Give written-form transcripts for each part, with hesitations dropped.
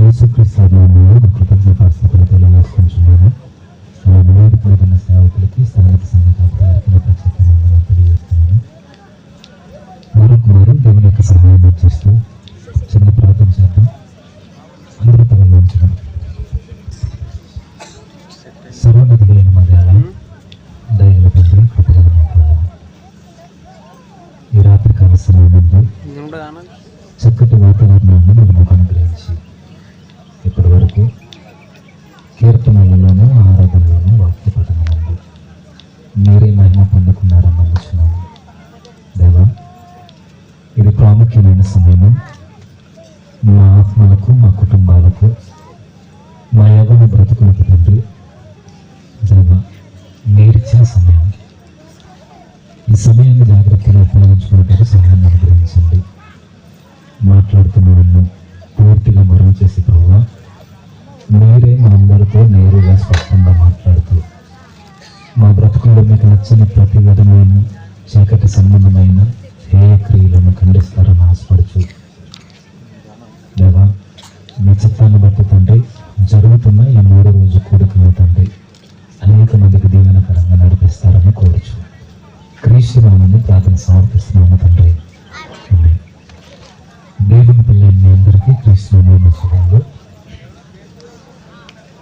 యేసుక్రీస్తు నామములో కృతజ్ఞతాస్తుతులు తెలియజేసుకుంటున్నాను. నివేదికలున్న సేవకులకి, స్థానిక సంఘ కాపురులకి ప్రత్యేకంగా తెలియజేస్తున్నాను. మరొకరు దేవుని యొక్క సహాయం చేస్తూ చిన్న ప్రార్థన చేద్దాం. అందరూ తరలించడం. సర్వనదులైన మా దేవ, దయగల తండ్రి, కృపగల మా ప్రభువా, ఈ రాత్రి కాల సమయమందు చక్కటి వాతావరణాన్ని మీరు మాకు అనుగ్రహించి ఇప్పటి వరకు కీర్తనలలోనూ, ఆరాధనలోనూ, వాక్య పఠనంలో మీరే మహిమ పొందుకున్నారని నమ్ముచున్నాము. దేవా, ఇది ప్రాముఖ్యమైన సమయం. మా ఆత్మలకు, మా కుటుంబాలకు, మా యవ్వన బ్రతుకులకు తండ్రి దేవా, మీరిచ్చిన సమయం. ఈ సమయాన్ని జాగ్రత్తగా ఉపయోగించుకోవడానికి సహాయం అనుగ్రహించండి. మాట్లాడుతున్న పూర్తిగా మరుగు చేసి ప్రభావ, మీరే మా అందరితో నేరుగా స్పష్టంగా మాట్లాడుతూ మా బ్రతుకుల్లో మీకు నచ్చిన ప్రతి విధమైన చీకటి సంబంధమైన హేయ క్రియలను ఖండిస్తారని ఆశపడుచు దేవా, మీ చిత్తాన్ని బట్టి తండ్రి జరుగుతున్న ఈ 3 రోజు కూడికలు తండ్రి అనేక మందికి దీవెనకరంగా నడిపిస్తారని కోరుచు క్రీస్తు నామమున ప్రార్థన సమర్పిస్తున్నాము తండ్రి. దేవుని పిల్లలు మీ అందరికీ క్రీస్తు నామమున శుభములు.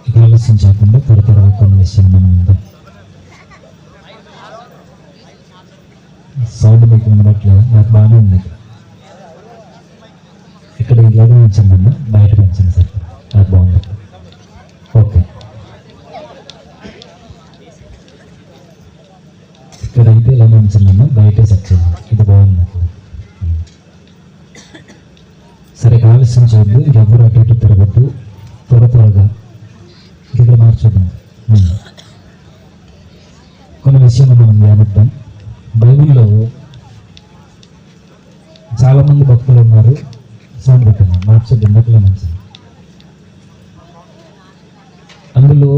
ఇక ఆలోచించకుండా త్వరగా కొన్ని విషయం మనం ఉందాం. సౌండ్ మీకు వినట్లేదు, నాకు బాగానే ఉంది. ఇక్కడ ఇలాగే ఉంచండి అన్న, బయట ఉంచండి సార్, నాకు బాగుంది. ఓకే, ఇక్కడైతే ఇలా ఉంచండి అన్న, బయటే సెట్ చేయండి. ఇది బాగుంది. సరే, ఆలస్యం చేయద్దు, ఎవరు అటు ఇటు తిరగద్దు, త్వరగా ఇక్కడ మార్చుద్దాం. కొన్ని విషయాలు మనం ధ్యానిద్దాం. బైబిల్లో చాలా మంది భక్తులు ఉన్నారు. సౌండ్ పెట్టండి, మార్చొద్దు, ఇందులో మంచిది. అందులో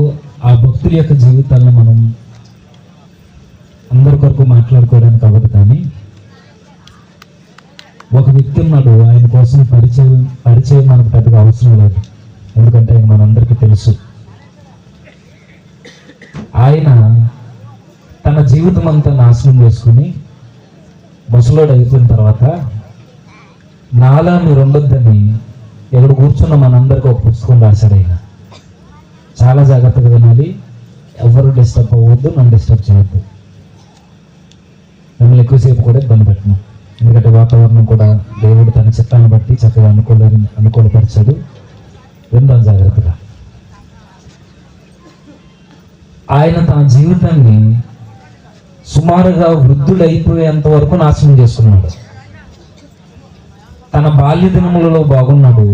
ఆ భక్తుల యొక్క జీవితాలను మనం అందరి కొరకు మాట్లాడుకోవడానికి అవ్వదు, కానీ ఒక వ్యక్తి ఉన్నాడు, ఆయన కోసం పరిచయం మనకు పెద్దగా అవసరం లేదు, ఎందుకంటే ఆయన మనందరికీ తెలుసు. ఆయన తన జీవితం అంతా నాశనం చేసుకుని ముసలోడు అయిపోయిన తర్వాత నాలా మీరు ఉండొద్దని ఎక్కడ కూర్చున్న మనందరికీ ఒక పుస్తకం రాశాడు. ఆయన చాలా జాగ్రత్తగా వినాలి, ఎవరు డిస్టర్బ్ అవ్వద్దు, నన్ను డిస్టర్బ్ చేయొద్దు. మిమ్మల్ని ఎక్కువసేపు కూడా ఇబ్బంది పెట్టను, ఎందుకంటే వాతావరణం కూడా దేవుడు తన చిత్తాన్ని బట్టి చక్కగా అనుకూలపరిచాడు. విందాం జాగ్రత్తగా. ఆయన తన జీవితాన్ని సుమారుగా వృద్ధుడైపోయేంత వరకు నాశనం చేసుకున్నాడు. తన బాల్య దినములలో బాగున్నాడు.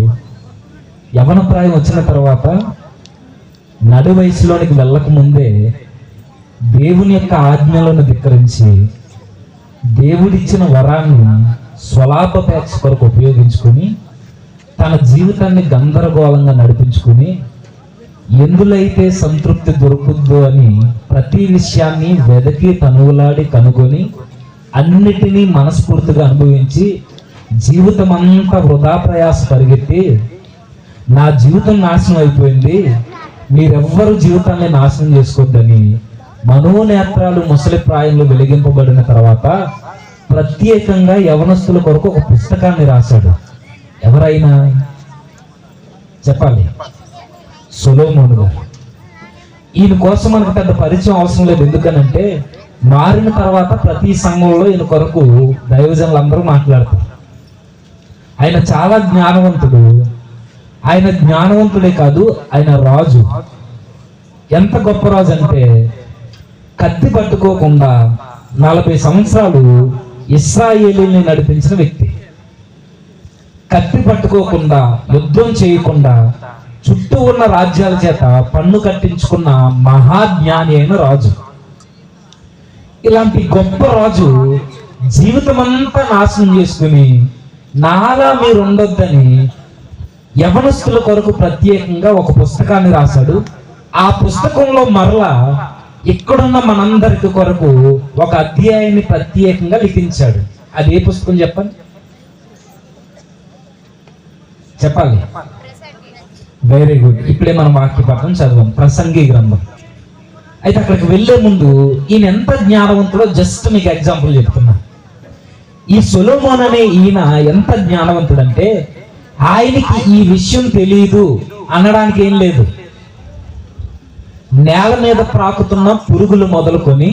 యవన ప్రాయం వచ్చిన తర్వాత నడు వయసులోనికి వెళ్ళక ముందే దేవుని యొక్క ఆజ్ఞలను ధిక్కరించి దేవుడిచ్చిన వరాన్ని స్వలాభపేక్ష కొరకు ఉపయోగించుకొని తన జీవితాన్ని గందరగోళంగా నడిపించుకుని ఎందులో అయితే సంతృప్తి దొరుకుద్దో అని ప్రతి విషయాన్ని వెదకి తనువులాడి కనుగొని అన్నిటినీ మనస్ఫూర్తిగా అనుభవించి జీవితం అంతా వృధా ప్రయాస పరిగెత్తి నా జీవితం నాశనం అయిపోయింది, మీరెవ్వరూ జీవితాన్ని నాశనం చేసుకోవద్దని మనోనేత్రాలు ముసలి ప్రాయంలో వెలిగింపబడిన తర్వాత ప్రత్యేకంగా యవనస్తుల కొరకు ఒక పుస్తకాన్ని రాశాడు. ఎవరైనా చెప్పాలి? సొలొమోను గారు. ఈయన కోసం మనకు పెద్ద పరిచయం అవసరం లేదు, ఎందుకనంటే మారిన తర్వాత ప్రతి సంఘంలో ఈయన కొరకు దైవజనులు అందరూ మాట్లాడతారు. ఆయన చాలా జ్ఞానవంతుడు. ఆయన జ్ఞానవంతుడే కాదు, ఆయన రాజు. ఎంత గొప్ప రాజు అంటే కత్తి పట్టుకోకుండా 40 సంవత్సరాలు ఇశ్రాయేలీని నడిపించిన వ్యక్తి. కత్తి పట్టుకోకుండా, యుద్ధం చేయకుండా చుట్టూ ఉన్న రాజ్యాల చేత పన్ను కట్టించుకున్న మహాజ్ఞాని అయిన రాజు. ఇలాంటి గొప్ప రాజు జీవితం అంతా నాశనం చేసుకుని నాలా మీరు ఉండొద్దని యవనస్తుల కొరకు ప్రత్యేకంగా ఒక పుస్తకాన్ని రాశాడు. ఆ పుస్తకంలో మరలా ఇక్కడున్న మనందరికి కొరకు ఒక అధ్యాయాన్ని ప్రత్యేకంగా లిఖించాడు. అది ఏ పుస్తకం చెప్పండి, చెప్పాలి? Very good. ఇప్పుడే మనం వాక్యపట్నం చదవం, ప్రసంగి గ్రంథం. అయితే అక్కడికి వెళ్లే ముందు ఈయన ఎంత జ్ఞానవంతుడో జస్ట్ మీకు ఎగ్జాంపుల్ చెప్తున్నా. ఈ సొలొమోన్ అనే ఈయన ఎంత జ్ఞానవంతుడంటే ఆయనకి ఈ విషయం తెలియదు అనడానికి ఏం లేదు. నేల మీద ప్రాకుతున్న పురుగులు మొదలుకొని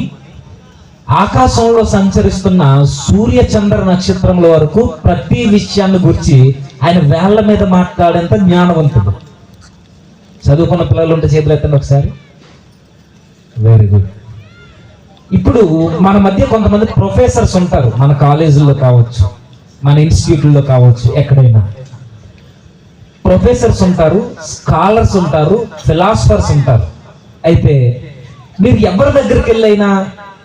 ఆకాశంలో సంచరిస్తున్న సూర్య చంద్ర నక్షత్రముల వరకు ప్రతి విషయాన్ని గురించి ఆయన వేళ్ల మీద మాట్లాడేంత జ్ఞానవంతుడు. చదువుకున్న పిల్లలు ఉంటే చేతులు ఎత్తండి ఒకసారి. Very good. ఇప్పుడు మన మధ్య కొంతమంది ప్రొఫెసర్స్ ఉంటారు, మన కాలేజీల్లో కావచ్చు, మన ఇన్స్టిట్యూట్లో కావచ్చు, ఎక్కడైనా ప్రొఫెసర్స్ ఉంటారు, స్కాలర్స్ ఉంటారు, ఫిలాసఫర్స్ ఉంటారు. అయితే మీరు ఎవరి దగ్గరికి వెళ్ళైనా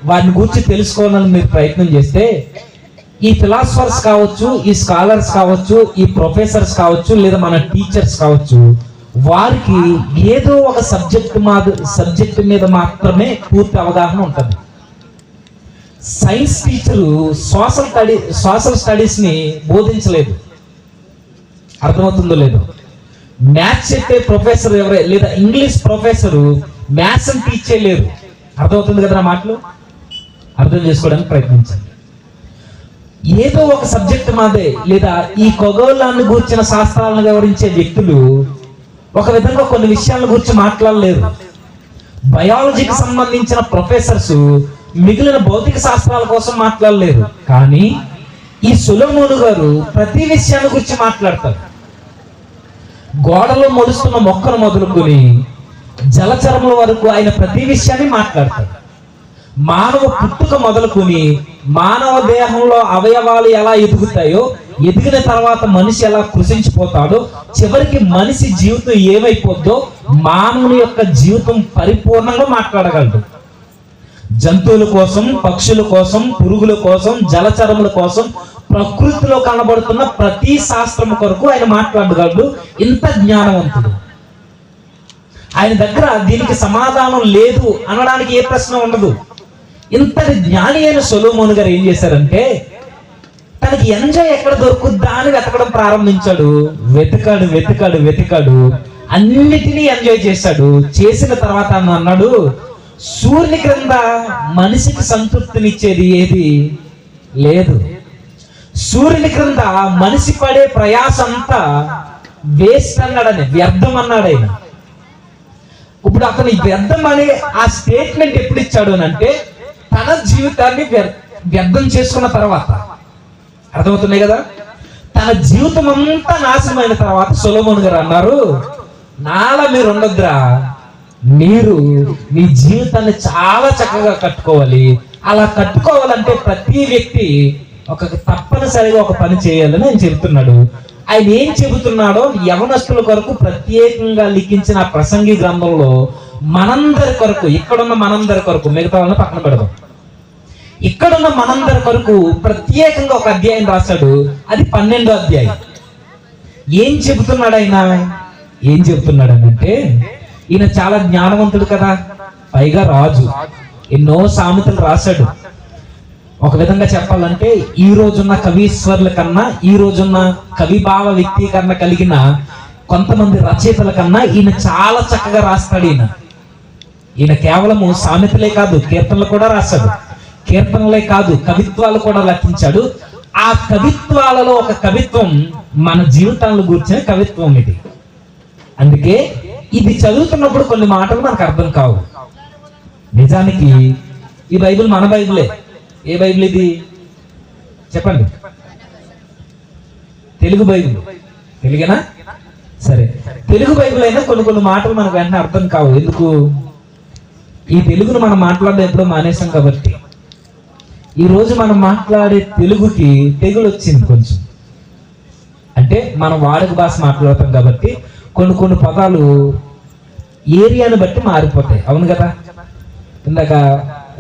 వారిని గురించి తెలుసుకోవాలని మీరు ప్రయత్నం చేస్తే ఈ ఫిలాసఫర్స్ కావచ్చు, ఈ స్కాలర్స్ కావచ్చు, ఈ ప్రొఫెసర్స్ కావచ్చు, లేదా మన టీచర్స్ కావచ్చు, వారికి ఏదో ఒక సబ్జెక్ట్ మీద మాత్రమే పూర్తి అవగాహన ఉంటుంది. సైన్స్ టీచరు సోషల్ స్టడీస్ ని బోధించలేదు. అర్థమవుతుందో లేదో? మ్యాథ్స్ చెప్పే ప్రొఫెసర్ లేదా ఇంగ్లీష్ ప్రొఫెసరు మ్యాథ్స్ అని టీచ్ చేయలేరు. అర్థమవుతుంది కదా నా మాటలు? అర్థం చేసుకోవడానికి ప్రయత్నించండి. ఏదో ఒక సబ్జెక్ట్ మాదే, లేదా ఈ ఖగోళాన్ని గూర్చిన శాస్త్రాలను వివరించే వ్యక్తులు ఒక విధంగా కొన్ని విషయాల గురించి మాట్లాడలేరు. బయాలజీకి సంబంధించిన ప్రొఫెసర్స్ మిగిలిన భౌతిక శాస్త్రాల కోసం మాట్లాడలేరు. కానీ ఈ సొలొమోను గారు ప్రతి విషయాన్ని గురించి మాట్లాడతారు. గోడలో మొలుస్తున్న మొక్కను మొదలుకొని జలచరముల వరకు ఆయన ప్రతి విషయాన్ని మాట్లాడతాడు. మానవ పుట్టుక మొదలుకొని మానవ దేహంలో అవయవాలు ఎలా ఎదుగుతాయో, ఎదిగిన తర్వాత మనిషి ఎలా కృషించిపోతాడో, చివరికి మనిషి జీవితం ఏమైపోద్దో, మానవుని యొక్క జీవితం పరిపూర్ణంగా మాట్లాడగలడు. జంతువుల కోసం, పక్షుల కోసం, పురుగుల కోసం, జలచరముల కోసం, ప్రకృతిలో కనబడుతున్న ప్రతి శాస్త్రం కొరకు ఆయన మాట్లాడగలడు. ఇంత జ్ఞానవంతుడు. ఆయన దగ్గర దీనికి సమాధానం లేదు అనడానికి ఏ ప్రశ్న ఉండదు. ఇంతటి జ్ఞాని అయిన సొలొమోను గారు ఏం చేశారంటే తనకి ఎంజాయ్ ఎక్కడ దొరుకుద్దా అని వెతకడం ప్రారంభించాడు. వెతికాడు, అన్నిటినీ ఎంజాయ్ చేశాడు. చేసిన తర్వాత అన్నాడు, సూర్యుని క్రింద మనిషికి సంతృప్తినిచ్చేది ఏది లేదు. సూర్యుని క్రింద మనిషి పడే ప్రయాస అంతా వేస్ట్ అన్నాడని, వ్యర్థం అన్నాడు ఆయన. ఇప్పుడు అతను వ్యర్థం అనే ఆ స్టేట్మెంట్ ఎప్పుడు ఇచ్చాడు అని అంటే తన జీవితాన్ని వ్యర్థం చేసుకున్న తర్వాత. అర్థమవుతున్నాయి కదా? తన జీవితం అంతా నాశనమైన తర్వాత సొలొమోను గారు అన్నారు, నాలా మీరు ఉండొద్దురా, మీరు మీ జీవితాన్ని చాలా చక్కగా కట్టుకోవాలి. అలా కట్టుకోవాలంటే ప్రతి వ్యక్తి తప్పనిసరిగా ఒక పని చేయాలని ఆయన చెబుతున్నాడు. ఆయన ఏం చెబుతున్నాడో యవనస్తుల కొరకు ప్రత్యేకంగా లిఖించిన ప్రసంగి గ్రంథంలో మనందరి కొరకు, ఇక్కడున్న మనందరి కొరకు, మిగతా వాళ్ళని పక్కన పెడదాం, ఇక్కడున్న మనందరి కొరకు ప్రత్యేకంగా ఒక అధ్యాయం రాశాడు. అది 12వ అధ్యాయం. ఏం చెబుతున్నాడు ఆయన? ఏం చెబుతున్నాడు అంటే ఈయన చాలా జ్ఞానవంతుడు కదా, పైగా రాజు, ఎన్నో సామెతలు రాశాడు. ఒక విధంగా చెప్పాలంటే ఈ రోజున్న కవీశ్వర్ల కన్నా, ఈ రోజున్న కవిభావ వ్యక్తీకరణ కలిగిన కొంతమంది రచయితల కన్నా ఈయన చాలా చక్కగా రాస్తాడు. ఈయన కేవలము సామెతలే కాదు, కీర్తనలు కూడా రాశాడు. కీర్తనలే కాదు, కవిత్వాలు కూడా రచించాడు. ఆ కవిత్వాలలో ఒక కవిత్వం మన జీవితాలను గురించిన కవిత్వం ఇది. అందుకే ఇది చదువుతున్నప్పుడు కొన్ని మాటలు మనకు అర్థం కావు. నిజానికి ఈ బైబిల్ మన బైబిలే. ఏ బైబిల్ ఇది చెప్పండి? తెలుగు బైబిల్. తెలుగేనా? సరే, తెలుగు బైబిల్ అయినా కొన్ని మాటలు మనకు వెంటనే అర్థం కావు. ఎందుకు? ఈ తెలుగును మనం మాట్లాడడం ఎప్పుడో మానేసాం కాబట్టి. ఈ రోజు మనం మాట్లాడే తెలుగుకి తెగులు వచ్చింది కొంచెం. అంటే మనం వాడుక భాష మాట్లాడతాం కాబట్టి కొన్ని పదాలు ఏరియాను బట్టి మారిపోతాయి. అవును కదా? ఇందాక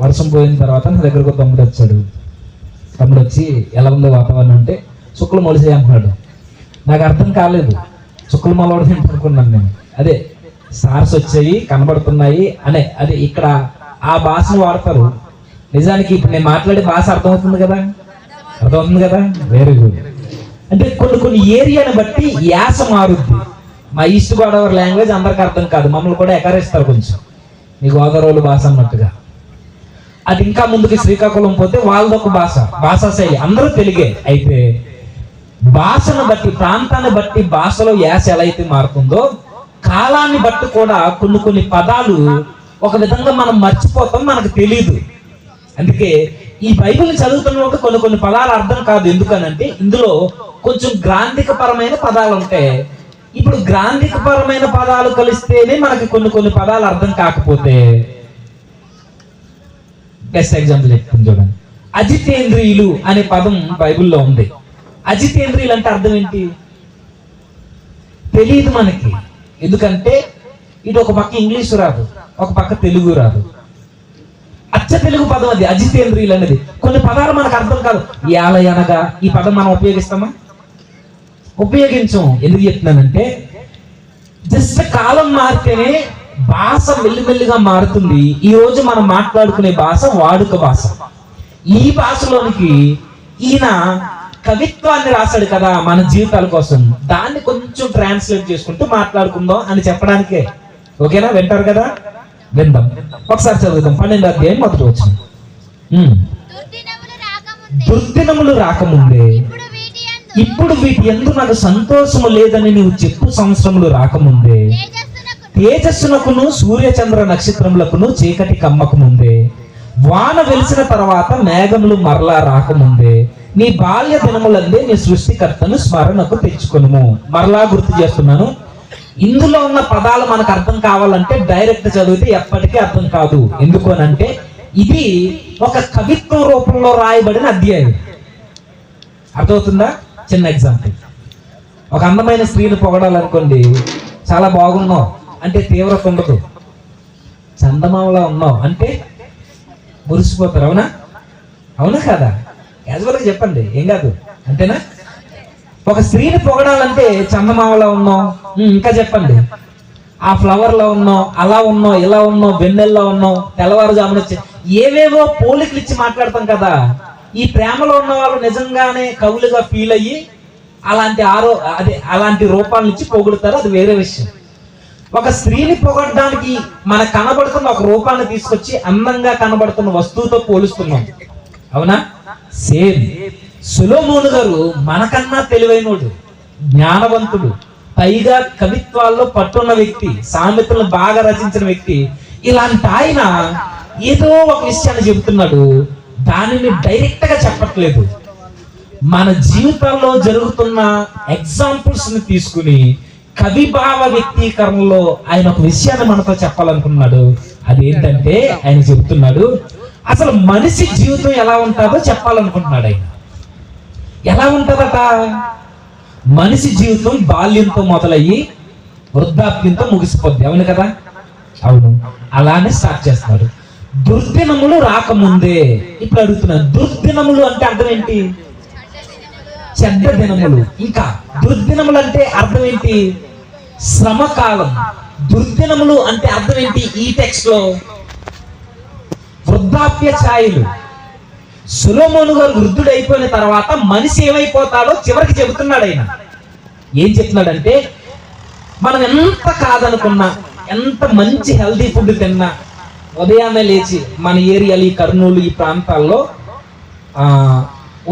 వర్షం పోయిన తర్వాత నా దగ్గరకు తమ్ముడు వచ్చాడు. తమ్ముడు వచ్చి ఎలా ఉందో వాతావరణం అంటే చుక్కలు మొలిసే అంటున్నాడు. నాకు అర్థం కాలేదు, చుక్కలు మొలవడం అనుకున్నాను నేను. అదే స్టార్స్ వచ్చాయి, కనబడుతున్నాయి అనే, అదే ఇక్కడ ఆ భాషను వాడతారు. నిజానికి ఇప్పుడు నేను మాట్లాడే భాష అర్థమవుతుంది కదా? అర్థమవుతుంది కదా? Very good. అంటే కొన్ని ఏరియాని బట్టి యాస మారుద్ది. మా ఈస్ట్ గోదావరి లాంగ్వేజ్ అందరికి అర్థం కాదు, మమ్మల్ని కూడా ఎకరేస్తారు కొంచెం, మీ గోదావరి భాష అన్నట్టుగా. అది ఇంకా ముందుకి శ్రీకాకుళం పోతే వాళ్ళదొక భాషా శైలి, అందరూ తెలుగే. అయితే భాషను బట్టి, ప్రాంతాన్ని బట్టి భాషలో యాస ఎలా అయితే మారుతుందో, కాలాన్ని బట్టి కూడా కొన్ని పదాలు ఒక విధంగా మనం మర్చిపోతాం, మనకు తెలియదు. అందుకే ఈ బైబిల్ చదువుతున్నప్పుడు కొన్ని పదాలు అర్థం కాదు. ఎందుకనంటే ఇందులో కొంచెం గ్రాంధిక పరమైన పదాలు ఉంటాయి. ఇప్పుడు గ్రాంధిక పరమైన పదాలు కలిస్తేనే మనకి కొన్ని పదాలు అర్థం కాకపోతే, బెస్ట్ ఎగ్జాంపుల్ చెప్తుంది చూడండి. అజితేంద్రియులు అనే పదం బైబిల్లో ఉంది. అజితేంద్రియులు అంటే అర్థం ఏంటి తెలియదు మనకి. ఎందుకంటే ఇటు ఒక పక్క ఇంగ్లీష్ రాదు, ఒక పక్క తెలుగు రాదు. అచ్చ తెలుగు పదం అది అజితేంద్రియులు అనేది. కొన్ని పదాలు మనకు అర్థం కాదు. అనగా ఈ పదం మనం ఉపయోగిస్తామా? ఉపయోగించం. ఎందుకు చెప్తున్నానంటే జస్ట్ కాలం మారితేనే భాష మెల్లిమెల్లిగా మారుతుంది. ఈ రోజు మనం మాట్లాడుకునే భాష వాడుక భాష. ఈ భాషలోనికి ఈయన కవిత్వాన్ని రాశాడు కదా మన జీవితాల కోసం, దాన్ని కొంచెం ట్రాన్స్లేట్ చేసుకుంటూ మాట్లాడుకుందాం అని చెప్పడానికే. ఓకేనా? వింటారు కదా? విందాం. ఒకసారి చదువుదాం. 12వ అధ్యాయం మొదటి వచనం. దుర్దినములు రాకముందే ఇప్పుడు వీటి యందు నాకు సంతోషము లేదని నీవు చెప్పు సంవత్సరములు రాకముందే, తేజస్సునకును సూర్య చంద్ర నక్షత్రములకును చీకటి కమ్మకు ముందే, వాన వెలిసిన తర్వాత మేఘములు మరలా రాకముందే, నీ బాల్య దినములందే నీ సృష్టికర్తను స్మరణకు తెచ్చుకొనుము. మరలా గుర్తు చేస్తున్నాను, ఇందులో ఉన్న పదాలు మనకు అర్థం కావాలంటే డైరెక్ట్ చదివితే ఎప్పటికీ అర్థం కాదు. ఎందుకు అనంటే ఇది ఒక కవిత్వ రూపంలో రాయబడిన అధ్యాయం. అర్థమవుతుందా? చిన్న ఎగ్జాంపుల్. ఒక అందమైన స్త్రీని పొగడాలనుకోండి, చాలా బాగున్నావు అంటే తీవ్రత ఉండదు. చందమామలా ఉన్నావు అంటే మురిసిపోతారు. అవునా? అవునా కదా? క్యాజువల్గా చెప్పండి, ఏం కాదు. అంతేనా? ఒక స్త్రీని పొగడాలంటే చందమామలా ఉన్నావు, ఇంకా చెప్పండి, ఆ ఫ్లవర్ లో ఉన్నావు, అలా ఉన్నావు, ఇలా ఉన్నావు, వెన్నెల్లో ఉన్నావు, తెల్లవారుజామున ఏవేవో పోలికలు ఇచ్చి మాట్లాడతాం కదా. ఈ ప్రేమలో ఉన్న వాళ్ళు నిజంగానే కవులుగా ఫీల్ అయ్యి అలాంటి రూపాలను ఇచ్చి పొగుడుతారు, అది వేరే విషయం. ఒక స్త్రీని పొగడడానికి మనకు కనబడుతున్న ఒక రూపాన్ని తీసుకొచ్చి అందంగా కనబడుతున్న వస్తువుతో పోలుస్తున్నాం. అవునా? సేమ్ సొలొమోను గారు మనకన్నా తెలివైనోడు, జ్ఞానవంతుడు, పైగా కవిత్వాల్లో పట్టున్న వ్యక్తి, సామెతలను బాగా రచించిన వ్యక్తి. ఇలాంటి ఆయన ఏదో ఒక విషయాన్ని చెబుతున్నాడు, దానిని డైరెక్ట్ గా చెప్పట్లేదు. మన జీవితంలో జరుగుతున్న ఎగ్జాంపుల్స్ ని తీసుకుని కవిభావ వ్యక్తీకరణలో ఆయన ఒక విషయాన్ని మనతో చెప్పాలనుకున్నాడు. అదేంటంటే ఆయన చెబుతున్నాడు, అసలు మనిషి జీవితం ఎలా ఉంటుందో చెప్పాలనుకుంటున్నాడు ఆయన. ఎలా ఉంటుందట? మనిషి జీవితం బాల్యంతో మొదలయ్యి వృద్ధాప్యంతో ముగిసిపోద్ది. అవును కదా? అవును. అలానే స్టార్ట్ చేస్తున్నాడు. దుర్దినములు రాకముందే. ఇప్పుడు అడుగుతున్నాను, దుర్దినములు అంటే అర్థం ఏంటి? చెడ్డ దినములు. ఇంకా దుర్దినములు అంటే అర్థం ఏంటి? శ్రమకాలం. దుర్దినములు అంటే అర్థం ఏంటి? ఈ టెక్స్ట్ లో వృద్ధాప్య ఛాయలు. సొలొమోను గారు వృద్ధుడు అయిపోయిన తర్వాత మనిషి ఏమైపోతాడో చివరికి చెబుతున్నాడు ఆయన. ఏం చెప్తున్నాడంటే, మనం ఎంత కాదనుకున్నా, ఎంత మంచి హెల్దీ ఫుడ్ తిన్నా, ఉదయాన్నే లేచి మన ఏరియాలు, ఈ కర్నూలు, ఈ ప్రాంతాల్లో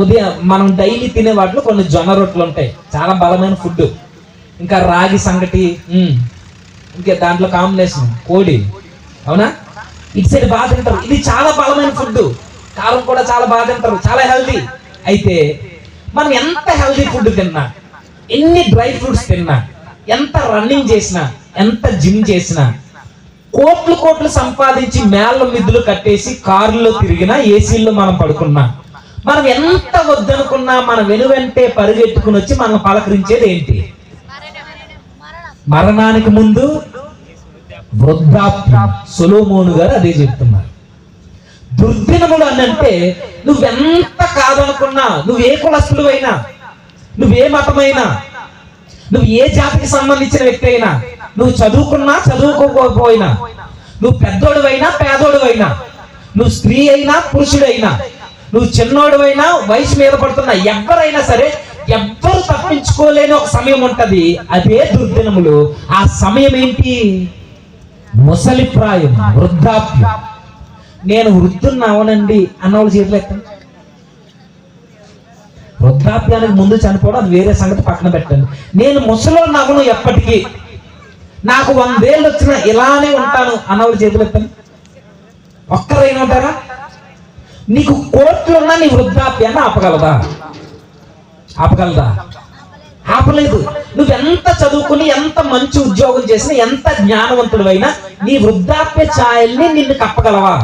ఉదయం మనం డైలీ తినే వాటిలో కొన్ని జొన్న రొట్టెలు ఉంటాయి, చాలా బలమైన ఫుడ్. ఇంకా రాగి సంగటి, ఇంకా దాంట్లో కాంబినేషన్ కోడి. అవునా? ఇటు సైడ్ బాగా తింటారు. ఇది చాలా బలమైన ఫుడ్. కారం కూడా చాలా బాగా తింటారు, చాలా హెల్దీ. అయితే మనం ఎంత హెల్దీ ఫుడ్ తిన్నా, ఎన్ని డ్రై ఫ్రూట్స్ తిన్నా, ఎంత రన్నింగ్ చేసినా, ఎంత జిమ్ చేసినా, కోట్లు సంపాదించి మేళ్ళ మిద్దులు కట్టేసి కారులో తిరిగినా, ఏసీల్లో మనం పడుకున్నా, మనం ఎంత వద్దనుకున్నా మన వెనువెంటే పరిగెట్టుకుని వచ్చి మనం పలకరించేది ఏంటి? మరణానికి ముందు వృద్ధాప్యం. సొలొమోను గారు అదే చెప్తున్నారు. దుర్దినములు అనంటే నువ్వెంత కాదనుకున్నా, నువ్వే కులస్తుడు అయినా, నువ్వే మతమైనా, నువ్వు ఏ జాతికి సంబంధించిన వ్యక్తి అయినా, నువ్వు చదువుకున్నా చదువుకోకపోయినా, నువ్వు పెద్దోడువైనా పేదోడువైనా, నువ్వు స్త్రీ అయినా పురుషుడైనా, నువ్వు చిన్నోడువైనా వయసు మీద పడుతున్నా, ఎవరైనా సరే ఎవ్వరు తప్పించుకోలేని ఒక సమయం ఉంటది, అదే దుర్దినములు. ఆ సమయం ఏంటి? ముసలి ప్రాయం, వృద్ధాప్యం. నేను వృద్ధున్నా అవనండి అన్నవాళ్ళు చేతులు ఎత్తండి. వృద్ధాప్యానికి ముందు చనిపోవడం అది వేరే సంగతి, పక్కన పెట్టండి. నేను ముసలోని అవను ఎప్పటికీ, నాకు 100 ఏళ్ళు వచ్చినా ఇలానే ఉంటాను అన్నవాళ్ళు చేతులు ఎత్తండి. ఒక్కరైనా ఉంటారా? నీకు కోట్లున్నా నీ వృద్ధాప్యాన్ని ఆపగలదా? ఆపలేదు. నువ్వెంత చదువుకుని, ఎంత మంచి ఉద్యోగం చేసినా, ఎంత జ్ఞానవంతుడు అయినా నీ వృద్ధాప్య ఛాయల్ని నిన్ను కప్పగలవా?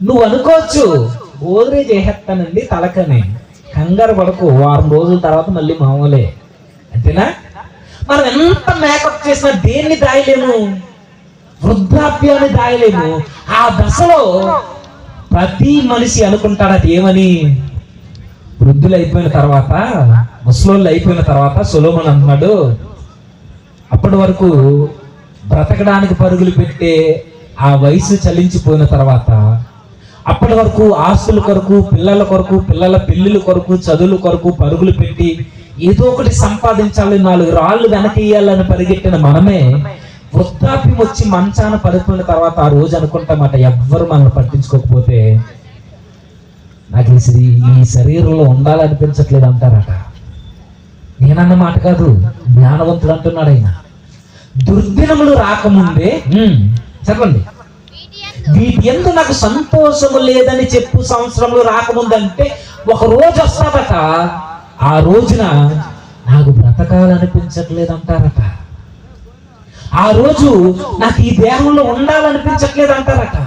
నువ్వు అనుకోవచ్చు, ఓదరే చేసేస్తానండి తలకని, కంగారు పడకు, వారం రోజుల తర్వాత మళ్ళీ మామూలే, అంతేనా? మనం ఎంత మేకప్ చేసినా దేన్ని దాయలేము, వృద్ధాప్యాన్ని దాయలేము. ఆ దశలో ప్రతి మనిషి అనుకుంటాడు అది ఏమని, వృద్ధులు అయిపోయిన తర్వాత, ముసలోళ్ళు అయిపోయిన తర్వాత సొలొమోను అన్నాడు, అప్పటి వరకు బ్రతకడానికి పరుగులు పెట్టే ఆ వయసు చలించిపోయిన తర్వాత, అప్పటి వరకు ఆస్తుల కొరకు, పిల్లల కొరకు, పిల్లల పెళ్లిళ్ళ కొరకు, చదువుల కొరకు పరుగులు పెట్టి ఏదో ఒకటి సంపాదించాలి, 4 రాళ్ళు వెనకేయాలని పరిగెట్టిన మనమే వృద్ధాప్యం వచ్చి మంచాన పడిపోయిన తర్వాత ఆ రోజు అనుకుంటామట, ఎవ్వరు మనల్ని పట్టించుకోకపోతే నాకు ఈ శరీరంలో ఉండాలనిపించట్లేదు అంటారట. నేనన్న మాట కాదు, జ్ఞానవంతుడు అంటున్నాడు ఆయన. దుర్దినములు రాకముందే చెప్పండి, వీటి యందు నాకు సంతోషము లేదని చెప్పు సంవత్సరములు రాకముందంటే ఒక రోజు వస్తాదట, ఆ రోజున నాకు బ్రతకాలనిపించట్లేదు అంటారట. ఆ రోజు నాకు ఈ దేహంలో ఉండాలనిపించట్లేదు అంటారట.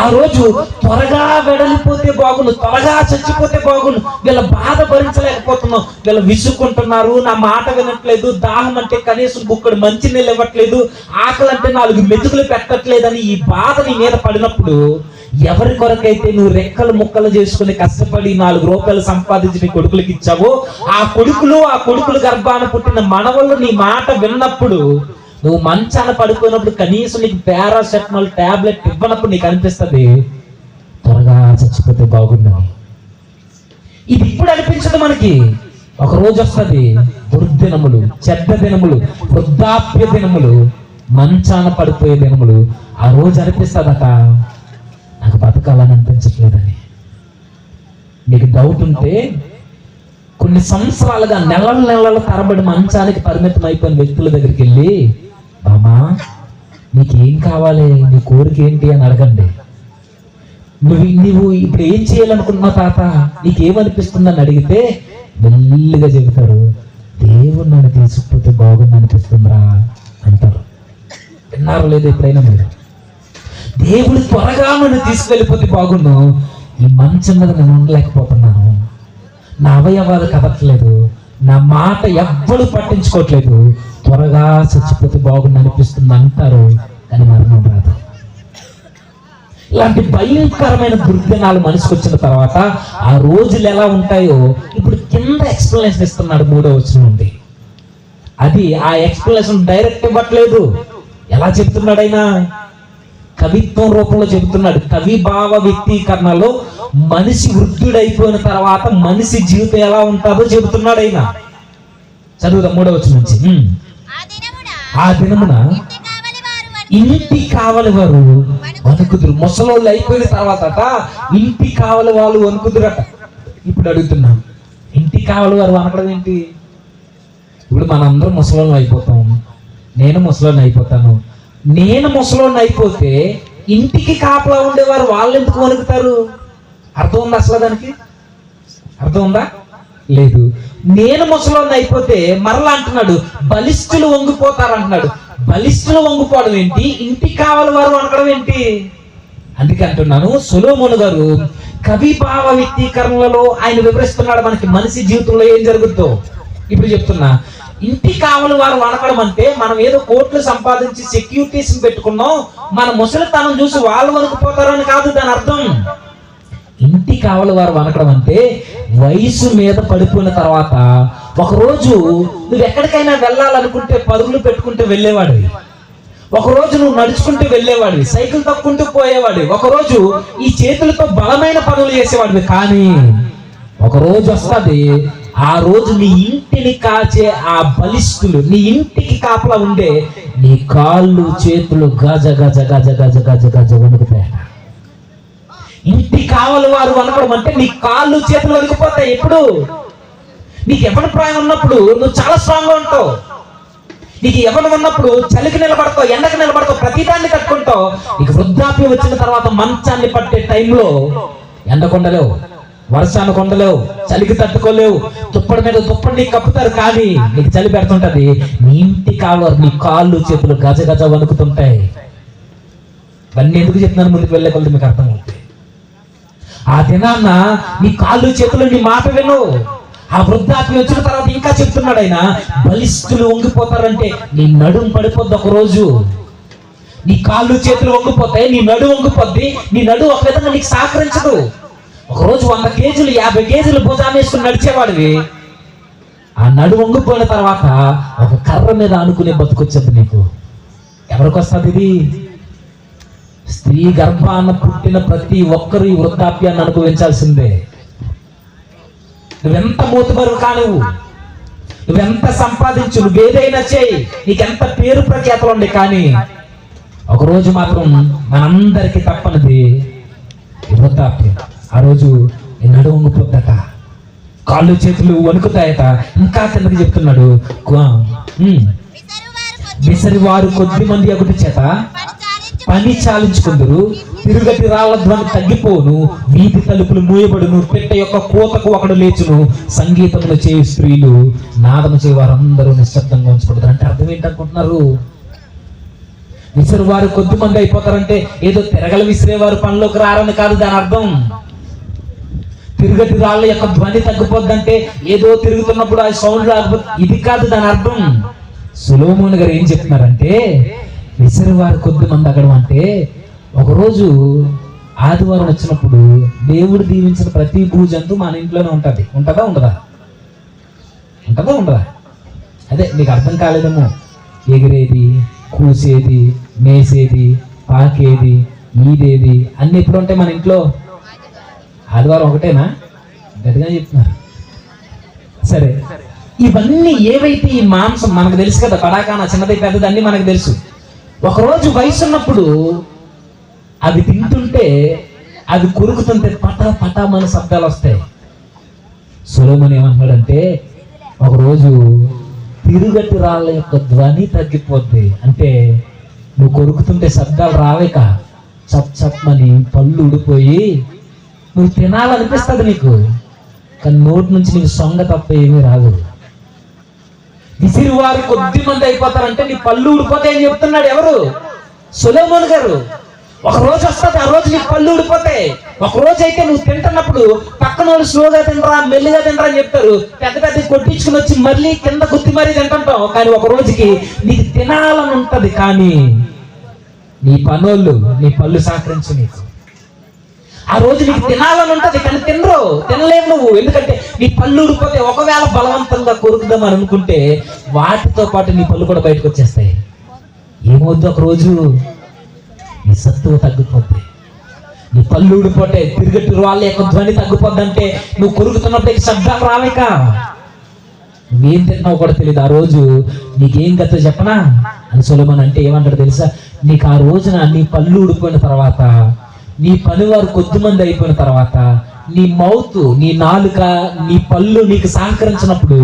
ఆ రోజు త్వరగా వెడలిపోతే బాగును, త్వరగా చచ్చిపోతే బాగును, వీళ్ళ బాధ భరించలేకపోతున్నాం, వీళ్ళు విసుక్కుంటున్నారు, నా మాట వినట్లేదు, దాహం అంటే కనీసం గుక్కడు మంచినీళ్ళు ఇవ్వట్లేదు, ఆకలి అంటే 4 మెతుకులు పెట్టట్లేదని ఈ బాధ నీ మీద పడినప్పుడు, ఎవరి కొరకైతే నువ్వు రెక్కలు ముక్కలు చేసుకుని కష్టపడి 4 రూపాయలు సంపాదించి నీ కొడుకులకి ఇచ్చావో, ఆ కొడుకులు గర్భాన పుట్టిన మనవళ్ళు నీ మాట విన్నప్పుడు, నువ్వు మంచాన పడిపోయినప్పుడు కనీసం నీకు పారాసెటమాల్ టాబ్లెట్ ఇవ్వనప్పుడు నీకు అనిపిస్తుంది త్వరగా చచ్చిపోతే బాగుందని. ఇది ఇప్పుడు అనిపించదు మనకి, ఒక రోజు వస్తుంది, దుర్దినములు, చెడ్డ దినములు, వృద్ధాప్య దినములు, మంచాన పడిపోయే దినములు. ఆ రోజు అనిపిస్తుందట, నాకు బతకాలని అనిపించట్లేదని. నీకు డౌట్ ఉంటే కొన్ని సంవత్సరాలుగా నెలల తరబడి మంచానికి పరిమితం అయిపోయిన వ్యక్తుల దగ్గరికి వెళ్ళి, బామా నీకేం కావాలి, నీ కోరిక ఏంటి అని అడగండి. నువ్వు ఇప్పుడు ఏం చేయాలనుకుంటున్నావు తాత, నీకేమనిపిస్తుందని అడిగితే మెల్లిగా చెబుతారు, దేవుడు నన్ను తీసుకుపోతే బాగుంది అనిపిస్తుందిరా అంటారు. విన్నారు లేదు ఎప్పుడైనా మీరు? దేవుడు త్వరగా నన్ను తీసుకెళ్ళిపోతే బాగుండు, ఈ మంచం మీద నేను ఉండలేకపోతున్నాను, నా అవయవాలు కదట్లేదు, నా మాట ఎవ్వరు పట్టించుకోవట్లేదు, త్వరగా చచ్చిపోతే బాగుంది అనిపిస్తుంది అంటారు, కానీ మరణం రాదు. ఇలాంటి భయంకరమైన దుర్దినాలు మనిషికి వచ్చిన తర్వాత ఆ రోజులు ఎలా ఉంటాయో ఇప్పుడు కింద ఎక్స్ప్లెనేషన్ ఇస్తున్నాడు 3వ వచనం నుండి. అది ఆ ఎక్స్ప్లెనేషన్ డైరెక్ట్ ఇవ్వట్లేదు, ఎలా చెప్తున్నాడు ఆయన? కవిత్వం రూపంలో చెబుతున్నాడు. కవి భావ వ్యక్తీకరణలో మనిషి వృద్ధుడైపోయిన తర్వాత మనిషి జీవితం ఎలా ఉంటుందో చెబుతున్నాడు ఆయన. చదువుదాం 3వ వచనం నుంచి. ఆ దినమున ఇంటి కావలి వారు వణుకుదురు. ముసలోళ్ళు అయిపోయిన తర్వాత ఇంటి కావలి వాళ్ళు వణుకుదురట. ఇప్పుడు అడుగుతున్నాం, ఇంటి కావలి వారు వణకడం ఏంటి? ఇప్పుడు మనందరం ముసలోళ్ళు అయిపోతాం, నేను ముసలోని అయిపోతాను. నేను ముసలోని అయిపోతే ఇంటికి కాపలా ఉండేవారు వాళ్ళు ఎందుకు వణుకుతారు? అర్థం ఉందా అసలు? దానికి అర్థం ఉందా? లేదు. నేను ముసలోని అయిపోతే మరలా అంటున్నాడు బలిష్ఠులు వంగిపోతారు అంటున్నాడు. బలిష్ఠులు వంగిపోవడం ఏంటి? ఇంటికి కావాలి వారు అనడం ఏంటి? అందుకే అంటున్నాను, సొలొమోను గారు కవి భావ వ్యక్తీకరణలలో ఆయన వివరిస్తున్నాడు మనకి మనిషి జీవితంలో ఏం జరుగుతుందో. ఇప్పుడు చెప్తున్నా, ఇంటి కావలి వారు వణకడం అంటే మనం ఏదో కోట్లు సంపాదించి సెక్యూరిటీస్ పెట్టుకున్నాం, మన ముసలితనం చూసి వాళ్ళు వణుకుపోతారని కాదు దాని అర్థం. ఇంటి కావలి వారు వణకడం అంటే వయసు మీద పడిపోయిన తర్వాత ఒకరోజు నువ్వు ఎక్కడికైనా వెళ్ళాలనుకుంటే పరుగులు పెట్టుకుంటూ వెళ్ళేవాడివి, ఒకరోజు నువ్వు నడుచుకుంటూ వెళ్ళేవాడివి, సైకిల్ తొక్కుంటూ పోయేవాడివి, ఒకరోజు ఈ చేతులతో బలమైన పనులు చేసేవాడివి. కానీ ఒక రోజు వస్తుంది, ఆ రోజు నీ ఇంటిని కాచే ఆ బలిష్ఠులు, నీ ఇంటికి కాపలా ఉండే నీ కాళ్ళు చేతులు గజ గజ గజ గజ గజ గజ వణుకుతాయి. ఇంటి కావాలి వారు వణకడం అంటే నీ కాళ్ళు చేతులు వణికిపోతాయి. ఎప్పుడు నీకు ఎవరి ప్రాయం ఉన్నప్పుడు నువ్వు చాలా స్ట్రాంగ్ గా ఉంటావు. నీకు ఎవరు ఉన్నప్పుడు చలికి నిలబడతావు, ఎండకు నిలబడతావు, ప్రతిదాన్ని కట్టుకుంటావు. నీకు వృద్ధాప్యం వచ్చిన తర్వాత మంచాన్ని పట్టే టైంలో ఎండ కొండలేవు, వర్షాన్ని కొండలేవు, చలికి తట్టుకోలేవు. దుప్పటి మీద దుప్పటి నీకు కప్పుతారు, కానీ నీకు చలి పెడుతుంటది. నీ ఇంటి కావాలి, నీ కాళ్ళు చేతులు గజ గజ వణుకుతుంటాయి. ఇవన్నీ ఎందుకు చెప్తున్నాను, ముందుకు వెళ్ళే కొద్ది మీకు అర్థమవుతుంది. ఆ దినాన్న నీ కాళ్ళు చేతులు నీ మాట విను. ఆ వృద్ధాప్యం వచ్చిన తర్వాత ఇంకా చెప్తున్నాడు ఆయన, బలిష్ఠులు వంగిపోతారంటే నీ నడుము పడిపోద్ది. ఒక రోజు నీ కాళ్ళు చేతులు వంగిపోతాయి, నీ నడు వంగిపోద్ది. నీ నడు ఒక విధంగా నీకు సహకరించదు. ఒకరోజు 100 కేజీలు 50 కేజీలు భుజాన్ని వేసుకుని నడిచేవాడివి, ఆ నడు వంగిపోయిన తర్వాత ఒక కర్ర మీద ఆనుకునే బతుకొచ్చేది నీకు. ఎవరికి వస్తుంది ఇది? స్త్రీ గర్భాన పుట్టిన ప్రతి ఒక్కరు ఈ వృద్ధాప్యాన్ని అనుభవించాల్సిందే. నువ్వెంత మూతుబరువు కానివ్వు, నువ్వెంత సంపాదించు, నువ్వేదైనా చేయి, నీకెంత పేరు ప్రఖ్యాతలు ఉండే, కానీ ఒకరోజు మాత్రం మనందరికీ తప్పనిది వృద్ధాప్యం. ఆ రోజు నీ నడుము వంగిపోద్దట, కాళ్ళు చేతులు వణుకుతాయట. ఇంకా కిందకి చెప్తున్నాడు, విసరివారు కొద్ది మంది ఒకటి చేత పని చాలించుకుందరు, తిరుగటి రాళ్ల ధ్వని తగ్గిపోను, వీధి తలుపులు మూయబడును, పెట్టె యొక్క కోతకు ఒకడు లేచును, సంగీతములు చేయు స్త్రీలు నాదము చేయ వారందరూ నిశ్శబ్దంగా ఉంచబడతారు. అంటే అర్థం ఏంటనుకుంటున్నారు? విసిరివారు కొద్ది మంది అయిపోతారంటే ఏదో తిరగలు విసిరేవారు పనిలోకి రారని కాదు దాని అర్థం. తిరుగటి రాళ్ల యొక్క ధ్వని తగ్గిపోద్దంటే ఏదో తిరుగుతున్నప్పుడు ఆ సౌండ్ రాకపోతే ఇది కాదు దాని అర్థం. సొలొమోను గారు ఏం చెప్తున్నారంటే, విసిరివారు కొద్ది మంది అగడం అంటే ఒకరోజు ఆదివారం వచ్చినప్పుడు దేవుడు దీవించిన ప్రతి భూజంతు మన ఇంట్లోనే ఉంటది. ఉంటదా ఉండదా? ఉంటదా ఉండదా? అదే మీకు అర్థం కాలేదేమో. ఎగిరేది, కూసేది, మేసేది, పాకేది, ఈదేది అన్ని ఎప్పుడు ఉంటాయి మన ఇంట్లో? ఆదివారం ఒకటేనా? గట్టిగా చెప్తున్నారు. సరే, ఇవన్నీ ఏవైతే ఈ మాంసం మనకు తెలుసు కదా, పడాకాన చిన్నది పెద్దది అన్ని మనకు తెలుసు. ఒకరోజు వయసు ఉన్నప్పుడు అవి తింటుంటే, అవి కొరుకుతుంటే పటా పటా మన శబ్దాలు వస్తాయి. సొలొమోను ఏమంటాడంటే, ఒకరోజు తిరుగటి రాళ్ళ యొక్క ధ్వని తగ్గిపోద్ది. అంటే నువ్వు కొరుకుతుంటే శబ్దాలు రావేక, చప్ చప్మని పళ్ళు ఊడిపోయి నువ్వు తినాలనిపిస్తుంది నీకు, కానీ నోటి నుంచి నీకు సొంగ తప్ప ఏమీ రాదు. విసిరివారు కొద్ది మంది అయిపోతారంటే నీ పళ్ళు ఊడిపోతాయని చెప్తున్నాడు ఎవరు? సొలొమోను గారు. ఒక రోజు వస్తుంది, ఆ రోజు నీకు పళ్ళు ఊడిపోతాయి. ఒక రోజు అయితే నువ్వు తింటున్నప్పుడు పక్కన వాళ్ళు స్లోగా తినరా, మెల్లిగా తినరా అని చెప్తారు. పెద్ద పెద్ద కొట్టించుకుని వచ్చి మళ్ళీ కింద గుత్తి మరీ తింటుంటావు. కానీ ఒక రోజుకి నీకు తినాలని ఉంటది, కానీ నీ పనోళ్ళు నీ పళ్ళు సహకరించు. నీకు ఆ రోజు నీకు తినాలని ఉంటది, కానీ తినలేవు నువ్వు. ఎందుకంటే నీ పళ్ళు ఊడిపోతే, ఒకవేళ బలవంతంగా కొరుకుదామని అనుకుంటే వాటితో పాటు నీ పళ్ళు కూడా బయటకు వచ్చేస్తాయి. ఏమవుద్ది? ఒక రోజు నీ సత్తువ తగ్గిపోద్ది, నీ పళ్ళు ఊడిపోతే, తిరిగట్టు వాళ్ళ యొక్క ధ్వని తగ్గిపోద్దంటే నువ్వు కొరుకుతున్నప్పుడు శబ్దాలు రావేక, నువ్వేం తిన్నావు కూడా తెలియదు. ఆ రోజు నీకేం గతో చెప్పనా అని సొలొమోను అంటే ఏమంటాడు తెలుసా? నీకు ఆ రోజున నీ పళ్ళు ఊడిపోయిన తర్వాత, నీ పనివారు కొద్ది మంది అయిపోయిన తర్వాత, నీ మౌత్, నీ నాలుక, నీ పళ్ళు నీకు సహకరించినప్పుడు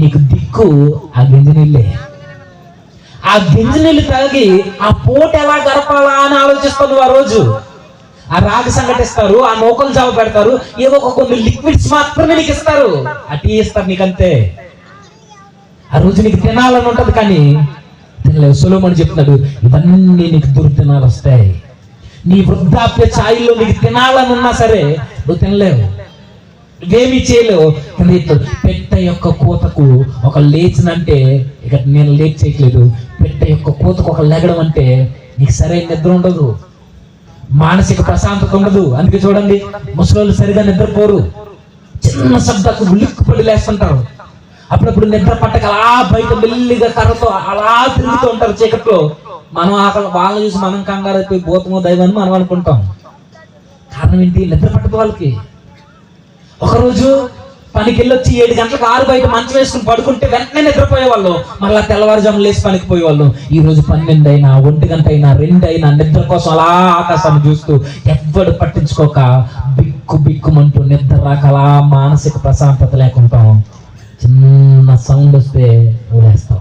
నీకు దిక్కు ఆ గింజ నీళ్ళే. ఆ గింజ నీళ్ళు తాగి ఆ పూట ఎలా గడపాలా అని ఆలోచిస్తాను. ఆ రోజు ఆ రాగి సంగటిస్తారు, ఆ నూకలు జావ పెడతారు, ఏదో ఒక కొన్ని లిక్విడ్స్ మాత్రమే నీకు ఇస్తారు, ఆ టీ ఇస్తారు నీకంతే. ఆ రోజు నీకు తినాలని ఉంటది, కానీ తినలేవు. సొలొమోను చెప్తున్నాడు, ఇవన్నీ నీకు దుర్దినాలు వస్తాయి. నీ వృద్ధాప్య ఛాయల్లో నీకు తినాలని ఉన్నా సరే నువ్వు తినలేవు, నువ్వేమీ చేయలేవు. పెట్టె యొక్క కోతకు ఒక లేచినంటే, ఇక నేను లేచి చేయట్లేదు, పెట్టె యొక్క కోతకు ఒక లెగడం అంటే నీకు సరైన నిద్ర ఉండదు, మానసిక ప్రశాంతత ఉండదు. అందుకే చూడండి, ముసలోళ్ళు సరిగా నిద్రపోరు, చిన్న శబ్దాలకు ఉలిక్కుపడి లేస్తుంటారు. అప్పుడప్పుడు నిద్ర పట్టక అలా బయట మెల్లిగా కర్రతో అలా తిరుగుతూ ఉంటారు చీకట్లో. మనం అక్కడ వాళ్ళని చూసి మనం కంగారు అయిపోయి భూతమో దైవాన్ని మనం అనుకుంటాం. కారణం ఏంటి? నిద్ర పట్టదు వాళ్ళకి. ఒకరోజు పనికి వెళ్ళొచ్చి 7 గంటలకు 6 బయట మంచం వేసుకుని పడుకుంటే వెంటనే నిద్రపోయేవాళ్ళు, మళ్ళీ తెల్లవారుజాము లేచి పనికి పోయేవాళ్ళు. ఈ రోజు 12 అయినా 1 గంట అయినా 2 అయినా నిద్ర కోసం అలా ఆకాశాన్ని చూస్తూ ఎవ్వడు పట్టించుకోక బిక్కుమంటూ నిద్ర రాక అలా మానసిక ప్రశాంతత లేకుంటాం. చిన్న సౌండ్ వస్తే ఊరేస్తాం.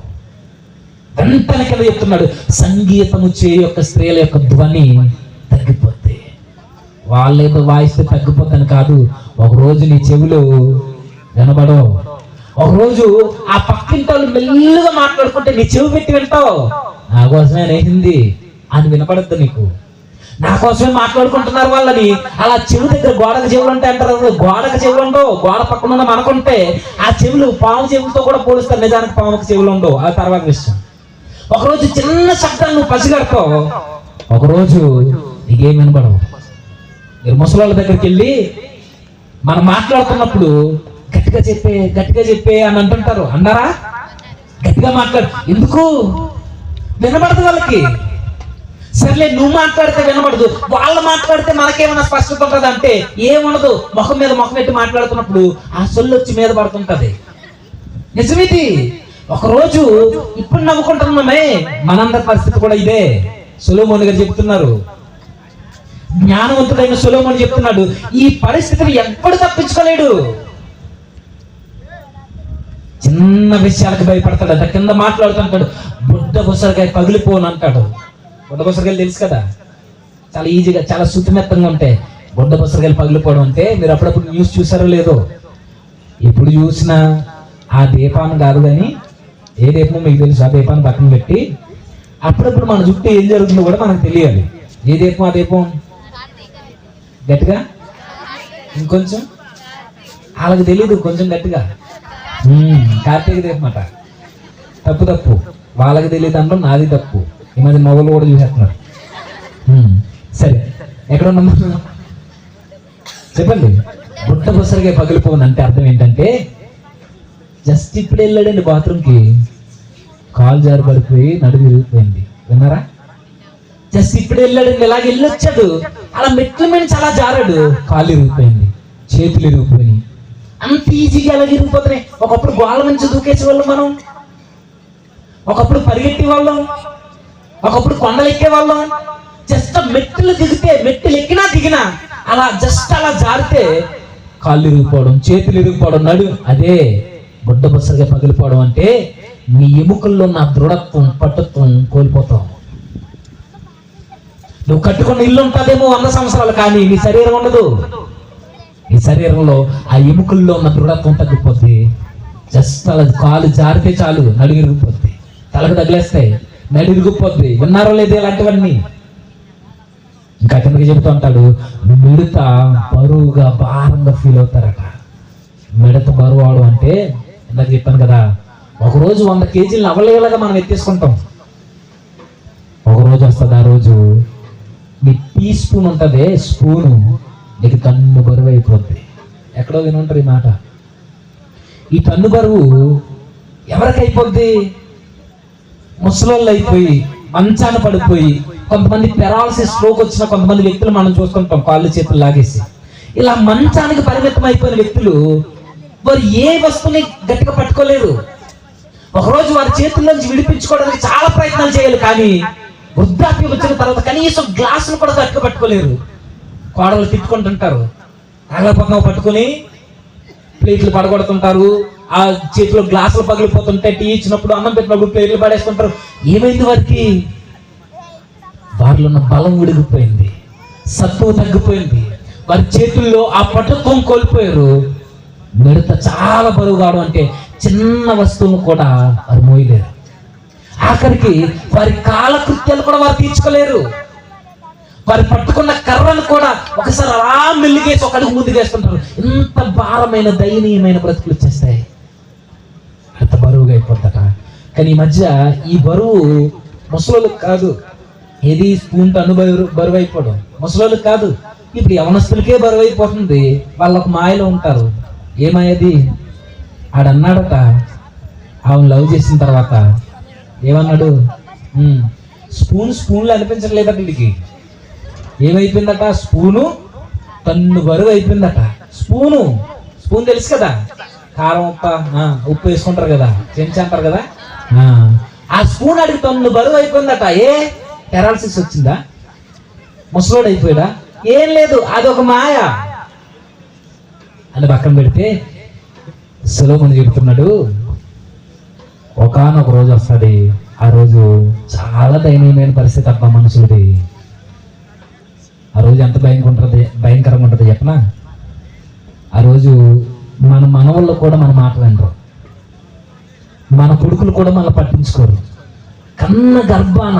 వెంటనే కదా చెప్తున్నాడు, సంగీతము యొక్క స్త్రీల యొక్క ధ్వని తగ్గిపోద్ది. వాళ్ళేదో వాయిస్తే తగ్గిపోతాను కాదు, ఒకరోజు నీ చెవులు వినబడవు. ఒకరోజు ఆ పక్కింటి వాళ్ళు మెల్లుగా మాట్లాడుకుంటే నీ చెవి పెట్టి వింటావు. నా కోసమే నేసింది అని వినపడద్దు నీకు. నా కోసమే మాట్లాడుకుంటున్నారు వాళ్ళని. అలా చెవి దగ్గర గోడకు చెవులు ఉంటాయి అంటారు. గోడకు చెవులు ఉండవు, గోడ పక్కన ఉన్న మనకుంటే ఆ చెవులు పాము చెవులతో కూడా పోలుస్తారు. నిజానికి పాముకు చెవులు ఉండవు, అది తర్వాత విషయం. ఒకరోజు చిన్న శబ్దాన్ని నువ్వు పసిగడతావు, ఒకరోజు నీకేం వినపడవు. మీరు ముసలాళ్ళ దగ్గరికి వెళ్ళి మనం మాట్లాడుతున్నప్పుడు గట్టిగా చెప్పే అని అంటుంటారు. అన్నారా? గట్టిగా మాట్లాడు. ఎందుకు? వినబడదు వాళ్ళకి. సర్లే, నువ్వు మాట్లాడితే వినబడదు, వాళ్ళు మాట్లాడితే మనకేమైనా స్పష్టత ఉంటుంది అంటే ఏముండదు. ముఖం మీద ముఖం పెట్టి మాట్లాడుతున్నప్పుడు ఆ సొల్లు వచ్చి మీద పడుతుంటది. నిజమిది. ఒకరోజు ఇప్పుడు నవ్వుకుంటున్నామే, మనందరి పరిస్థితి కూడా ఇదే. సొలొమోను గారు చెప్తున్నారు, జ్ఞానవంతుడైన సొలొమోను చెప్తున్నాడు, ఈ పరిస్థితిని ఎవ్వడు తప్పించుకోలేడు. చిన్న విషయాలకు భయపడతాడట. కింద మాట్లాడుతుంటాడు, బుడ్డ బుసరకాయ పగిలిపోను అంటాడు. బుడ్డ బుసరకాయలు తెలుసు కదా, చాలా ఈజీగా చాలా శుతిమెత్తంగా ఉంటాయి. బుడ్డ బుసరకాయలు పగిలిపోవడం అంటే మీరు అప్పుడప్పుడు న్యూస్ చూసారో లేదో, ఎప్పుడు చూసినా ఆ దీపాన్ని కాదు కానీ ఏ దీపమో మీకు తెలుసు. ఆ దీపాన్ని పక్కన పెట్టి అప్పుడప్పుడు మన చుట్టూ ఏం జరుగుతుందో కూడా మనకు తెలియాలి. ఏ దీపం? ఆ దీపం గట్టిగా, ఇంకొంచెం వాళ్ళకి తెలియదు, కొంచెం గట్టిగా. కార్తీక దీపం అట. తప్పు వాళ్ళకి తెలియదు అనడం నాది తప్పు. ఈ మధ్య మొగలు కూడా చూసేస్తున్నారు. సరే, ఎక్కడ ఉన్నాం చెప్పండి. బుట్ట బుసరిగా పగిలిపోయింది అంటే అర్థం ఏంటంటే, జస్ట్ ఇప్పుడు వెళ్ళాడండి బాత్రూమ్కి, కాలు జారి పడిపోయి నడుము విరిగిపోయింది. విన్నారా? జస్ట్ ఇప్పుడు వెళ్ళాడండి, ఇలాగ వెళ్ళొచ్చాడు, అలా మెట్ల మీద చాలా జారాడు, కాళ్ళు ఇరిగిపోయింది, చేతులు ఇరిగిపోయినాయి. అంత ఈజీగా అలా ఇరిగిపోతున్నాయి. ఒకప్పుడు గోళ్ళ నుంచి దూకేసేవాళ్ళం మనం, ఒకప్పుడు పరిగెత్తే వాళ్ళం, ఒకప్పుడు కొండలు ఎక్కేవాళ్ళం. జస్ట్ మెట్లు దిగితే, మెట్లు ఎక్కినా దిగినా అలా జస్ట్ అలా జారితే కాళ్ళు ఇరిగిపోవడం, చేతులు ఇరిగిపోవడం, నడు. అదే బుడ్డ బుసరగా పగిలిపోవడం అంటే నీ ఎముకల్లో ఉన్న దృఢత్వం, పట్టుత్వం కోల్పోతావు. నువ్వు కట్టుకున్న ఇల్లు ఉంటుందేమో 100 సంవత్సరాలు, కానీ నీ శరీరం ఉండదు. నీ శరీరంలో ఆ ఎముకల్లో ఉన్న దృఢత్వం తగ్గిపోద్ది. జస్ట్ అలా కాలు జారితే చాలు నడిగిరిగిపోద్ది, తలకు తగిలేస్తాయి, నడిగిరిగిపోద్ది. విన్నారో లేదు ఇలాంటివన్నీ? ఇంకా కిందకి చెబుతూ ఉంటాడు, మిడత బరువుగా భారంగా ఫీల్ అవుతారట. మిడత బరువు అవడం అంటే ఇందాక చెప్పాను కదా, ఒకరోజు 100 కేజీలను అవలేలాగా మనం ఎత్తేసుకుంటాం. ఒకరోజు వస్తుంది, ఆ రోజు మీ టీ స్పూన్ ఉంటుంది, స్పూను నీకు టన్ను బరువు అయిపోద్ది. ఎక్కడో వినుంటారు ఈ మాట. ఈ టన్ను బరువు ఎవరికి అయిపోద్ది? ముసలోళ్ళు అయిపోయి మంచాన పడిపోయి, కొంతమంది పెరాలసిస్ స్ట్రోక్ వచ్చిన కొంతమంది వ్యక్తులు మనం చూస్తుంటాం, కాళ్ళు చేతులు లాగేసి. ఇలా మంచానికి పరిమితం అయిపోయిన వ్యక్తులు వారు ఏ వస్తువుని గట్టిగా పట్టుకోలేరు. ఒకరోజు వారి చేతుల్లోంచి విడిపించుకోవడానికి చాలా ప్రయత్నాలు చేయాలి, కానీ వృద్ధాప్యం వచ్చిన తర్వాత కనీసం గ్లాసులు కూడా గట్టిగా పట్టుకోలేరు. కోడలు తిట్టుకుంటుంటారు, తాగలేకపోతున్నావు పట్టుకుని ప్లేట్లు పడగొడుతుంటారు. ఆ చేతిలో గ్లాసులు పగిలిపోతుంటే, టీ ఇచ్చినప్పుడు అన్నం పెట్టినప్పుడు ప్లేట్లు పడేస్తుంటారు. ఏమైంది వారికి? వారిలో ఉన్న బలం విడిగిపోయింది, సత్తువ తగ్గిపోయింది, వారి చేతుల్లో ఆ పటుత్వం కోల్పోయారు. మిడత చాలా బరువు కావడం అంటే చిన్న వస్తువును కూడా వారు మోయలేరు. ఆఖరికి వారి కాలకృత్యాలు కూడా వారు తీర్చుకోలేరు. వారు పట్టుకున్న కర్రను కూడా ఒకసారి అలా మెల్లిగేసి ఒక అడుగు ముందుకేస్తుంటారు. ఇంత భారమైన దయనీయమైన బ్రతుకులు వచ్చేస్తాయి. అంత బరువుగా అయిపోద్దట. కానీ ఈ మధ్య ఈ బరువు ముసలోళ్ళకి కాదు. ఏది స్పూన్ టన్ను బరువు అయిపోవడం ముసలోళ్ళకి కాదు, ఇప్పుడు యవనస్తులకే బరువు అయిపోతుంది. వాళ్ళొక మాయలో ఉంటారు. ఏ మాయది? ఆడన్నాడట, ఆమెను లవ్ చేసిన తర్వాత ఏమన్నాడు? స్పూన్లు అనిపించట్లేదట వీడికి. ఏమైపోయిందట? స్పూను టన్ను బరువు అయిపోయిందట. స్పూన్ తెలుసు కదా, కారం ఉప్పు వేసుకుంటారు కదా, చెంచా అంటారు కదా. ఆ స్పూన్ అడిగి తొమ్మిది బరువు అయిపోయిందట. పెరాలసిస్ వచ్చిందా, ముసలోడు అయిపోయాడా? ఏం లేదు, అదొక మాయ అని పక్కన పెడితే సులోమును చెబుతున్నాడు, ఒకానొక రోజు వస్తుంది. ఆ రోజు చాలా దయనీయమైన పరిస్థితి అబ్బా మనుషులది. ఆ రోజు ఎంత భయంకరంగా ఉంటుంది చెప్పనా? ఆ రోజు మన మనవళ్ళు కూడా మన మాట వినరు, మన కొడుకులు కూడా మన పట్టించుకోరు. కన్న గర్భాన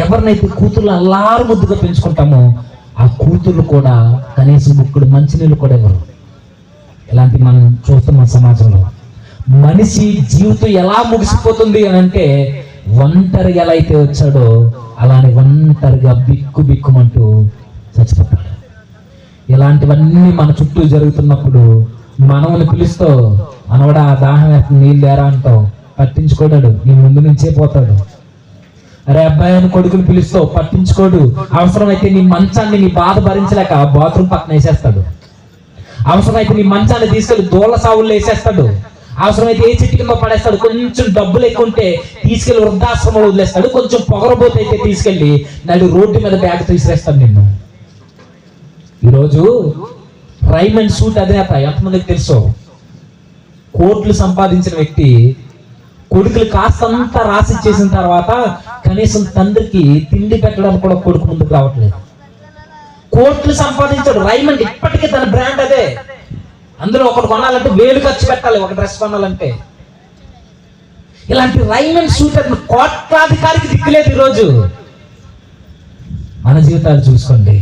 ఎవరినైతే కూతుర్లు అల్లారు ముద్దుగా పెంచుకుంటామో ఆ కూతుర్లు కూడా కనీసం ముక్కుడు మంచినీళ్ళు కూడా ఇవ్వరు. ఇలాంటి మనం చూస్తున్నాం సమాజంలో. మనిషి జీవితం ఎలా ముగిసిపోతుంది అని అంటే, ఒంటరిగా ఎలా అయితే వచ్చాడో అలానే ఒంటరిగా బిక్కుమంటూ చచ్చిపోతాడు. ఇలాంటివన్నీ మన చుట్టూ జరుగుతున్నప్పుడు మనల్ని పిలుస్తూ, మనవడా దాహం వేస్తుంది నీళ్ళు లేరా అంటావు, పట్టించుకోడాడు, నీ ముందు నుంచే పోతాడు. అరే అబ్బాయి అని కొడుకుని పిలుస్తావు, పట్టించుకోడు. అవసరమైతే నీ మంచాన్ని నీ బాధ భరించలేక బాత్రూమ్ పక్కన వేసేస్తాడు. అవసరమైతే నీ మంచాన్ని తీసుకెళ్లి దూల సావుల్లో వేసేస్తాడు. అవసరమైతే ఏ చెట్టు కింద పడేస్తాడు. కొంచెం డబ్బులు ఎక్కువ ఉంటే తీసుకెళ్లి వృద్ధాశ్రమంలో వదిలేస్తాడు. కొంచెం పొగరబోతే అయితే తీసుకెళ్లి నడు రోడ్డు మీద బ్యాగ్ తీసిరేస్తాడు నిన్ను. ఈరోజు రైమండ్ సూట్ అధినేత ఎంతమందికి తెలుసు? కోట్లు సంపాదించిన వ్యక్తి కొడుకులు కాస్తంతా రాసి చేసిన తర్వాత కనీసం తండ్రికి తిండి పెట్టడానికి కూడా కొడుకు ముందుకు రావట్లేదు. కోట్లు సంపాదించాడు రైమండ్, ఇప్పటికీ తన బ్రాండ్ అదే. అందులో ఒకటి కొనాలంటే 1000 ఖర్చు పెట్టాలి, ఒక డ్రెస్ కొనాలంటే. ఇలాంటి రైమండ్ సూట్ కోట్లాధికారికి దిక్కులేదు. ఈరోజు మన జీవితాలు చూసుకోండి.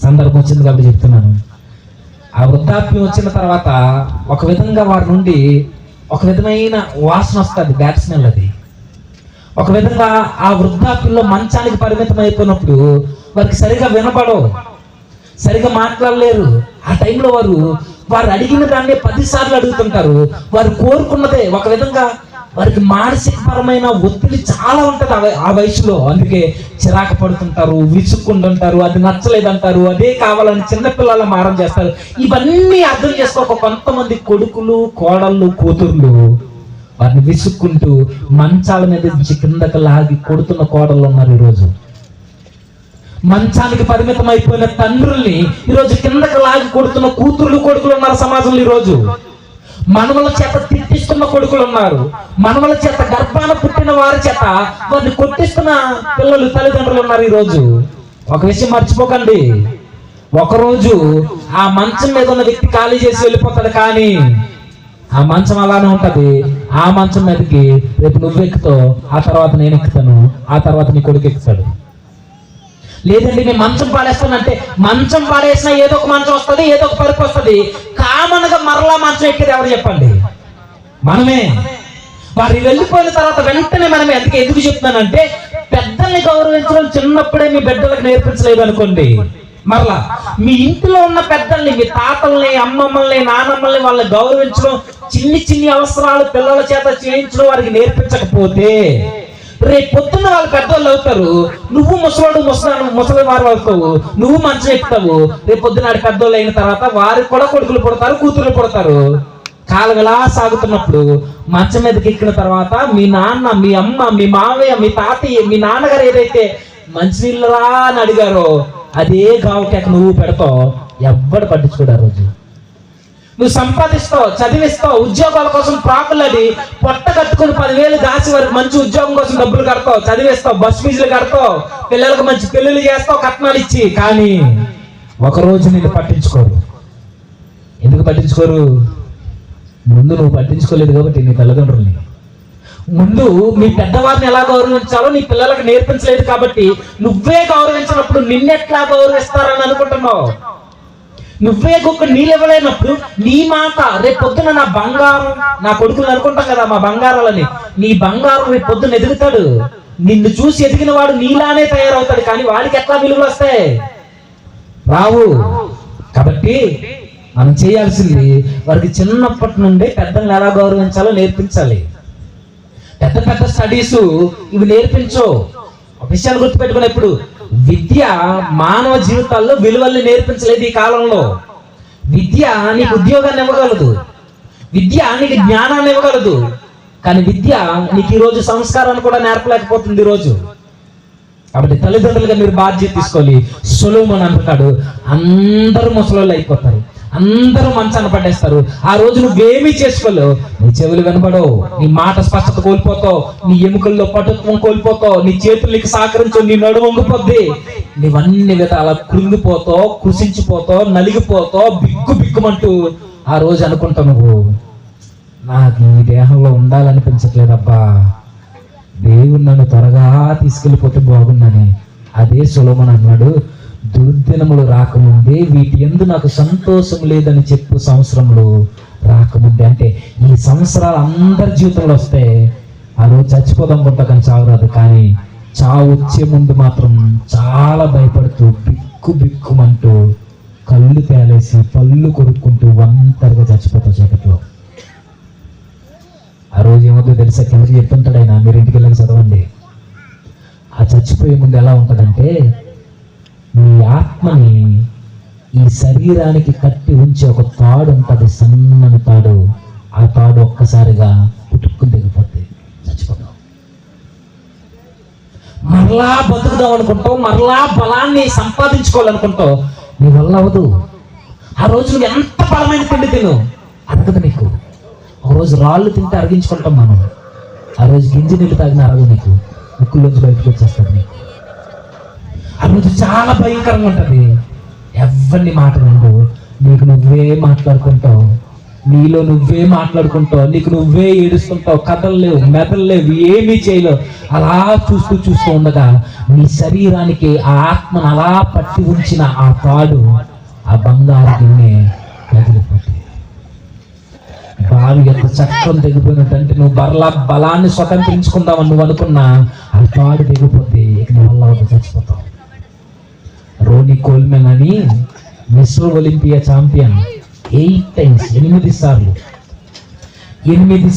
సందర్భం వచ్చింది కాబట్టి చెప్తున్నాను. ఆ వృద్ధాప్యం వచ్చిన తర్వాత ఒక విధంగా వారి నుండి ఒక విధమైన వాసన వస్తుంది, బ్యాడ్ స్మెల్. అది ఒక విధంగా ఆ వృద్ధాప్యంలో మంచానికి పరిమితం అయిపోయినప్పుడు వారికి సరిగా వినపడవు, సరిగా మాట్లాడలేరు. ఆ టైంలో వారు అడిగిన దాన్ని 10 సార్లు అడుగుతుంటారు. వారు కోరుకున్నదే. ఒక విధంగా వారికి మానసికపరమైన ఒత్తిడి చాలా ఉంటుంది ఆ వయసులో. అందుకే చిరాకు పడుతుంటారు, విసుక్కుంటుంటారు, అది నచ్చలేదంటారు, అదే కావాలని చిన్నపిల్లల మారం చేస్తారు. ఇవన్నీ అర్థం చేసుకోక కొంతమంది కొడుకులు, కోడళ్ళు, కూతుర్లు వారిని విసుక్కుంటూ మంచాల మీద నుంచి కిందకి లాగి కొడుతున్న కోడళ్ళు ఉన్నారు. ఈరోజు మంచానికి పరిమితం అయిపోయిన తండ్రుల్ని ఈరోజు కిందకి లాగి కొడుతున్న కూతుర్లు, కొడుకులు ఉన్నారు సమాజంలో. ఈరోజు మనవల చేత తిట్టిస్తున్న కొడుకులు ఉన్నారు. మనవల చేత గర్భాన పుట్టిన వారి చేత వారిని కొట్టిస్తున్న పిల్లలు, తల్లిదండ్రులు ఉన్నారు. ఈరోజు ఒక విషయం మర్చిపోకండి, ఒకరోజు ఆ మంచం మీద ఉన్న వ్యక్తి ఖాళీ చేసి వెళ్ళిపోతాడు, కానీ ఆ మంచం అలానే ఉంటది. ఆ మంచం మీదకి రేపు నువ్వు ఎక్కుతావు, ఆ తర్వాత నేను ఎక్కుతాను, ఆ తర్వాత నీ కొడుకు ఎక్కుతాడు. లేదండి నేను మంచం పాడేస్తానంటే, మంచం పాడేసినా ఏదో ఒక మంచం వస్తుంది, ఏదో ఒక పరుపు వస్తుంది. కామన్ గా మరలా మంచం ఎక్కేది ఎవరు చెప్పండి? మనమే. వారు వెళ్ళిపోయిన తర్వాత వెంటనే మనమే. అందుకే ఎందుకు చెప్తున్నానంటే, పెద్దల్ని గౌరవించడం చిన్నప్పుడే మీ బిడ్డలకు నేర్పించలేదు అనుకోండి, మరలా మీ ఇంట్లో ఉన్న పెద్దల్ని, మీ తాతల్ని, అమ్మమ్మల్ని, నానమ్మల్ని వాళ్ళని గౌరవించడం, చిన్ని అవసరాలు పిల్లల చేత చేయించడం వారికి నేర్పించకపోతే రేపు పొద్దున్న వాళ్ళు పెద్దవాళ్ళు అవుతారు. నువ్వు ముసలి వారు అవుతావు, నువ్వు మంచం ఎక్కుతావు. రేపు పొద్దున పెద్దోళ్ళు అయిన తర్వాత వారికి కూడా కొడుకులు పుడతారు, కూతుర్లు పుడతారు. కాలం ఎలా సాగుతున్నప్పుడు మంచం మీదకి ఎక్కిన తర్వాత మీ నాన్న, మీ అమ్మ, మీ మావయ్య, మీ తాతయ్య, మీ నాన్నగారు ఏదైతే మంచినీళ్ళరా అని అడిగారో అదే గావుకేక నువ్వు పెడతావు. ఎవ్వడు పట్టించుకోడు. ఆ రోజు నువ్వు సంపాదిస్తావు, చదివిస్తావు, ఉద్యోగాల కోసం ప్రాకులది పొట్ట కట్టుకుని 10,000 దాచి వరకు మంచి ఉద్యోగం కోసం డబ్బులు కడతావు, చదివిస్తావు, బస్ ఫీజులు కడతావు, పిల్లలకు మంచి పెళ్ళిళ్ళు చేస్తావు కట్నాలు ఇచ్చి. కానీ ఒకరోజు నిన్ను పట్టించుకోరు. ఎందుకు పట్టించుకోరు? ముందు నువ్వు పట్టించుకోలేదు కాబట్టి నీ తల్లిదండ్రుల్ని. ముందు మీ పెద్దవారిని ఎలా గౌరవించాలో నీ పిల్లలకు నేర్పించలేదు కాబట్టి నువ్వే గౌరవించినప్పుడు నిన్నెట్లా గౌరవిస్తారని అనుకుంటున్నావు? నువ్వే గొప్ప నీళ్ళు ఇవ్వలేనప్పుడు నీ మాట రేపు పొద్దున నా బంగారం, నా కొడుకులు అనుకుంటాం కదా మా బంగారాలని, నీ బంగారం రేపు పొద్దున ఎదుగుతాడు. నిన్ను చూసి ఎదిగిన వాడు నీలానే తయారవుతాడు, కానీ వాడికి ఎట్లా విలువలు వస్తాయి? రావు. కాబట్టి మనం చేయాల్సింది వారికి చిన్నప్పటి నుండే పెద్దల్ని ఎలా గౌరవించాలో నేర్పించాలి. పెద్ద స్టడీస్ ఇవి నేర్పించు. ఒక విషయాన్ని గుర్తుపెట్టుకున్నప్పుడు విద్య మానవ జీవితాల్లో విలువల్ని నేర్పించలేదు. ఈ కాలంలో విద్య నీకు ఉద్యోగాన్ని ఇవ్వగలదు, విద్య నీకు జ్ఞానాన్ని ఇవ్వగలదు, కానీ విద్య నీకు ఈరోజు సంస్కారాన్ని కూడా నేర్పలేకపోతుంది ఈరోజు. కాబట్టి తల్లిదండ్రులుగా మీరు బాధ్యత తీసుకోవాలి. సొలొమోను అంటాడు, అందరూ ముసలోళ్ళు అయిపోతారు, అందరూ మంచాన పడేస్తారు, ఆ రోజు నువ్వేమీ చేసుకోలేవు, నీ చెవులు వినపడవు, నీ మాట స్పష్టత కోల్పోతావు, నీ ఎముకల్లో పటుత్వం కోల్పోతావు, నీ చేతులు నీకు సహకరించు, నీ నడుము వంగిపోద్ది, నీవన్నీ విధాలా కృంగిపోతావు, కృషించిపోతావు, నలిగిపోతావు, బిక్కుమంటూ ఆ రోజు అనుకుంటావు, నువ్వు నాకు ఈ దేహంలో ఉండాలనిపించట్లేదబ్బా, దేవుడు నన్ను త్వరగా తీసుకెళ్ళిపోతే బాగుందని. అదే సొలొమోను అన్నాడు, దుర్దినములు రాకముందే వీటి యందు నాకు సంతోషం లేదని చెప్పు సంవత్సరములు రాకముందే. అంటే ఈ సంవత్సరాలు అందరి జీవితంలో వస్తే ఆ రోజు చచ్చిపోదాం అనుకుంటా, కానీ చావు రాదు. కానీ చావు వచ్చే ముందు మాత్రం చాలా భయపడుతూ బిక్కుమంటూ కళ్ళు పేలేసి పళ్ళు కొరుక్కుంటూ ఒంటరిగా చచ్చిపోతావు చీకట్లో. ఆ రోజు ఏమవుతుందో తెలుసా? కిందకి చెప్తుంటాడు ఆయన, మీరు ఇంటికి వెళ్ళి చదవండి. ఆ చచ్చిపోయే ముందు ఎలా ఉంటుందంటే, నీ ఆత్మని ఈ శరీరానికి కట్టి ఉంచే ఒక తాడు ఉంటుంది, సన్నని తాడు. ఆ తాడు ఒక్కసారిగా పుట్టుకుని దిగిపోతుంది, చచ్చిపోతావు. మరలా బతుకుదాం అనుకుంటావు, మరలా బలాన్ని సంపాదించుకోవాలనుకుంటావు, నీ వల్ల అవ్వదు. ఆ రోజు నువ్వు ఎంత బలమైన తిండి తిను, అరగదు నీకు. ఒక రోజు రాళ్ళు తింటే అరిగించుకుంటాం మనం, ఆ రోజు గింజ నీళ్ళు తాగిన అరగదు నీకు, ముక్కుల్లోంచి బయటకు వచ్చేస్తుంది నీకు. ఆ రోజు చాలా భయంకరంగా ఉంటుంది. ఎవరిని మాట వినడు, నీకు నువ్వే మాట్లాడుకుంటావు, నీలో నువ్వే మాట్లాడుకుంటావు, నీకు నువ్వే ఏడుస్తుంటావు, కథలు మెదల్లేవు, ఏమీ చేయలేవు. అలా చూస్తూ ఉండగా నీ శరీరానికి ఆ ఆత్మను అలా పట్టి ఉంచిన ఆ తాడు, ఆ బంగారు గిన్నె కదిలిపోతుంది. బావి ఎంత చక్రం తెగిపోయినట్టు నువ్వు బలాన్ని స్వతంత్రించుకుందామని నువ్వు అనుకున్నా ఆ తాడు తెగిపోతే ఇక నీ వల్ల చచ్చిపోతావు. రోనీ కోల్మెన్ అని మిస్టర్ ఒలింపియా ఛాంపియన్ 8 times, 8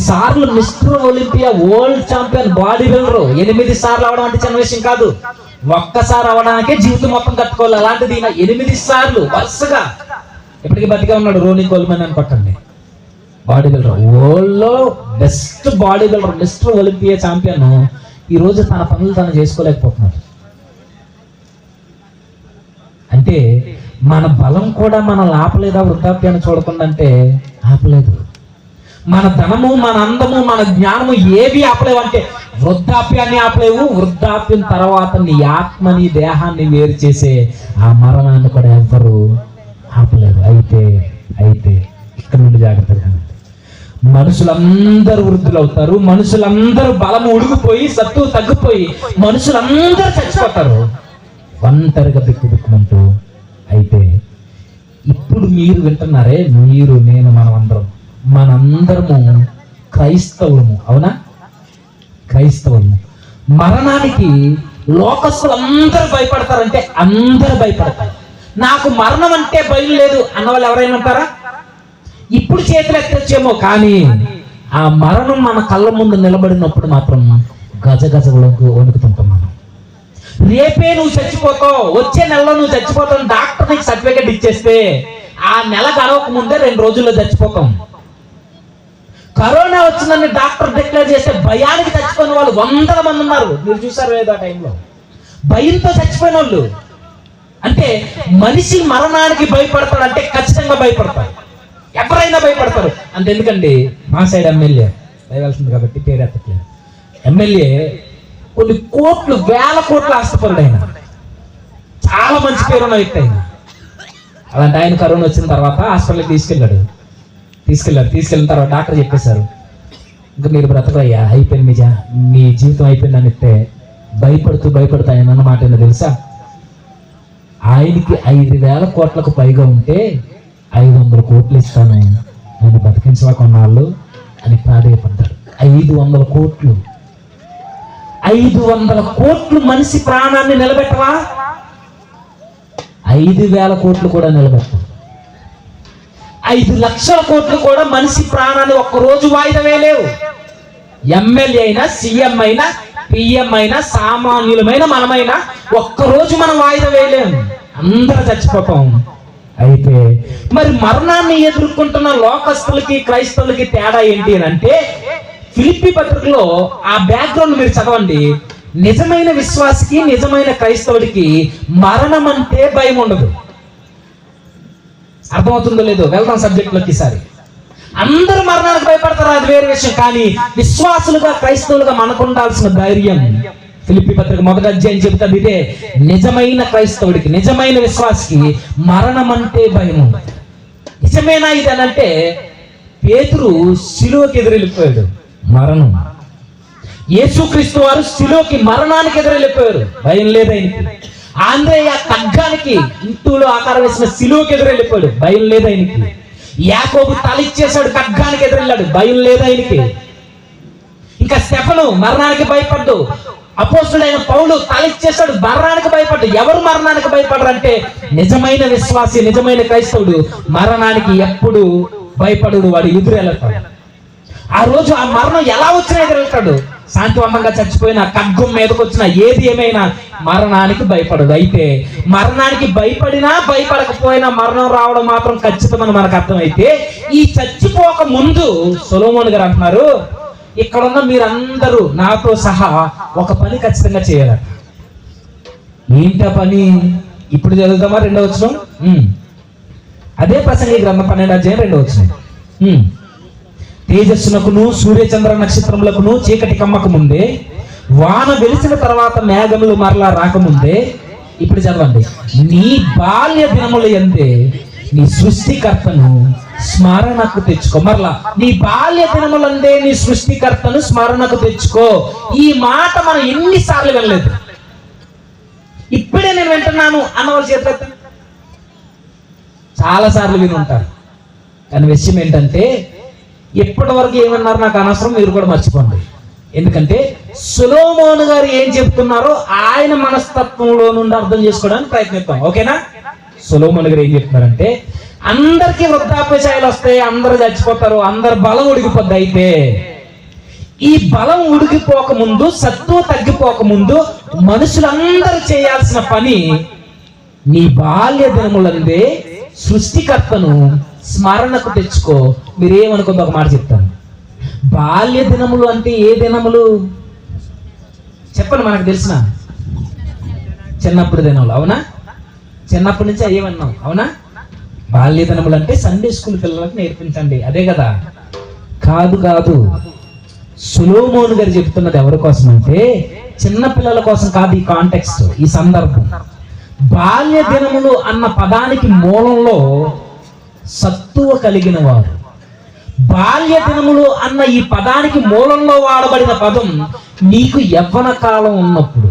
సార్లు mister Olympia world champion body builder. 8 సార్లు అవడం అంటే చిన్న విషయం కాదు, ఒక్కసారి అవడానికే జీవితం మొత్తం కట్టుకోవాలి. అలాంటిది 8 సార్లు వరుసగా ఇప్పటికీ బతిగా ఉన్నాడు రోనీ కోల్మెన్ అని పట్టండి. బాడీ బిల్డర్, వరల్డ్ లో best body builder, mister Olympia champion. ఈ రోజు తన పనులు తను చేసుకోలేకపోతున్నాడు. అంటే మన బలం కూడా మనం ఆపలేదా? వృద్ధాప్యాన్ని చూడకుండా అంటే ఆపలేదు. మన ధనము, మన అందము, మన జ్ఞానము ఏవి ఆపలేవంటే వృద్ధాప్యాన్ని ఆపలేవు. వృద్ధాప్యం తర్వాత నీ ఆత్మని దేహాన్ని వేరు చేసే ఆ మరణాన్ని కూడా ఎవ్వరు ఆపలేరు. అయితే ఇక్కడ నుండి జాగ్రత్తగా, మనుషులందరూ వృద్ధులు అవుతారు, మనుషులందరూ బలము ఉడిగిపోయి సత్తు తగ్గిపోయి మనుషులందరూ చచ్చిపోతారు ఒంటరిగా బిక్కుమంటూ. అయితే ఇప్పుడు మీరు వింటున్నారే, మీరు, నేను, మనందరము క్రైస్తవులము. అవునా? క్రైస్తవులము. మరణానికి లోకస్తులందరూ భయపడతారంటే అందరూ భయపడతారు. నాకు మరణం అంటే భయం లేదు అన్నవాళ్ళు ఎవరైనా ఉంటారా? ఇప్పుడు చేతులు ఎత్తొచ్చేమో, కానీ ఆ మరణం మన కళ్ళ ముందు నిలబడినప్పుడు మాత్రం గజ వణుకుతుంటాం మనం. రేపే నువ్వు చచ్చిపోతావు, వచ్చే నెలలో నువ్వు చచ్చిపోతావు, డాక్టర్ నీకు సర్టిఫికేట్ ఇచ్చేస్తే ఆ నెల గడవక ముందే 2 రోజుల్లో చచ్చిపోతాం. కరోనా వచ్చిందని డాక్టర్ డిక్లేర్ చేస్తే భయానికి చచ్చిపోయిన వాళ్ళు 100 మంది ఉన్నారు. మీరు చూసారు ఏదో టైంలో భయంతో చచ్చిపోయిన వాళ్ళు. అంటే మనిషి మరణానికి భయపడతాడు అంటే ఖచ్చితంగా భయపడతాడు, ఎవరైనా భయపడతారు. అంతే. ఎందుకండి మా సైడ్ ఎమ్మెల్యే వేయాల్సింది కాబట్టి పేరు ఎత్తట్లేదు. ఎమ్మెల్యే కొన్ని కోట్లు, వేల కోట్లు ఆస్తిపరుడు ఆయన, చాలా మంచి పేరున్న వ్యక్తి ఆయన. అలాంటి ఆయన కరోనా వచ్చిన తర్వాత హాస్పిటల్కి తీసుకెళ్ళిన తర్వాత డాక్టర్ చెప్పేశారు, ఇంకా మీరు బ్రతకయ్యా, అయిపోయింది, మీ జీవితం అయిపోయింది అని చెప్తే భయపడుతూ ఆయన అన్నమాట ఏంటో తెలుసా? ఆయనకి 5,000 కోట్లకు పైగా ఉంటే 500 కోట్లు ఇస్తాను నన్ను బతికించవా కొన్నాళ్ళు అని ప్రాధేయపడ్డాడు. 500 కోట్లు, 500 కోట్లు మనిషి ప్రాణాన్ని నిలబెట్టవా? 5,000 కోట్లు కూడా నిలబెట్టవు. 5 లక్షల కోట్లు కూడా మనిషి ప్రాణాన్ని ఒక్కరోజు వాయిదా వేయలేవు. ఎమ్మెల్యే అయినా, సీఎం అయినా, పిఎం అయినా, సామాన్యులమైన మనమైనా ఒక్కరోజు మనం వాయిదా వేయలేము. అందరూ చచ్చిపోతాం. అయితే మరి మరణాన్ని ఎదుర్కొంటున్న లోకస్తులకి క్రైస్తవులకి తేడా ఏంటి అని అంటే, ఫిలిప్పీ పత్రికలో ఆ బ్యాక్గ్రౌండ్ మీరు చదవండి. నిజమైన విశ్వాసికి, నిజమైన క్రైస్తవుడికి మరణం అంటే భయం ఉండదు. అర్థమవుతుందో లేదో, వెళ్దాం సబ్జెక్ట్లోకి ఈసారి. అందరూ మరణానికి భయపడతారు, అది వేరే విషయం. కానీ విశ్వాసులుగా, క్రైస్తవులుగా మనకు ఉండాల్సిన ధైర్యం, ఫిలిప్పీ పత్రిక 1వ అధ్యాయం చెబుతుంది ఇదే. నిజమైన క్రైస్తవుడికి, నిజమైన విశ్వాసికి మరణం అంటే భయం ఉండదు. నిజమేనా ఇది అని అంటే, పేతురు శిలువకి ఎదురెళ్ళిపోయాడు, మరణం. యేసుక్రీస్తు వారు శిలువకి, మరణానికి ఎదురెళ్ళిపోయారు, భయం లేదు ఆయనకి. ఆంద్రేయ ఖడ్గానికి, ఇంటూలో ఆకారం వేసిన శిలువకి ఎదురెళ్ళిపోయాడు, భయం లేదు ఆయనకి. యాకోబు తలిచ్చేశాడు, ఖడ్గానికి ఎదురెళ్ళాడు, భయం లేదు ఆయనకి. ఇంకా స్టెఫను మరణానికి భయపడ్డు. అపోస్తుడైన పౌలు తలిచ్చేశాడు, మరణానికి భయపడ్డు. ఎవరు మరణానికి భయపడరు అంటే, నిజమైన విశ్వాసి, నిజమైన క్రైస్తవుడు మరణానికి ఎప్పుడు భయపడు, వాడు ఎదురెళ్తాడు. ఆ రోజు ఆ మరణం ఎలా వచ్చినా ఎదురెళ్తాడు. శాంతివంతంగా చచ్చిపోయిన, ఖడ్గం మీదకి వచ్చిన, ఏది ఏమైనా మరణానికి భయపడదు. అయితే మరణానికి భయపడినా భయపడకపోయినా మరణం రావడం మాత్రం ఖచ్చితమని మనకు అర్థమైతే, ఈ చచ్చిపోక ముందు సొలొమోను గారు అంటున్నారు, ఇక్కడున్న మీరందరూ నాతో సహా ఒక పని ఖచ్చితంగా చేయాలి. ఏంటా పని? ఇప్పుడు చదువుతామా 2వ వచనం. అదే ప్రసంగి గ్రంథం 12వ అధ్యాయం 2వ వచనం. తేజస్సునకును సూర్యచంద్ర నక్షత్రములకును చీకటి కమ్మక ముందే, వాన వెలిసిన తర్వాత మేఘములు మరలా రాకముందే, ఇప్పుడు చదవండి, నీ బాల్య దినముల యందే నీ సృష్టికర్తను స్మరణకు తెచ్చుకో. మరలా, నీ బాల్య దినములందే నీ సృష్టికర్తను స్మరణకు తెచ్చుకో. ఈ మాట మనం ఎన్నిసార్లు వినలేదు? ఇప్పుడే నేను వింటున్నాను అన్నవాళ్ళు చేత చాలా సార్లు విని ఉంటారు. కానీ విషయం ఏంటంటే, ఎప్పటి వరకు ఏమన్నారు నాకు అనవసరం, మీరు కూడా మర్చిపోండి. ఎందుకంటే సొలొమోను గారు ఏం చెప్తున్నారో ఆయన మనస్తత్వంలో నుండి అర్థం చేసుకోవడానికి ప్రయత్నిద్దాం, ఓకేనా? సొలొమోను గారు ఏం చెప్తున్నారంటే, అందరికీ వృద్ధాప్య ఛాయలు వస్తాయి, అందరూ చచ్చిపోతారు, అందరు బలం ఉడికిపోద్ది. అయితే ఈ బలం ఉడికిపోక ముందు, సత్తువ తగ్గిపోక ముందు మనుషులందరూ చేయాల్సిన పని, నీ బాల్య దినములందే సృష్టికర్తను స్మరణకు తెచ్చుకో. మీరేమనుకుందో ఒక మాట చెప్తాను. బాల్య దినములు అంటే ఏ దినములు చెప్పండి, మనకు తెలిసిన చిన్నప్పుడు దినములు, అవునా? చిన్నప్పటి నుంచి అయ్యేవన్నాం, అవునా? బాల్య దినములు అంటే సండే స్కూల్ పిల్లలకు నేర్పించండి, అదే కదా? కాదు కాదు, సొలొమోను గారు చెప్తున్నది ఎవరి కోసం అంటే, చిన్న పిల్లల కోసం కాదు. ఈ కాంటెక్స్ట్, ఈ సందర్భం, బాల్య దినములు అన్న పదానికి మూలంలో సత్తువ కలిగిన వారు. బాల్య దినములు అన్న ఈ పదానికి మూలంలో వాడబడిన పదం, నీకు యవ్వన కాలం ఉన్నప్పుడు,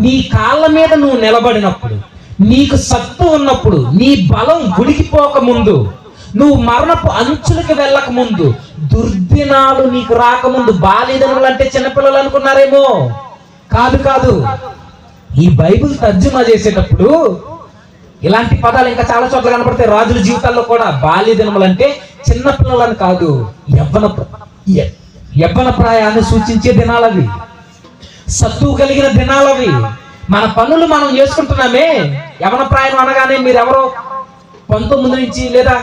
నీ కాళ్ళ మీద నువ్వు నిలబడినప్పుడు, నీకు సత్తు ఉన్నప్పుడు, నీ బలం ఉడికిపోక ముందు, నువ్వు మరణపు అంచులకు వెళ్ళక ముందు, దుర్దినాలు నీకు రాకముందు. బాల్య దినములు అంటే చిన్నపిల్లలు అనుకున్నారేమో, కాదు కాదు. ఈ బైబిల్ తర్జుమా చేసేటప్పుడు ఇలాంటి పదాలు ఇంకా చాలా చోట్ల కనపడతాయి. రాజుల జీవితాల్లో కూడా బాల్య దినములు అంటే చిన్నపిల్లలని కాదు, యవ్వన ప్రాయాన్ని సూచించే దినాలవి, సత్తువు కలిగిన దినాలవి. మన పనులు మనం చేసుకుంటున్నామే. యవ్వన ప్రాయం అనగానే మీరెవరో 19 నుంచి లేదా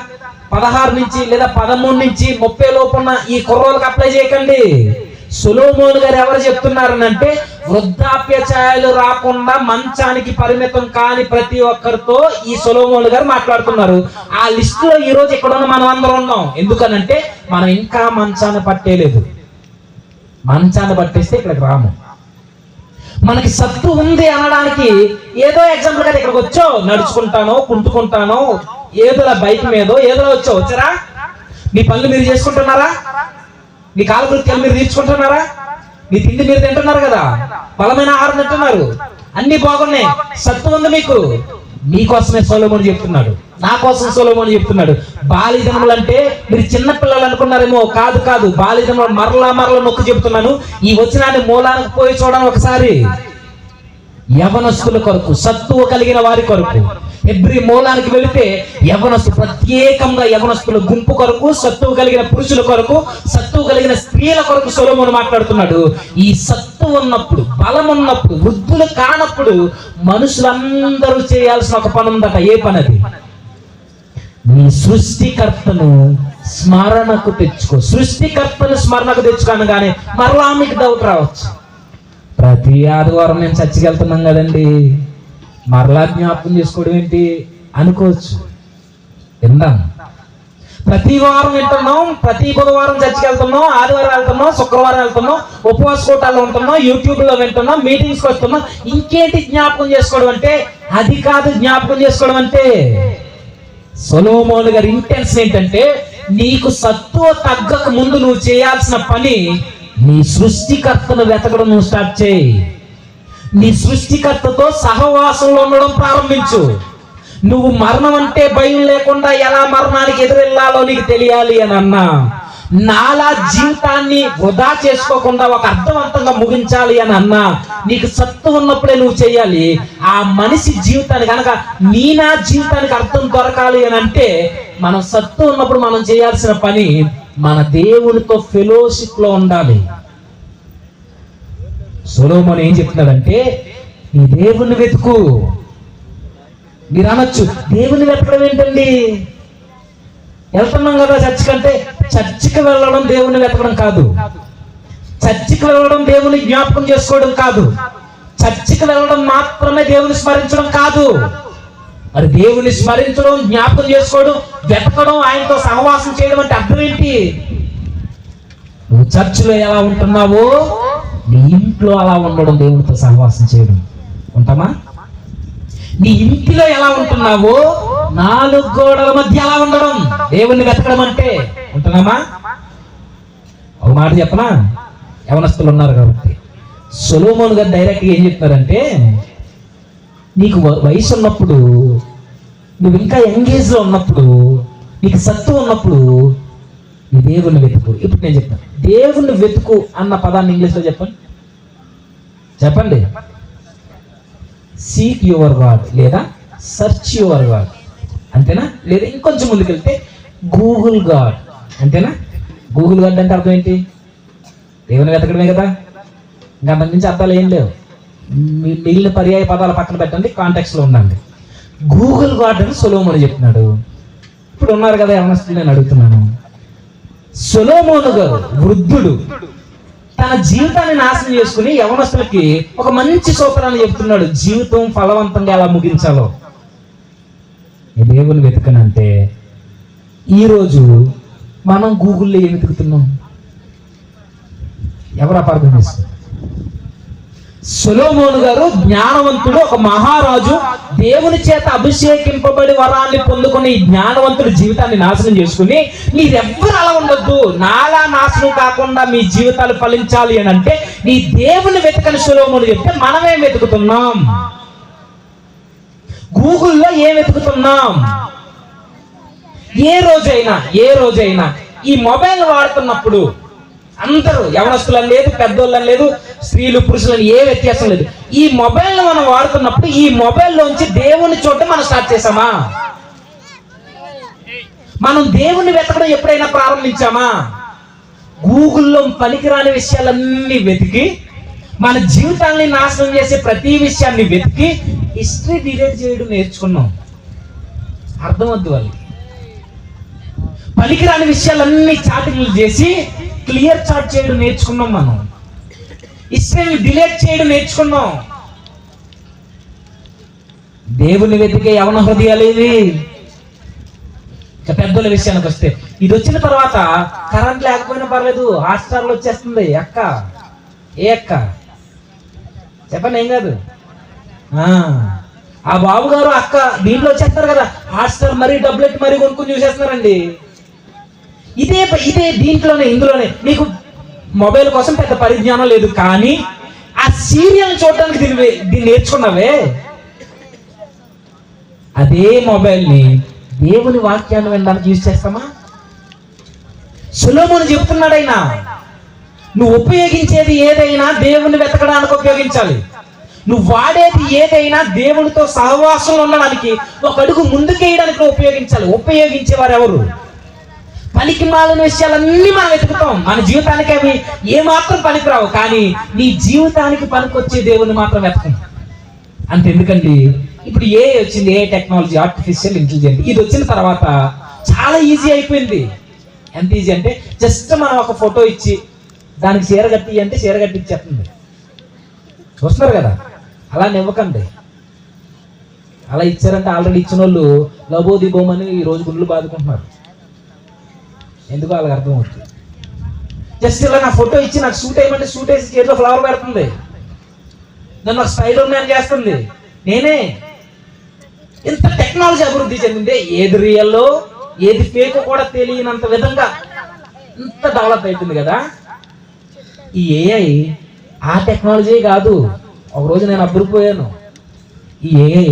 16 నుంచి లేదా 13 నుంచి 30 లోపున్న ఈ కుర్రోళ్ళకి అప్లై చేయకండి. సొలొమోను గారు ఎవరు చెప్తున్నారనంటే, వృద్ధాప్య ఛాయలు రాకుండా మంచానికి పరిమితం కాని ప్రతి ఒక్కరితో ఈ సొలొమోను గారు మాట్లాడుతున్నారు. ఆ లిస్ట్ లో ఈ రోజు ఇక్కడ ఉన్న మనం అందరం ఉన్నాం. ఎందుకనంటే మనం ఇంకా మంచాన్ని పట్టేలేదు. మంచాన్ని పట్టేస్తే ఇక్కడికి రాము. మనకి సత్తు ఉంది అనడానికి ఏదో ఎగ్జాంపుల్ కదా, ఇక్కడికి వచ్చో నడుచుకుంటానో, కుంటుకుంటానో, ఏదోలా బైక్ మీదో ఏదో వచ్చారా? మీ పనులు మీరు చేసుకుంటున్నారా? మీ కాలకృత్యాలు మీరు తీర్చుకుంటున్నారా? మీ తిండి మీరు తింటున్నారు కదా, బలమైన ఆహారం తింటున్నారు, అన్ని బాగున్నాయి, సత్తు ఉంది మీకు. మీకోసమే సొలొమోను చెప్తున్నాడు, నా కోసం సొలొమోను చెప్తున్నాడు. బాల్య దినములు అంటే మీరు చిన్న పిల్లలు అనుకున్నారేమో, కాదు కాదు. బాల్య దినములు మరలా నొక్కి చెప్తున్నాను. ఈ వచనాన్ని మూలానికి పోయి చూడండి ఒకసారి. యవనస్తుల కొరకు, సత్తువ కలిగిన వారి కొరకు. హెబ్రీ మూలానికి వెళితే యవనస్తు, ప్రత్యేకంగా యవనస్తుల గుంపు కొరకు, సత్తువ కలిగిన పురుషుల కొరకు, సత్తువ కలిగిన స్త్రీల కొరకు సొలొమోను మాట్లాడుతున్నాడు. ఈ సత్తు ఉన్నప్పుడు, బలం ఉన్నప్పుడు, వృద్ధులు కానప్పుడు మనుషులందరూ చేయాల్సిన ఒక పని ఉందట. ఏ పని అది? నీ సృష్టికర్తను స్మరణకు తెచ్చుకో. సృష్టికర్తను స్మరణకు తెచ్చుకోనగానే మరలా మీకు డౌట్ రావచ్చు, ప్రతి ఆదివారం నేను చర్చికి వెళ్తున్నాం కదండి, మరలా జ్ఞాపకం చేసుకోవడం ఏంటి అనుకోవచ్చు. విందాం. ప్రతి వారం వింటున్నాం, ప్రతి బుధవారం చర్చికి వెళ్తున్నాం, ఆదివారం వెళ్తున్నాం, శుక్రవారం వెళ్తున్నాం, ఉపవాస కూటాల్లో ఉంటున్నాం, యూట్యూబ్ లో వింటున్నాం, మీటింగ్స్కి వస్తున్నాం, ఇంకేంటి జ్ఞాపకం చేసుకోవడం అంటే? అది కాదు జ్ఞాపకం చేసుకోవడం అంటే. సొలొమోను గారి ఇంటెన్షన్ ఏంటంటే, నీకు సత్తువ తగ్గక ముందు నువ్వు చేయాల్సిన పని నీ సృష్టికర్తను వెతకడం నువ్వు స్టార్ట్ చేయి. నీ సృష్టికర్తతో సహవాసంలో ఉండడం ప్రారంభించు. నువ్వు మరణం అంటే భయం లేకుండా ఎలా మరణానికి ఎదురెళ్లాలో నీకు తెలియాలి అని అన్నా, నాలా జీవితాన్ని వృధా చేసుకోకుండా ఒక అర్థవంతంగా ముగించాలి అని అన్నా, నీకు సత్తు ఉన్నప్పుడే నువ్వు చేయాలి. ఆ మనిషి జీవితానికి కనుక నా జీవితానికి అర్థం దొరకాలి అని అంటే, మనం సత్తు ఉన్నప్పుడు మనం చేయాల్సిన పని మన దేవునితో ఫెలోషిప్ లో ఉండాలి. సొలొమోను ఏం చెప్తున్నాడంటే, నీ దేవుణ్ణి వెతుకు. మీరు అనొచ్చు, దేవుని వెతకడం ఏంటండి? వెళ్తున్నాం కదా చర్చికి అంటే, చర్చికి వెళ్ళడం దేవుని వెతకడం కాదు. చర్చికి వెళ్ళడం దేవుని జ్ఞాపకం చేసుకోవడం కాదు. చర్చికి వెళ్ళడం మాత్రమే దేవుని స్మరించడం కాదు. మరి దేవుని స్మరించడం, జ్ఞాపకం చేసుకోవడం, వెతకడం, ఆయనతో సహవాసం చేయడం అంటే అర్థం ఏంటి? నువ్వు చర్చిలో ఎలా ఉంటున్నావో నీ ఇంట్లో అలా ఉండడం, దేవునితో సహవాసం చేయడం. ఉంటామా? నీ ఇంటిలో ఎలా ఉంటున్నావో 4 గోడల మధ్య ఎలా ఉండడం, దేవుణ్ణి వెతకడం అంటే. ఉంటున్నామా? ఒక మాట చెప్పనా, యవనస్తులు ఉన్నారు కాబట్టి. సొలొమోను గారు డైరెక్ట్గా ఏం చెప్తారంటే, నీకు వయసు ఉన్నప్పుడు, నువ్వు ఇంకా ఎంగేజ్ లో ఉన్నప్పుడు, నీకు సత్తు ఉన్నప్పుడు నీ దేవుణ్ణి వెతుకు. ఇప్పుడు నేను చెప్తాను, దేవుణ్ణి వెతుకు అన్న పదాన్ని ఇంగ్లీష్లో చెప్పండి. సీక్ యువర్ గాడ్ లేదా సర్చ్ యువర్ గాడ్, అంతేనా? లేదా ఇంకొంచెం ముందుకెళ్తే గూగుల్ గాడ్, అంతేనా? గూగుల్ గాడ్ అంటే అర్థం ఏంటి? దేవుని వెతకడమే కదా, ఇంకా అంతకు మించి అర్థాలు ఏం లేవు. మిగిలిన పర్యాయ పదాల పక్కన పెట్టండి, కాంటెక్స్ట్ లో ఉండండి. గూగుల్ గాడ్ అని సొలొమోను చెప్తున్నాడు. ఇప్పుడు ఉన్నారు కదా యవనస్తులు, నేను అడుగుతున్నాను, సొలొమోను గారు వృద్ధుడు తన జీవితాన్ని నాశనం చేసుకుని యవనస్తులకి ఒక మంచి సూత్రాన్ని చెప్తున్నాడు, జీవితం ఫలవంతంగా ఎలా ముగించాలో. ఈ దేవుని వెతకనంటే ఈరోజు మనం గూగుల్లో ఏం వెతుకుతున్నాం? ఎవరు అపార్థం చేస్తారు? సొలొమోను గారు జ్ఞానవంతుడు, ఒక మహారాజు, దేవుని చేత అభిషేకింపబడి వరాన్ని పొందుకుని ఈ జ్ఞానవంతుడి జీవితాన్ని నాశనం చేసుకుని, మీరెవ్వరు అలా ఉండొద్దు, నాలా నాశనం కాకుండా మీ జీవితాలు ఫలించాలి అని అంటే నీ దేవుని వెతకని సొలొమోను చెప్తే మనమేం వెతుకుతున్నాం? గూగుల్లో ఏం వెతుకుతున్నాం? ఏ రోజైనా ఈ మొబైల్ వాడుతున్నప్పుడు అందరూ, యవనస్తులని లేదు, పెద్దోళ్ళని లేదు, స్త్రీలు పురుషులని ఏ వ్యత్యాసం లేదు, ఈ మొబైల్ మనం వాడుతున్నప్పుడు ఈ మొబైల్లోంచి దేవుని చూడటం మనం స్టార్ట్ చేసామా? మనం దేవుణ్ణి వెతకడం ఎప్పుడైనా ప్రారంభించామా? గూగుల్లో పనికిరాని విషయాలన్నీ వెతికి, మన జీవితాన్ని నాశనం చేసే ప్రతి విషయాన్ని వెతికి హిస్టరీ డిలీట్ చేయడం నేర్చుకున్నాం. అర్థమవుద్ది వాళ్ళకి. పనికిరాని విషయాలన్నీ చాటింగ్లు చేసి క్లియర్ చాట్ చేయడం నేర్చుకున్నాం. మనం హిస్టరీని డిలీట్ చేయడం నేర్చుకున్నాం. దేవుని వెతికే యవన హృదయాలు ఇవి. పెద్దల విషయానికి వస్తే, ఇది వచ్చిన తర్వాత కరెంట్ లేకపోయినా పర్లేదు, హాట్స్టార్లో వచ్చేస్తుంది. అక్క, ఏ అక్క చెప్పండి, ఏం కాదు. ఆ బాబు గారు అక్క దీంట్లో వచ్చేస్తారు కదా, హాట్స్టార్ మరీ డబ్బులెట్టి మరీ కొనుక్కొని చూసేస్తున్నారండి. ఇదే ఇందులోనే మీకు మొబైల్ కోసం పెద్ద పరిజ్ఞానం లేదు, కానీ ఆ సీరియల్ చూడడానికి దీన్ని నేర్చుకున్నావే. అదే మొబైల్ని దేవుని వాక్యాన్ని వినడానికి యూజ్ చేస్తామా? సొలొమోను చెప్తున్నాడైనా, నువ్వు ఉపయోగించేది ఏదైనా దేవుని వెతకడానికి ఉపయోగించాలి. నువ్వు వాడేది ఏదైనా దేవునితో సహవాసంలో ఉండడానికి, ఒక అడుగు ముందుకేయడానికి ఉపయోగించాలి. ఉపయోగించేవారు ఎవరు? పనికి మాలిన విషయాలన్నీ మనం వెతుకుతాం. మన జీవితానికి అవి ఏమాత్రం పనికిరావు, కానీ నీ జీవితానికి పనికొచ్చే దేవుని మాత్రం వెతకం. అంతెందుకండి, ఇప్పుడు ఏ వచ్చింది, ఏ టెక్నాలజీ, ఆర్టిఫిషియల్ ఇంటెలిజెన్స్. ఇది వచ్చిన తర్వాత చాలా ఈజీ అయిపోయింది. ఎంత ఈజీ అంటే జస్ట్ మనం ఒక ఫోటో ఇచ్చి దానికి చీర కట్టి అంటే చీర కట్టి ఇచ్చేస్తుంది. చూస్తున్నారు కదా, అలా నివ్వకండి. అలా ఇచ్చారంటే ఆల్రెడీ ఇచ్చిన వాళ్ళు లబోదిబోమని ఈ రోజు గుళ్ళు బాదుకుంటున్నారు. ఎందుకు వాళ్ళకి అర్థమవుతుంది. జస్ట్ ఇలా నా ఫోటో ఇచ్చి నాకు షూట్ వేయమంటే షూట్ వేసి చేతిలో ఫ్లవర్ పెడుతుంది, నన్ను ఒక స్టైల్ మ్యాన్ చేస్తుంది. నేనే ఇంత టెక్నాలజీ అభివృద్ధి చెందిందే, ఏది రియల్లో ఏది ఫేక్ కూడా తెలియనంత విధంగా ఇంత డెవలప్ అవుతుంది కదా. ఈ ఏఐ ఆ టెక్నాలజీ కాదు. ఒకరోజు నేను అబ్బురిపోయాను. ఈ ఏఐ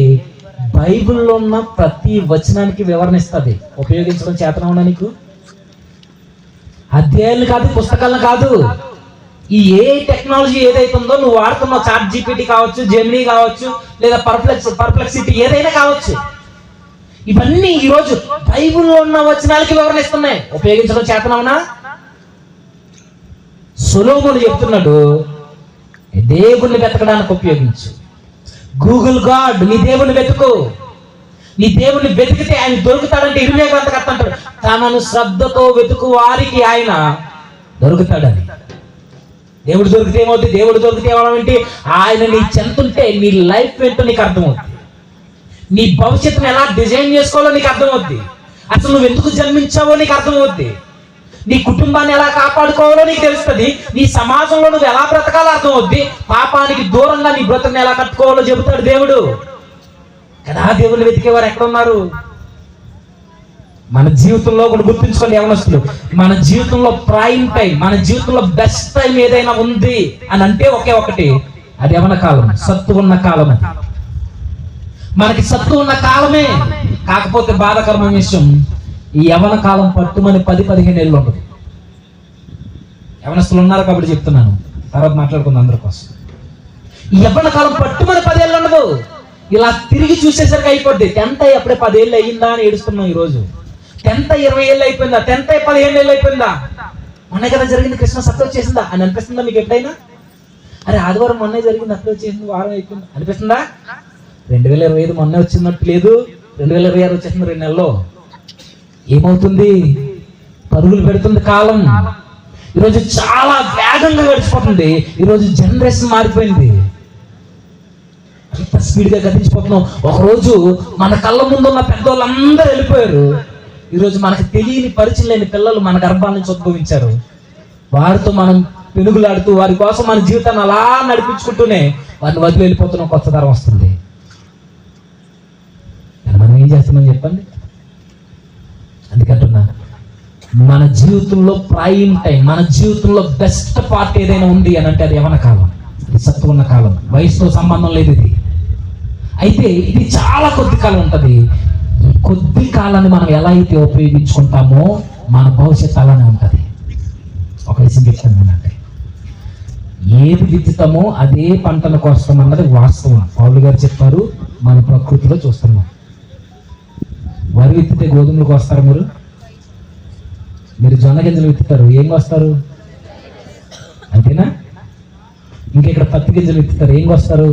బైబిల్లో ఉన్న ప్రతి వచనానికి వివరణ ఇస్తుంది. ఉపయోగించడం చేతన ఉన్నా నీకు? అధ్యాయాలు కాదు, పుస్తకాలను కాదు. ఈ ఏఐ టెక్నాలజీ ఏదైతే ఉందో నువ్వు వాడుతున్న చాట్ జీపీటీ కావచ్చు, జెమినీ కావచ్చు, లేదా పర్ప్లెక్సిటీ ఏదైనా కావచ్చు, ఇవన్నీ ఈరోజు బైబిల్లో ఉన్న వచనాలకి వివరణ ఇస్తున్నాయి. ఉపయోగించడం చేతనవునా? సొలొమోను చెప్తున్నాడు, దేవుణ్ణి వెతకడానికి ఉపయోగించు. గూగుల్ గాడ్, నీ దేవుణ్ణి వెతుకు. నీ దేవుణ్ణి వెతికితే ఆయన దొరుకుతాడంటే ఇర్మియా గ్రంథకర్త అంటాడు, తనను శ్రద్ధతో వెతుకు వారికి ఆయన దొరుకుతాడని. దేవుడు దొరికితే ఏమవుతుంది? దేవుడు దొరికితే ఏమవుతుంది? ఆయన నీ చెంతుంటే నీ లైఫ్ ఏంటో నీకు అర్థమవుతుంది. నీ భవిష్యత్తును ఎలా డిజైన్ చేసుకోవాలో నీకు అర్థమవుద్ది. అసలు నువ్వు ఎందుకు జన్మించావో నీకు అర్థమవుద్ది. నీ కుటుంబాన్ని ఎలా కాపాడుకోవాలో నీకు తెలుస్తుంది. నీ సమాజంలో నువ్వు ఎలా బ్రతకాలో అర్థమవుద్ది. పాపానికి దూరంగా నీ బ్రతుకుని ఎలా కట్టుకోవాలో చెబుతాడు దేవుడు కదా. దేవుడిని వెతికేవారు ఎక్కడ ఉన్నారు? మన జీవితంలో కూడా గుర్తుంచుకోండి యవనస్తులు, మన జీవితంలో ప్రైమ్ టైం, మన జీవితంలో బెస్ట్ టైం ఏదైనా ఉంది అని అంటే ఒకే ఒకటి, అది యవన కాలం, సత్తు ఉన్న కాలం. అది మనకి సత్తు ఉన్న కాలమే. కాకపోతే బాధాకరమైన విషయం, ఈ యవన కాలం పట్టుమని 10-15 ఏళ్ళు ఉండదు. యవనస్తులు ఉన్నారు కాబట్టి చెప్తున్నాను, తర్వాత మాట్లాడుకుందాం అందరి కోసం. ఈ యవన కాలం పట్టుమని 10 ఏళ్ళు ఉండదు. ఇలా తిరిగి చూసేసరికి అయిపోద్ది. 10th అప్పుడే 10 ఏళ్ళు అయ్యిందా అని ఏడుస్తున్నాం ఈరోజు. 10th 20 ఏళ్ళు అయిపోయిందా? 10th 15 ఏళ్ళు అయిపోయిందా? మొన్న కదా జరిగింది, క్రిస్మస్ అప్లోడ్ చేసిందా అని అనిపిస్తుందా మీకు ఎప్పుడైనా? అరే ఆదివారం మొన్నే జరిగింది, అప్లోడ్ చేసింది, వారం అయిపోయింది అనిపిస్తుందా? 2025 మొన్నే వచ్చినట్టు లేదు, 2026 వచ్చేసింది 2 నెలల్లో. ఏమవుతుంది? పరుగులు పెడుతుంది కాలం. ఈరోజు చాలా వేగంగా గడిచిపోతుంది. ఈరోజు జనరేషన్ మారిపోయింది, అంత స్పీడ్గా గతించిపోతున్నాం. ఒకరోజు మన కళ్ళ ముందు ఉన్న పెద్దవాళ్ళందరూ వెళ్ళిపోయారు. ఈరోజు మనకు తెలియని పరిచయం లేని పిల్లలు మన గర్భాల నుంచి ఉద్భవించారు. వారితో మనం పెనుగులాడుతూ వారి కోసం మన జీవితాన్ని అలా నడిపించుకుంటూనే వారిని వదిలి వెళ్ళిపోతున్న కొత్త తరం వస్తుంది. మనం ఏం చేస్తామని చెప్పండి? అందుకంటున్నా, మన జీవితంలో ప్రైమ్ టైం, మన జీవితంలో బెస్ట్ పార్ట్ ఏదైనా ఉంది అని అంటే అది యవన కాలం, ఇది సత్తు ఉన్న కాలం. వయసుతో సంబంధం లేదు ఇది. అయితే ఇది చాలా కొద్ది కాలం ఉంటుంది. ఈ కొద్ది కాలాన్ని మనం ఎలా అయితే ఉపయోగించుకుంటామో మన భవిష్యత్తు అలానే ఉంటుంది. ఒక విషయం చెప్తాను అంటే, ఏది విత్తుతామో అదే పంటను కోస్తాం అన్నది వాస్తవం. పౌలు గారు చెప్పారు, మన ప్రకృతిలో చూస్తున్నాం. వరి విత్తితే గోధుమలు కోస్తారు, మీరు జొన్న గింజలు విత్తుతారు, ఏం కోస్తారు? అంతేనా? ఇంకెక్కడ పత్తి గింజలు విత్తుతారు, ఏం కోస్తారు?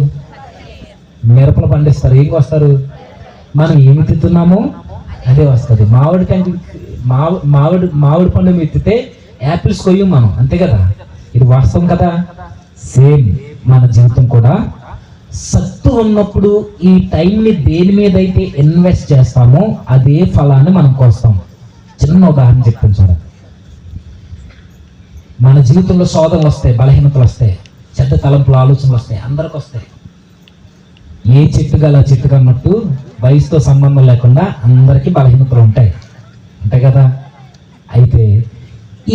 మిరపలు పండిస్తారు, ఏం కోస్తారు? మనం ఏమి విత్తుతున్నామో అదే వస్తుంది. మామిడి పండు విత్తితే యాపిల్స్ కొయ్యం మనం, అంతే కదా? ఇది వాస్తవం కదా. సేమ్ మన జీవితం కూడా సత్తు ఉన్నప్పుడు ఈ టైంని దేని మీద అయితే ఇన్వెస్ట్ చేస్తామో అదే ఫలాన్ని మనం కోస్తాం. చిన్న ఉదాహరణ చెప్తాను చూడండి. మన జీవితంలో శోధనలు వస్తాయి, బలహీనతలు వస్తాయి, చెడ్డ తలంపులు, ఆలోచనలు వస్తాయి, అందరికి వస్తాయి. ఏ చెట్టుగా అలా చెట్టుగా అన్నట్టు వయసుతో సంబంధం లేకుండా అందరికీ బలహీనతలు ఉంటాయి, ఉంటాయి కదా. అయితే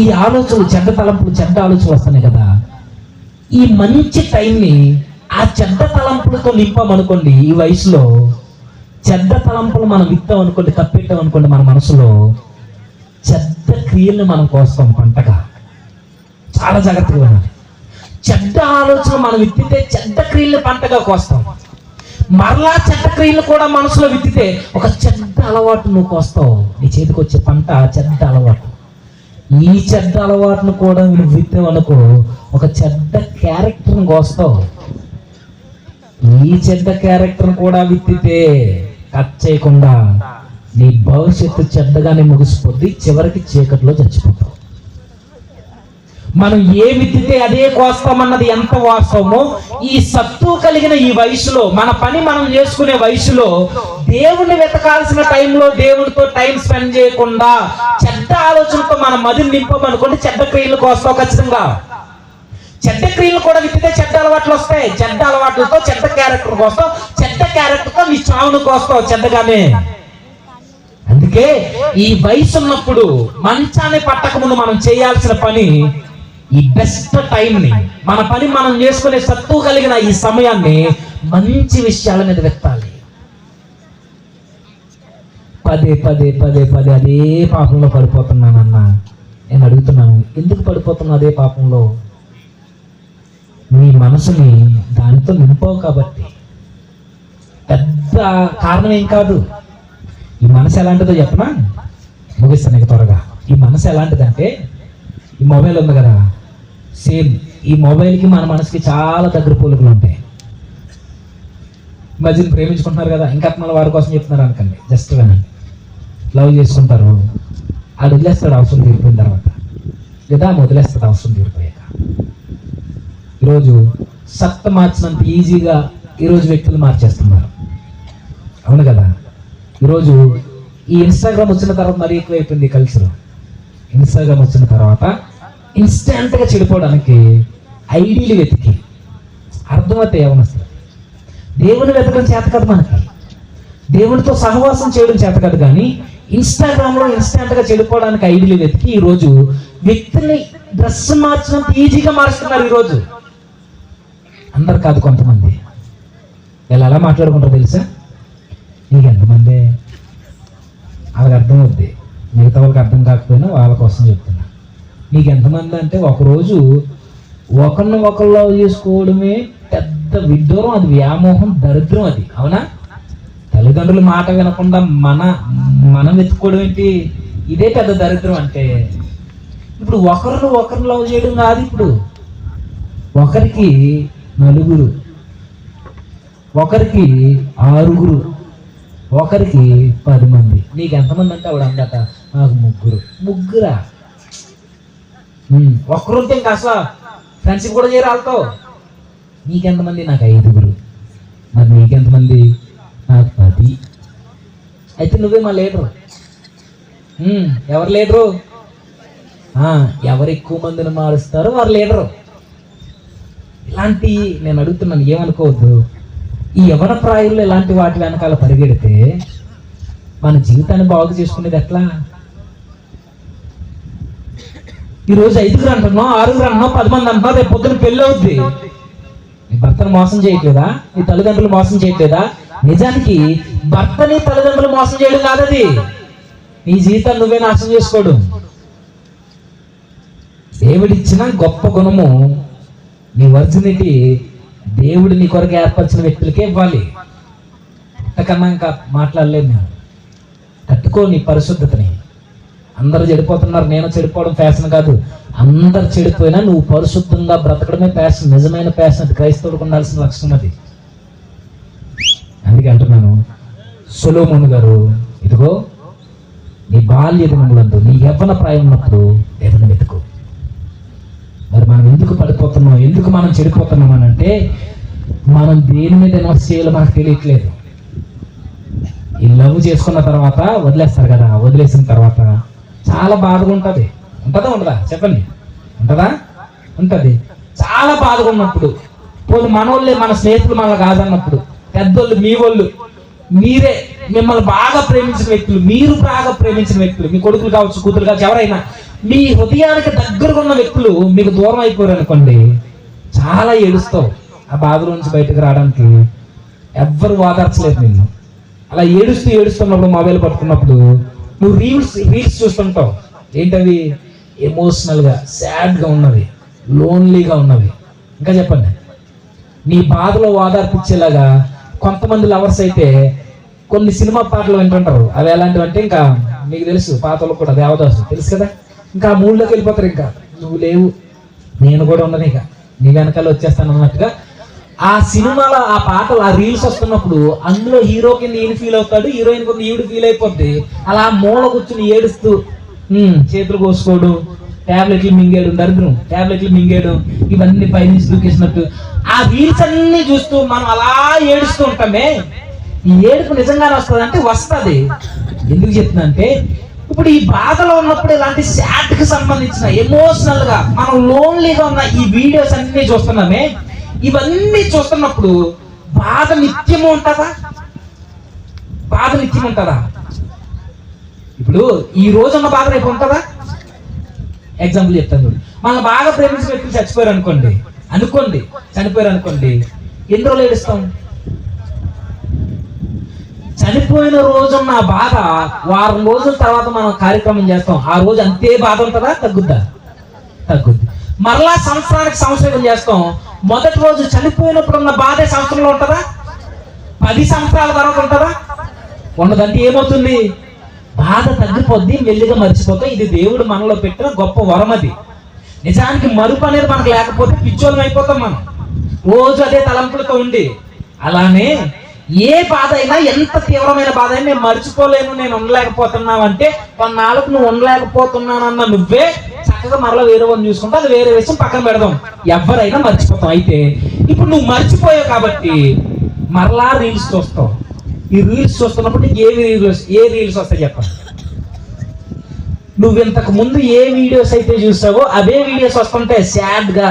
ఈ ఆలోచనలు, చెడ్డ తలంపులు, చెడ్డ ఆలోచనలు వస్తున్నాయి కదా, ఈ మంచి టైంని ఆ చెడ్డ తలంపులతో నింపామనుకోండి. ఈ వయసులో చెడ్డ తలంపులు మనం విత్తాం అనుకోండి, కప్పెట్టాం అనుకోండి, మన మనసులో చెడ్డ క్రియలను మనం కోస్తాం పంటగా. చాలా జాగ్రత్తగా ఉండాలి. చెడ్డ ఆలోచన మనం విత్తితే చెడ్డ క్రియలను పంటగా కోస్తాం. మరలా చెడ్డ క్రియలు కూడా మనసులో విత్తితే ఒక చెడ్డ అలవాటు నువ్వు కోస్తావు. నీ చేతికి వచ్చే పంట చెడ్డ అలవాటు. ఈ చెడ్డ అలవాటును కూడా నువ్వు విత్తావు అనుకో, ఒక చెడ్డ క్యారెక్టర్ని కోస్తావు. ఈ చెడ్డ క్యారెక్టర్ కూడా విత్తితే కట్ చేయకుండా నీ భవిష్యత్తు చెడ్డగానే ముగిసిపోద్ది, చివరికి చీకట్లో చచ్చిపోతావు. మనం ఏ విత్తితే అదే కోస్తామన్నది ఎంత వాస్తవమో, ఈ సత్తు కలిగిన ఈ వయసులో, మన పని మనం చేసుకునే వయసులో, దేవుణ్ణి వెతకాల్సిన టైంలో దేవుడితో టైం స్పెండ్ చేయకుండా చెడ్డ ఆలోచనతో మన మదిని నింపమనుకోండి, చెడ్డ క్రియలు కోస్తావు ఖచ్చితంగా. చెడ్డ క్రియలు కూడా విత్తితే చెడ్డ అలవాట్లు వస్తాయి. చెడ్డ అలవాట్లతో చెడ్డ క్యారెక్టర్ కోస్తావు, చెడ్డ క్యారెక్టర్తో నీ చావును కోస్తావు చెడ్డగానే. అందుకే ఈ వయసు ఉన్నప్పుడు మంచాన్ని పట్టక ముందు మనం చేయాల్సిన పని, ఈ బెస్ట్ టైంని, మన పని మనం చేసుకునే సత్తు కలిగిన ఈ సమయాన్ని మంచి విషయాల మీద వెత్తాలి. పదే పదే పదే పదే అదే పాపంలో పడిపోతున్నానన్నా, నేను అడుగుతున్నాను, ఎందుకు పడిపోతున్నా అదే పాపంలో? నీ మనసుని దానితో నింపవు కాబట్టి. పెద్ద కారణం ఏం కాదు. ఈ మనసు ఎలాంటిదో చెప్పనా? ముగిస్తాను నీకు త్వరగా. ఈ మనసు ఎలాంటిదంటే, ఈ మొబైల్ ఉంది కదా, సేమ్ ఈ మొబైల్కి మన మనసుకి చాలా దగ్గర పోలికలు ఉంటాయి. మధ్యన ప్రేమించుకుంటున్నారు కదా, ఇంకా మన వారి కోసం చెప్తున్నారు అనుకోండి, జస్ట్ వినండి. లవ్ చేసుకుంటారు, ఆడు వదిలేస్తాడు అవసరం తీరిపోయిన తర్వాత, లేదా వదిలేస్తాడు అవసరం తీరిపోయాక. ఈరోజు సత్త మార్చినంత ఈజీగా ఈరోజు వ్యక్తులు మార్చేస్తున్నారు, అవును కదా? ఈరోజు ఈ ఇన్స్టాగ్రామ్ వచ్చిన తర్వాత మరీ ఎక్కువైపోయింది కల్చర్. ఇన్స్టాగ్రామ్ వచ్చిన తర్వాత ఇన్స్టెంట్గా చెడిపోవడానికి ఐడీలు వెతికి అర్థమవుతాయి ఏమన్నా. దేవుని వెతకడం చేత కాదు మనకి, దేవునితో సహవాసం చేయడం చేత కాదు, కానీ ఇన్స్టాగ్రామ్లో ఇన్స్టెంట్గా చెడిపోవడానికి ఐడీలు వెతికి ఈరోజు వ్యక్తుల్ని డ్రెస్ మార్చినంత ఈజీగా మారుస్తున్నారు. ఈరోజు అందరు కాదు, కొంతమంది. వీళ్ళు ఎలా మాట్లాడుకుంటారో తెలుసా? నీకు ఎంతమంది? వాళ్ళకి అర్థం అవుద్ది, మిగతా వాళ్ళకి అర్థం కాకపోయినా వాళ్ళ కోసం చెప్తున్నా. నీకు ఎంతమంది అంటే, ఒకరోజు ఒకరిని ఒకరు లవ్ చేసుకోవడమే పెద్ద విడ్డూరం, అది వ్యామోహం, దరిద్రం అది, అవునా? తల్లిదండ్రుల మాట వినకుండా మనం వెతుక్కోవడం ఏంటి? ఇదే పెద్ద దరిద్రం. అంటే ఇప్పుడు ఒకరు లవ్ చేయడం కాదు, ఇప్పుడు ఒకరికి 4, ఒకరికి 6, ఒకరికి 10 మంది. నీకు ఎంతమంది అంటే ఆవిడ అందట, నాకు 3. ఒక్కరు ఉంటే ఇంకా అసలు ఫ్రెండ్షిప్ కూడా చేయరు వాళ్ళతో. నీకెంతమంది? నాకు 5. మరి నీకెంతమంది? నాకు 10. అయితే నువ్వే మా లీడరు. ఎవరు లీడరు? ఎవరు ఎక్కువ మందిని మారుస్తారో వారు లీడరు. ఇలాంటి నేను అడుగుతున్నాను, ఏమనుకోవద్దు. ఈ యవ్వన ప్రాయంలో ఇలాంటి వాటి వెనకాల పరిగెడితే మన జీవితాన్ని బాగు చేసుకునేది ఎట్లా? ఈరోజు 5 అంటున్నావు, 6 అంటున్నావు, 10 మంది అంటున్నావు, రేపు పొద్దున పెళ్ళి అవుద్ది. నీ భర్తను మోసం చేయట్లేదా? నీ తల్లిదండ్రులు మోసం చేయట్లేదా? నిజానికి భర్తని తల్లిదండ్రులు మోసం చేయడం కాదది, నీ జీవితాన్ని నువ్వే నాశనం చేసుకోవడం. దేవుడిచ్చిన గొప్ప గుణము, నీ వర్జినిటీ దేవుడు నీ కొరకు ఏర్పరిచిన వ్యక్తులకే ఇవ్వాలి. అంతకన్నా ఇంకా మాట్లాడలేదు నేను. కట్టుకో నీ పరిశుద్ధతని. అందరూ చెడిపోతున్నారు, నేను చెడిపోవడం ఫ్యాషన్ కాదు. అందరు చెడిపోయినా నువ్వు పరిశుద్ధంగా బ్రతకడమే ప్యాషన్, నిజమైన ప్యాషన్. అది క్రైస్తవుడికి ఉండాల్సిన లక్షణం అది. అందుకే అంటున్నాను, సొలొమోను గారు, ఇదిగో నీ బాల్య దినములందు, నీ యవ్వన ప్రాయం ఉన్నప్పుడు దేవుని వెతుకు. మరి మనం ఎందుకు పడిపోతున్నాం, ఎందుకు మనం చెడిపోతున్నాం అని అంటే, మనం దేని మీద ఇన్వెస్ట్ చేయాలో మనకు తెలియట్లేదు. ఈ లవ్ చేసుకున్న తర్వాత వదిలేస్తారు కదా, వదిలేసిన తర్వాత చాలా బాధగా ఉంటుంది. ఉంటుందా ఉండదా చెప్పండి? ఉంటుందా? ఉంటుంది. చాలా బాధగా ఉన్నప్పుడు, పోనీ మనోళ్ళే, మన స్నేహితులు మనల్ని కాదన్నప్పుడు, పెద్దోళ్ళు, మీ వాళ్ళు, మీరే మిమ్మల్ని బాగా ప్రేమించిన వ్యక్తులు, మీరు బాగా ప్రేమించిన వ్యక్తులు, మీ కొడుకులు కావచ్చు, కూతురు కావచ్చు, ఎవరైనా మీ హృదయానికి దగ్గరగా ఉన్న వ్యక్తులు మీకు దూరం అయిపోయారు అనుకోండి, చాలా ఏడుస్తావు. ఆ బాధలో నుంచి బయటకు రావడానికి ఎవ్వరు ఓదార్చలేదు నిన్ను. అలా ఏడుస్తున్నప్పుడు మొబైల్ పట్టుకున్నప్పుడు నువ్వు రీల్స్ చూస్తుంటావు. ఏంటవి? ఎమోషనల్గా సాడ్గా ఉన్నవి, లోన్లీగా ఉన్నవి. ఇంకా చెప్పండి, నీ బాధలో ఓదార్పిచ్చేలాగా కొంతమంది లవర్స్ అయితే కొన్ని సినిమా పాటలు వింటుంటారు. అవి ఎలాంటివి అంటే, ఇంకా మీకు తెలుసు, పాతలు కూడా, దేవదాసు తెలుసు కదా, ఇంకా ఆ మూడ్లోకి వెళ్ళిపోతారు. ఇంకా నువ్వు లేవు, నేను కూడా ఉండను, ఇక నీ వెనకాల వచ్చేస్తాను అన్నట్టుగా ఆ సినిమాలో ఆ పాటలు ఆ రీల్స్ వస్తున్నప్పుడు అందులో హీరో కింద ఈయన ఫీల్ అవుతాడు, హీరోయిన్ కింద ఈవిడ ఫీల్ అయిపోద్ది. అలా మూల కూర్చుని ఏడుస్తూ చేతులు కోసుకోవడం, టాబ్లెట్లు మింగేయడం, దరిద్రం టాబ్లెట్లు మింగేయడం, ఇవన్నీ పైనుంచి దూకేసినట్టు ఆ రీల్స్ అన్ని చూస్తూ మనం అలా ఏడుస్తూ ఉంటామే. ఈ ఏడుపు నిజంగానే వస్తుంది అంటే వస్తుంది. ఎందుకు చెప్తుందంటే ఇప్పుడు ఈ బాధలో ఉన్నప్పుడు ఇలాంటి సాడ్ కి సంబంధించిన ఎమోషనల్ గా మనం లోన్లీగా ఉన్న ఈ వీడియోస్ అన్ని చూస్తున్నామే, ఇవన్నీ చూస్తున్నప్పుడు బాధ నిత్యము ఉంటుందా? బాధ నిత్యం ఉంటుందా? ఇప్పుడు ఈ రోజు ఉన్న బాధ రేపు ఉంటుందా? ఎగ్జాంపుల్ చెప్తాను చూడు. మనం బాగా ప్రేమించిన వ్యక్తులు చచ్చిపోయారు అనుకోండి, చనిపోయారు అనుకోండి, ఎన్ని రోజులు ఏడుస్తాం? చనిపోయిన రోజున్న బాధ వారం రోజుల తర్వాత మనం కార్యక్రమం చేస్తాం, ఆ రోజు అంతే బాధ ఉంటుందా? తగ్గుద్ది. మరలా సంవత్సరం చేస్తాం, మొదటి రోజు చనిపోయినప్పుడు ఉన్న బాధ సంవత్సరంలో ఉంటుందా? 10 సంవత్సరాల తర్వాత ఉంటుందా? ఉండదంటే ఏమవుతుంది? బాధ తగ్గిపోద్ది, మెల్లిగా మర్చిపోతాం. ఇది దేవుడు మనలో పెట్టిన గొప్ప వరం. అది నిజానికి మరుపు అనేది మనకు లేకపోతే పిచ్చోళ్ళం అయిపోతాం మనం, రోజు అదే తలంపులతో ఉండి. అలానే ఏ బాధ అయినా, ఎంత తీవ్రమైన బాధ అయినా నేను మర్చిపోలేను, నేను ఉండలేకపోతున్నావు అంటే కొన్నాళ్ళకు నువ్వు ఉండలేకపోతున్నానన్న నువ్వే చక్కగా మరలా వేరే వాళ్ళని చూసుకుంటా, అది వేరే విషయం పక్కన పెడదాం, ఎవరైనా మర్చిపోతాం. అయితే ఇప్పుడు నువ్వు మర్చిపోయావు కాబట్టి మరలా రీల్స్ చూస్తావు. ఈ రీల్స్ చూస్తున్నప్పుడు నీకు ఏ రీల్స్ వస్తాయి చెప్పండి? నువ్వు ఇంతకు ముందు ఏ వీడియోస్ అయితే చూసావో అవే వీడియోస్ వస్తుంటాయి. సాడ్ గా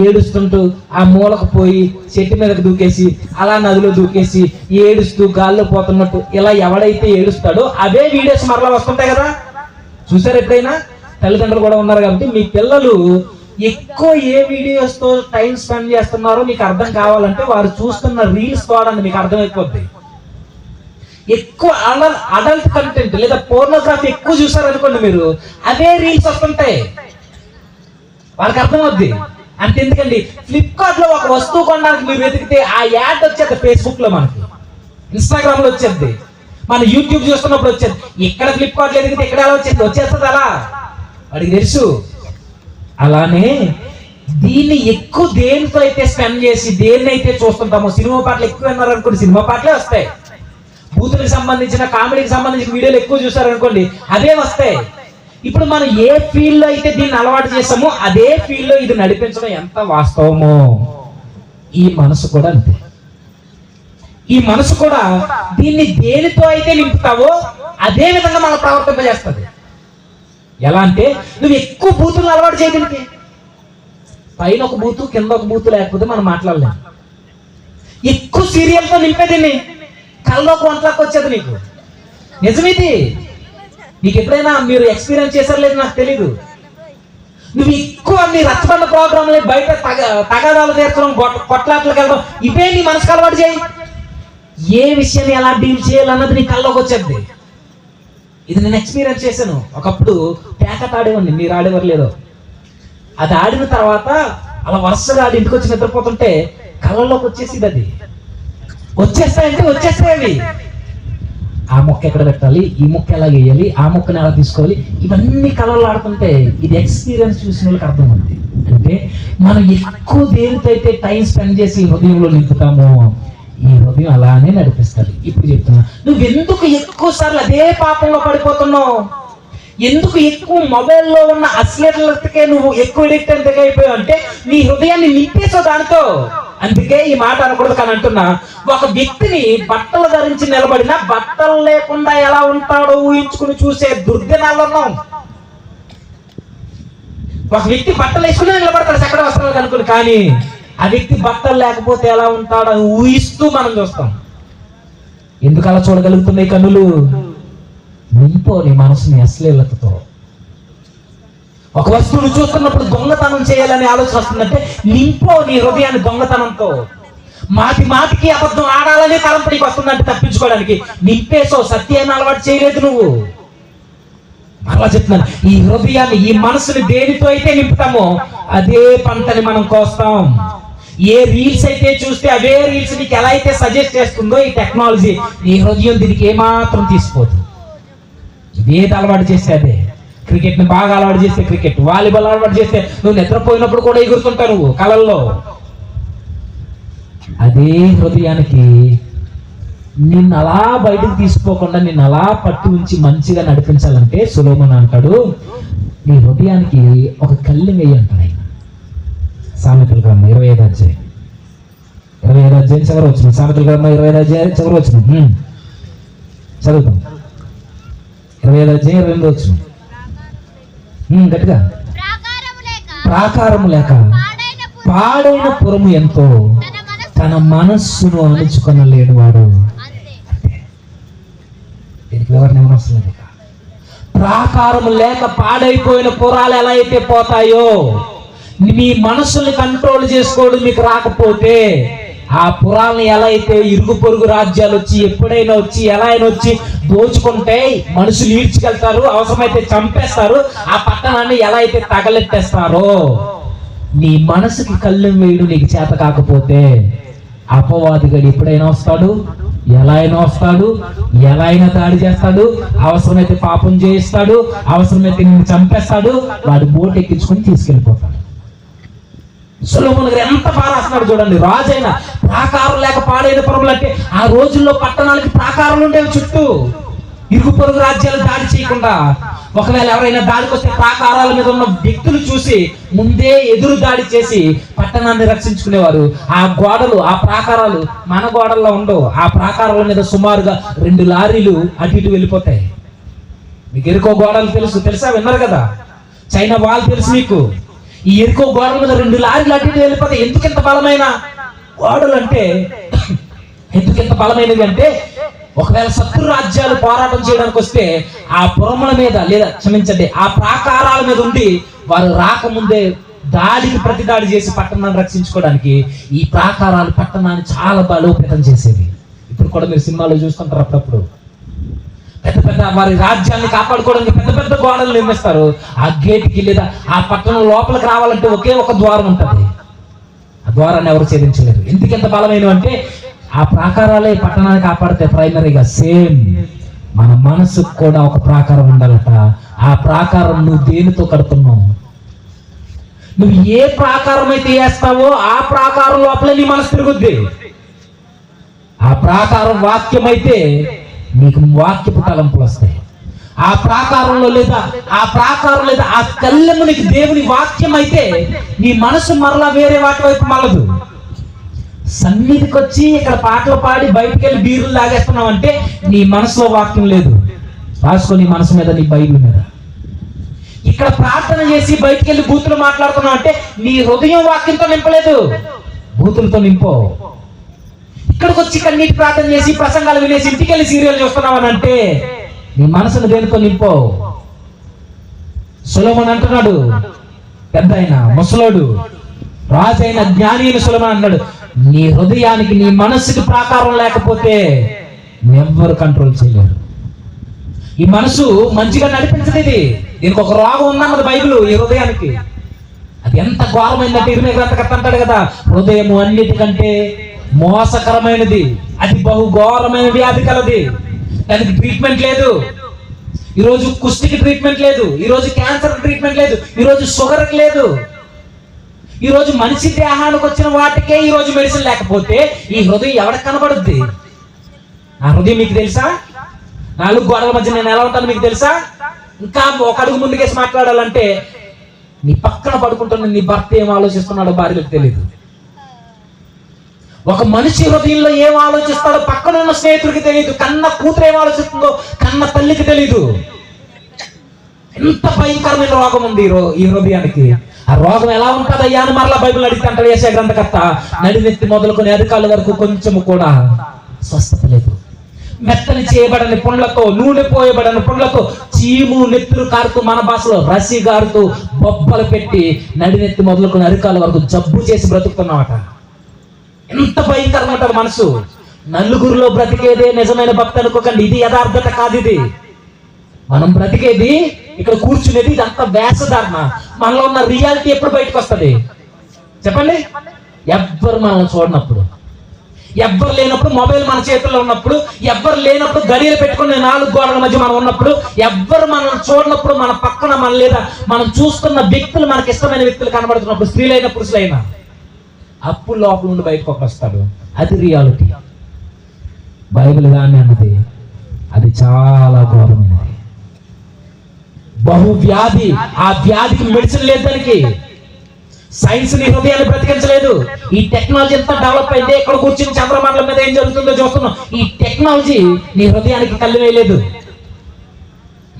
ఏడుస్తుంటూ ఆ మూలకు పోయి చెట్టు మీదకి దూకేసి, అలా నదిలో దూకేసి ఏడుస్తూ గాల్లో పోతున్నట్టు ఇలా ఎవడైతే ఏడుస్తాడో అవే వీడియోస్ మరలా వస్తుంటాయి కదా. చూసారు ఎప్పుడైనా? తల్లిదండ్రులు కూడా ఉన్నారు కాబట్టి మీ పిల్లలు ఎక్కువ ఏ వీడియోస్ తో టైం స్పెండ్ చేస్తున్నారో మీకు అర్థం కావాలంటే వారు చూస్తున్న రీల్స్ ద్వారా మీకు అర్థమైపోద్ది. ఎక్కువ అడల్ట్ కంటెంట్ లేదా పోర్నోగ్రఫీ ఎక్కువ చూసారనుకోండి మీరు, అవే రీల్స్ వస్తుంటాయి, వాళ్ళకి అర్థమవుద్ది. అంటే ఎందుకండి, ఫ్లిప్కార్ట్ లో ఒక వస్తువు కొనడానికి మీరు వెతికితే ఆ యాడ్ వచ్చేది, ఫేస్బుక్ లో మనకి, ఇన్స్టాగ్రామ్ లో వచ్చేది, మన యూట్యూబ్ చూస్తున్నప్పుడు వచ్చేది. ఇక్కడ ఫ్లిప్కార్ట్ లో ఎదిగితే ఇక్కడ ఎలా వచ్చేస్తుంది అలా వాడికి తెలుసు. అలానే దీన్ని ఎక్కువ దేనితో అయితే స్పెండ్ చేసి దేన్ని అయితే చూస్తుంటామో, సినిమా పాటలు ఎక్కువ విన్నారు అనుకోండి, సినిమా పాటలే వస్తాయి. బూతులకు సంబంధించిన, కామెడీకి సంబంధించిన వీడియోలు ఎక్కువ చూసారనుకోండి, అవే వస్తాయి. ఇప్పుడు మనం ఏ ఫీల్డ్ లో అయితే దీన్ని అలవాటు చేస్తామో అదే ఫీల్డ్ లో ఇది నడిపించడం ఎంత వాస్తవమో ఈ మనసు కూడా అంతే. ఈ మనసు కూడా దీన్ని దేనితో అయితే నింపుతావో అదే విధంగా మనం ప్రవర్తింపజేస్తుంది. ఎలా అంటే నువ్వు ఎక్కువ బూతులను అలవాటు చేయడానికి, పైన ఒక బూతు కింద ఒక బూతు లేకపోతే మనం మాట్లాడలేము. ఎక్కువ సీరియల్తో నింపే దీన్ని కళ్ళలోకి వంటలోకి వచ్చేది నీకు. నిజమిది. నీకు ఎప్పుడైనా మీరు ఎక్స్పీరియన్స్ చేశారు లేదు నాకు తెలీదు. నువ్వు ఎక్కువ నీ రచ్చబండ ప్రోగ్రాంలు, బయట తగాదాలు తీర్చడం, కొట్లాట్లకు వెళ్ళడం, ఇవే నీ మనసుకు అలవాటు చేయి. ఏ విషయాన్ని ఎలా డీల్ చేయాలన్నది నీ కళ్ళలోకి వచ్చేది. ఇది నేను ఎక్స్పీరియన్స్ చేశాను. ఒకప్పుడు ప్యాకెట్ ఆడేవాడిని, మీరు ఆడేవారు లేదో. అది ఆడిన తర్వాత అలా వరుసగా ఆడి ఇంటికి వచ్చి నిద్రపోతుంటే కళ్ళలోకి వచ్చేసింది. అది వచ్చేస్తాయంటే వచ్చేస్తాయి అవి. ఆ మొక్క ఎక్కడ పెట్టాలి, ఈ మొక్క ఎలా వేయాలి, ఆ మొక్కని ఎలా తీసుకోవాలి, ఇవన్నీ కళల్లో ఆడుతుంటే ఇది ఎక్స్పీరియన్స్ చూసిన వాళ్ళకి అర్థమవుతుంది. అంటే మనం ఎక్కువ దేనితో అయితే టైం స్పెండ్ చేసి హృదయంలో నింపుతామో ఈ హృదయం అలానే నడిపిస్తుంది. ఇప్పుడు చెప్తున్నా, నువ్వెందుకు ఎక్కువ సార్లు అదే పాపంలో పడిపోతున్నావు? ఎందుకు ఎక్కువ మొబైల్లో ఉన్న అశ్లీలతకే నువ్వు ఎక్కువ ఎడిక్ట్ అయిపోయావు అంటే నీ హృదయాన్ని నింపేసావు దానితో. అందుకే ఈ మాట అనకూడదు కానీ అంటున్నా, ఒక వ్యక్తిని బట్టలు ధరించి నిలబడినా బట్టలు లేకుండా ఎలా ఉంటాడో ఊహించుకుని చూసే దుర్దినాల్లో ఉన్నాం. ఒక వ్యక్తి బట్టలు వేసుకునే నిలబడతాడు చక్కడ వస్త్రాలు కనుక్కుని, కానీ ఆ వ్యక్తి బట్టలు లేకపోతే ఎలా ఉంటాడో ఊహిస్తూ మనం చూస్తాం. ఎందుకు అలా చూడగలుగుతున్నాయి కన్నులు? నింపో నీ మనసుని అశ్లీలతతో. ఒక వస్తువును చూస్తున్నప్పుడు దొంగతనం చేయాలని ఆలోచన వస్తుందంటే నింపో నీ హృదయాన్ని దొంగతనంతో. మాటికి అబద్ధం ఆడాలని తలంపడికి వస్తుందంటే తప్పించుకోవడానికి నింపేసో. సత్యాన్ని అలవాటు చేయలేదు నువ్వు. అలా చెప్తున్నాను, ఈ హృదయాన్ని, ఈ మనసుని దేనితో అయితే నింపుతామో అదే పంటని మనం కోస్తాం. ఏ రీల్స్ అయితే చూస్తే అవే రీల్స్ నీకు ఎలా అయితే సజెస్ట్ చేస్తుందో ఈ టెక్నాలజీ, నీ హృదయం దీనికి ఏమాత్రం తీసిపోదు. ఏది అలవాటు చేస్తే అదే. క్రికెట్ ని బాగా అలవాటు చేస్తే క్రికెట్, వాలీబాల్ అలవాటు చేస్తే నువ్వు నిద్రపోయినప్పుడు కూడా ఎగురుతుంటావు నువ్వు కళల్లో. అదే హృదయానికి నిన్ను అలా బయటకు తీసుకోకుండా నిన్ను అలా పట్టి ఉంచి మంచిగా నడిపించాలంటే సొలొమోను అంటాడు, నీ హృదయానికి ఒక కళ్ళెం వేయి అంటాడు ఆయన. సామెతల గ్రంథం 25 అధ్యాయం చివరి వచ్చిన సామెతల గ్రంథం 25 అధ్యాయం చివరి వచ్చిన చదువుతాం. 25 అధ్యాయం 22 వచ్చిన గట్టిగా. ప్రాకారము లేక పాడైన పురము ఎంతో తన మనస్సును అణుచుకొనలేడు వాడు. దీనికి వివరణ ఏమవసరం లేదు. ప్రాకారము లేక పాడైపోయిన పురాలు ఎలా అయితే పోతాయో, మీ మనస్సుని కంట్రోల్ చేసుకోవడం మీకు రాకపోతే ఆ పురాలను ఎలా అయితే ఇరుగు పొరుగు రాజ్యాలు వచ్చి ఎప్పుడైనా వచ్చి ఎలా అయినా వచ్చి దోచుకుంటే మనుషులు ఈడ్చుకెళ్తారు, అవసరమైతే చంపేస్తారు, ఆ పట్టణాన్ని ఎలా అయితే తగలెట్టేస్తారో, నీ మనసుకి కళ్ళెం వేయడం నీకు చేత కాకపోతే అపవాదిగాడు ఎప్పుడైనా వస్తాడు, ఎలా అయినా వస్తాడు, ఎలా అయినా దాడి చేస్తాడు, అవసరమైతే పాపం చేయిస్తాడు, అవసరమైతే నిన్ను చంపేస్తాడు, వాడు బోట్ ఎక్కించుకొని తీసుకెళ్ళిపోతాడు. సొలొమోను గారు ఎంత బాగా రాస్తున్నాడు చూడండి. రాజైన ప్రాకారం లేక పాడైన పురములు అంటే ఆ రోజుల్లో పట్టణాలకి ప్రాకారాలు ఉండేవి చుట్టూ, ఇరుగు పొరుగు రాజ్యాలు దాడి చేయకుండా. ఒకవేళ ఎవరైనా దాడికి వస్తే ప్రాకారాల మీద ఉన్న వ్యక్తులు చూసి ముందే ఎదురు దాడి చేసి పట్టణాన్ని రక్షించుకునేవారు. ఆ గోడలు, ఆ ప్రాకారాలు మన గోడల్లో ఉండవు. ఆ ప్రాకారాల మీద సుమారుగా 2 లారీలు అటు ఇటు వెళ్ళిపోతాయి. మీకు ఎరుకో గోడలు తెలుసా, విన్నారు కదా. చైనా వాల్ తెలుసు మీకు. ఈ ఎరుకో గోడల మీద 2 లారీలు అటు ఇటు వెళ్ళిపోతాయి. ఎందుకు ఇంత బలమైన గోడలు అంటే, ఎందుకు ఇంత బలమైనవి అంటే, ఒకవేళ శత్రు రాజ్యాలు పోరాటం చేయడానికి వస్తే ఆ పురముల మీద లేదా క్షమించండి ఆ ప్రాకారాల మీద ఉండి వారు రాకముందే దాడికి ప్రతిదాడి చేసి పట్టణాన్ని రక్షించుకోవడానికి ఈ ప్రాకారాలు పట్టణాన్ని చాలా బలోపేతం చేసేవి. ఇప్పుడు కూడా మీరు సినిమాలో చూస్తుంటారు, అప్పుడప్పుడు పెద్ద పెద్ద వారి రాజ్యాన్ని కాపాడుకోవడానికి పెద్ద పెద్ద గోడలు నిర్మిస్తారు. ఆ గేట్కి లేదా ఆ పట్టణం లోపలికి రావాలంటే ఒకే ఒక ద్వారం ఉంటుంది. ఆ ద్వారాన్ని ఎవరు ఛేదించలేరు. ఎందుకెంత బలమైనవి అంటే ఆ ప్రాకారాలే పట్టణాన్ని కాపాడితే ప్రైమరీగా సేమ్ మన మనసుకు కూడా ఒక ప్రాకారం ఉండాలట. ఆ ప్రాకారం నువ్వు దేనితో కడుతున్నావు? నువ్వు ఏ ప్రాకారం అయితే వేస్తావో ఆ ప్రాకారం లోపలే నీ మనసు తిరుగుద్ది. ఆ ప్రాకారం వాక్యం అయితే నీకు వాక్యపు తలంపులు వస్తాయి. ఆ ప్రాకారంలో లేదా ఆ కళ్ళెము నీకు దేవుని వాక్యం అయితే నీ మనసు మరలా వేరే వాటి వైపు మళ్ళదు. సన్నిధికి వచ్చి ఇక్కడ పాటలు పాడి బయటికి వెళ్ళి బీరులు లాగేస్తున్నావు అంటే నీ మనసులో వాక్యం లేదు. రాసుకో నీ మనసు మీద, నీ బైబిల్ మీద. ఇక్కడ ప్రార్థన చేసి బయటికి వెళ్ళి బూతులు మాట్లాడుతున్నావు అంటే నీ హృదయం వాక్యంతో నింపలేదు, బూతులతో నింపో. ఇక్కడికి వచ్చి కన్నీటి ప్రార్థన చేసి ప్రసంగాలు వినేసి ఇంటికి వెళ్ళి సీరియల్ చూస్తున్నావు అని అంటే నీ మనసును దేనితో నింపో. సొలొమోను అంటున్నాడు, పెద్ద అయిన ముసలోడు రాజైన జ్ఞాని అయిన సొలొమోను అన్నాడు, నీ హృదయానికి నీ మనసుకి ప్రాకారం లేకపోతే ఎవ్వరు కంట్రోల్ చేయలేరు. ఈ మనసు మంచిగా నడిపించలేదు. దీనికి ఒక రోగం ఉందన్నది బైబిల్ ఈ హృదయానికి. అది ఎంత ఘోరమైందంటే ఇరిమియా గ్రంథకర్త అంటాడు కదా, హృదయము అన్నిటికంటే మోసకరమైనది, అది బహు ఘోరమైన వ్యాధి కలది, దానికి ట్రీట్మెంట్ లేదు. ఈరోజు కుష్టికి ట్రీట్మెంట్ లేదు, ఈరోజు క్యాన్సర్ ట్రీట్మెంట్ లేదు, ఈరోజు షుగర్కి లేదు. ఈరోజు మనిషి దేహానికి వచ్చిన వాటికే ఈరోజు మెడిసిన్ లేకపోతే ఈ హృదయం ఎవరికి కనబడుద్ది? నా హృదయం మీకు తెలుసా? 4 గోడల మధ్య నేను ఎలా ఉంటాను మీకు తెలుసా? ఇంకా ఒక అడుగు ముందుకేసి మాట్లాడాలంటే నీ పక్కన పడుకుంటున్న నీ భర్త ఏం ఆలోచిస్తున్నాడో భార్యలకు తెలియదు. ఒక మనిషి హృదయంలో ఏం ఆలోచిస్తాడో పక్కన ఉన్న స్నేహితుడికి తెలియదు. కన్న కూతురు ఏం ఆలోచిస్తుందో కన్న తల్లికి తెలీదు. ఎంత భయంకరమైన రోగం ఉంది ఈ హృదయానికి. ఆ రోగం ఎలా ఉంటుందయ్యా అని మరలా బైబిల్ అడిగితే అంటాడు యెషయా గ్రంథకర్త, నడినెత్తి మొదలుకొని అరికాళ్ళ వరకు కొంచెము కూడా స్వస్థత లేదు. మెత్తని చేయబడని పుండ్లతో, నూనె పోయబడని పుండ్లతో, చీము నెత్తురు కారుతూ, మన భాషలో రసి గారుతూ బొబ్బలు పెట్టి నడినెత్తి మొదలుకొని అరికాళ్ళ వరకు జబ్బు చేసి బ్రతుకుతున్నామట. ఎంత భయంకరంగా ఉంటుంది మనసు. నలుగురిలో బ్రతికేదే నిజమైన భక్తి అనుకోకండి, ఇది యథార్థత కాదు. ఇది మనం బ్రతికేది, ఇక్కడ కూర్చునేది, ఇదంతా వేషధారణ. మనలో ఉన్న రియాలిటీ ఎప్పుడు బయటకు వస్తుంది చెప్పండి? ఎవ్వరు మనల్ని చూడనప్పుడు, ఎవ్వరు లేనప్పుడు, మొబైల్ మన చేతుల్లో ఉన్నప్పుడు, ఎవ్వరు లేనప్పుడు, గడియలు పెట్టుకుని 4 గోడల మధ్య మనం ఉన్నప్పుడు, ఎవ్వరు మనల్ని చూడనప్పుడు, మన పక్కన మన లేదా మనం చూస్తున్న వ్యక్తులు మనకి ఇష్టమైన వ్యక్తులు కనబడుతున్నప్పుడు, స్త్రీలైనా పురుషులైనా, అప్పుడు లోపల నుండి బయటకు ఒకడు వస్తాడు. అది రియాలిటీ. బైబిల్ దాన్ని అన్నది అది చాలా ఘోరమైనది, బహువ్యాధి. ఆ వ్యాధికి మెడిసిన్ లేదు, దానికి సైన్స్ నీ హృదయాన్ని బ్రతికించలేదు. ఈ టెక్నాలజీ ఎంత డెవలప్ అయింది, ఇక్కడ కూర్చుని చంద్రమండలం మీద ఏం జరుగుతుందో చూస్తున్నాం. ఈ టెక్నాలజీ నీ హృదయానికి కళ్ళు వేయలేదు.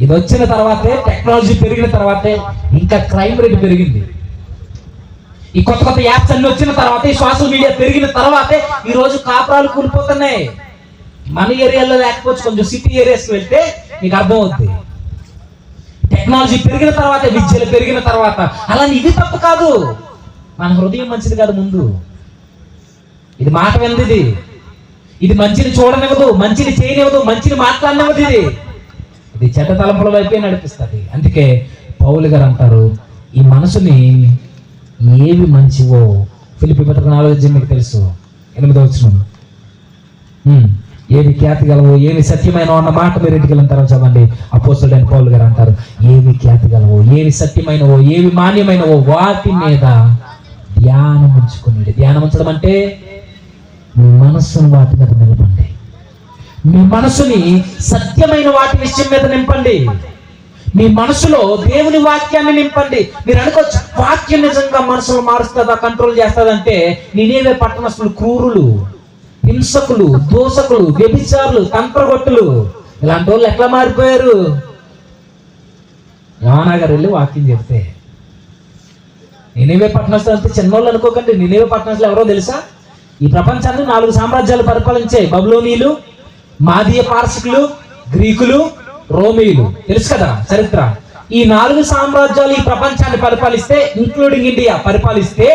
ఇది వచ్చిన తర్వాతే, టెక్నాలజీ పెరిగిన తర్వాతే ఇంకా క్రైమ్ రేట్ పెరిగింది. ఈ కొత్త కొత్త యాప్స్ అన్ని వచ్చిన తర్వాత, ఈ సోషల్ మీడియా పెరిగిన తర్వాతే ఈ రోజు కాపురాలు కూలిపోతున్నాయి. మన ఏరియాలో లేకపోవచ్చు, కొంచెం సిటీ ఏరియాస్కి వెళ్తే నీకు అర్థమవుతుంది. టెక్నాలజీ పెరిగిన తర్వాత, విద్యలు పెరిగిన తర్వాత. అలా ఇది తప్పు కాదు, మన హృదయం మంచిది కాదు. ముందు ఇది మాట వినది, ఇది మంచిని చూడనివ్వదు, మంచిని చేయనివ్వదు, మంచిని మాట్లాడనివ్వదు. ఇది చెడ్డ తలంపుల వైపే నడిపిస్తుంది. అందుకే పౌలు గారు అంటారు, ఈ మనసుని ఏవి మంచివో, ఫిలిప్పీ పత్రిక 4 మీకు తెలుసు 8వ వచనం, ఏవి ఖ్యాతి గలవో, ఏవి సత్యమైన అన్న మాట మీరు ఇంటికి వెళ్ళిన తర్వాత చదవండి. అపోస్తలుడైన పౌలు గారు అంటారు, ఏవి ఖ్యాతి గలవో, ఏవి సత్యమైనవో, ఏవి మాన్యమైనవో వాటి మీద ధ్యానం ఉంచుకుని. ధ్యానం ఉంచడం అంటే మీ మనస్సును వాటి మీద నిలపండి. మీ మనసుని సత్యమైన వాటి విషయం మీద నింపండి. మీ మనసులో దేవుని వాక్యాన్ని నింపండి. మీరు అనుకోవచ్చు, వాక్యం నిజంగా మనసును మారుస్తుందా, కంట్రోల్ చేస్తుందంటే, నినేవే పట్టణస్తులు క్రూరులు, హింసకులు, దోషకులు, వ్యభిచారులు, తంత్రగొట్టులు, ఇలాంటి వాళ్ళు ఎట్లా మారిపోయారు? యోనా గారు వెళ్ళి వాక్యం చెప్తే, నినేవే పట్టణస్తులు అంటే చిన్నోళ్ళు అనుకోకండి. నినేవే పట్టణస్తులు ఎవరో తెలుసా? ఈ ప్రపంచాన్ని 4 సామ్రాజ్యాలు పరిపాలించే బబులోనీయులు, మాదీయ పార్శికులు, గ్రీకులు, రోమీయులు. తెలుసు కదా చరిత్ర. ఈ 4 సామ్రాజ్యాలు ఈ ప్రపంచాన్ని పరిపాలిస్తే, ఇంక్లూడింగ్ ఇండియా పరిపాలిస్తే,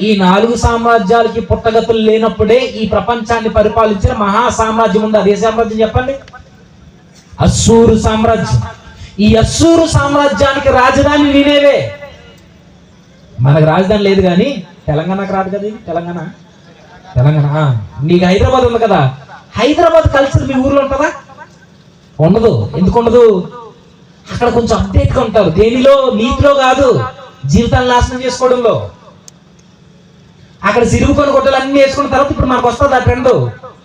ఈ 4 సామ్రాజ్యాలకి పుట్టగతులు లేనప్పుడే ఈ ప్రపంచాన్ని పరిపాలించిన మహా సామ్రాజ్యం ఉంది. అదే సామ్రాజ్యం చెప్పండి, అస్సూరు సామ్రాజ్యం. ఈ అస్సూరు సామ్రాజ్యానికి రాజధాని నినేవే. మనకు రాజధాని లేదు, కానీ తెలంగాణకు రాదు కదా. తెలంగాణ నీకు హైదరాబాద్ ఉంది కదా. హైదరాబాద్ కల్చర్ మీ ఊర్లో ఉంటుందా? ఉండదు. ఎందుకు ఉండదు? అక్కడ కొంచెం అప్డేట్గా ఉంటారు. దేనిలో? నీతిలో కాదు, జీవితాన్ని నాశనం చేసుకోవడంలో. అక్కడ సిరుగు పని గొడ్డలు అన్ని వేసుకున్న తర్వాత ఇప్పుడు మనకు వస్తుంది ఆ ట్రెండ్.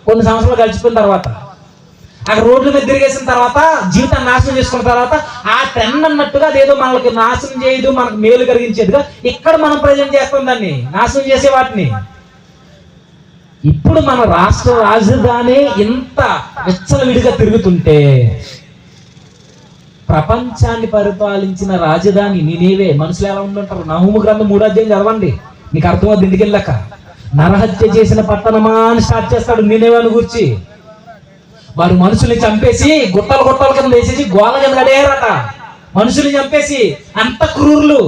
కొన్ని సంవత్సరాలు గడిచిపోయిన తర్వాత, అక్కడ రోడ్ల మీద తిరిగేసిన తర్వాత, జీవితాన్ని నాశనం చేసుకున్న తర్వాత, ఆ ట్రెండ్ అన్నట్టుగా అదేదో మనకి నాశనం చేయదు, మనకు మేలు కలిగించేదిగా ఇక్కడ మనం ప్రజెంట్ చేస్తాం దాన్ని, నాశనం చేసే వాటిని. ఇప్పుడు మన రాష్ట్ర రాజధాని ఇంత విచ్చలవిడిగా తిరుగుతుంటే, ప్రపంచాన్ని పరిపాలించిన రాజధాని నినేవే. మనుషులు ఎలా ఉంటుంటారు? నహూము గ్రంథం 3వ అధ్యాయం చదవండి, నీకు అర్థమవుతుంది. ఇంటికి వెళ్ళాక నరహత్య చేసిన పట్టణమా అని స్టార్ట్ చేస్తాడు నినేవేను గురించి. వారు మనుషుల్ని చంపేసి గుట్టల కింద వేసేసి గోల కింద గడేయారట. మనుషుల్ని చంపేసి అంత క్రూరులు.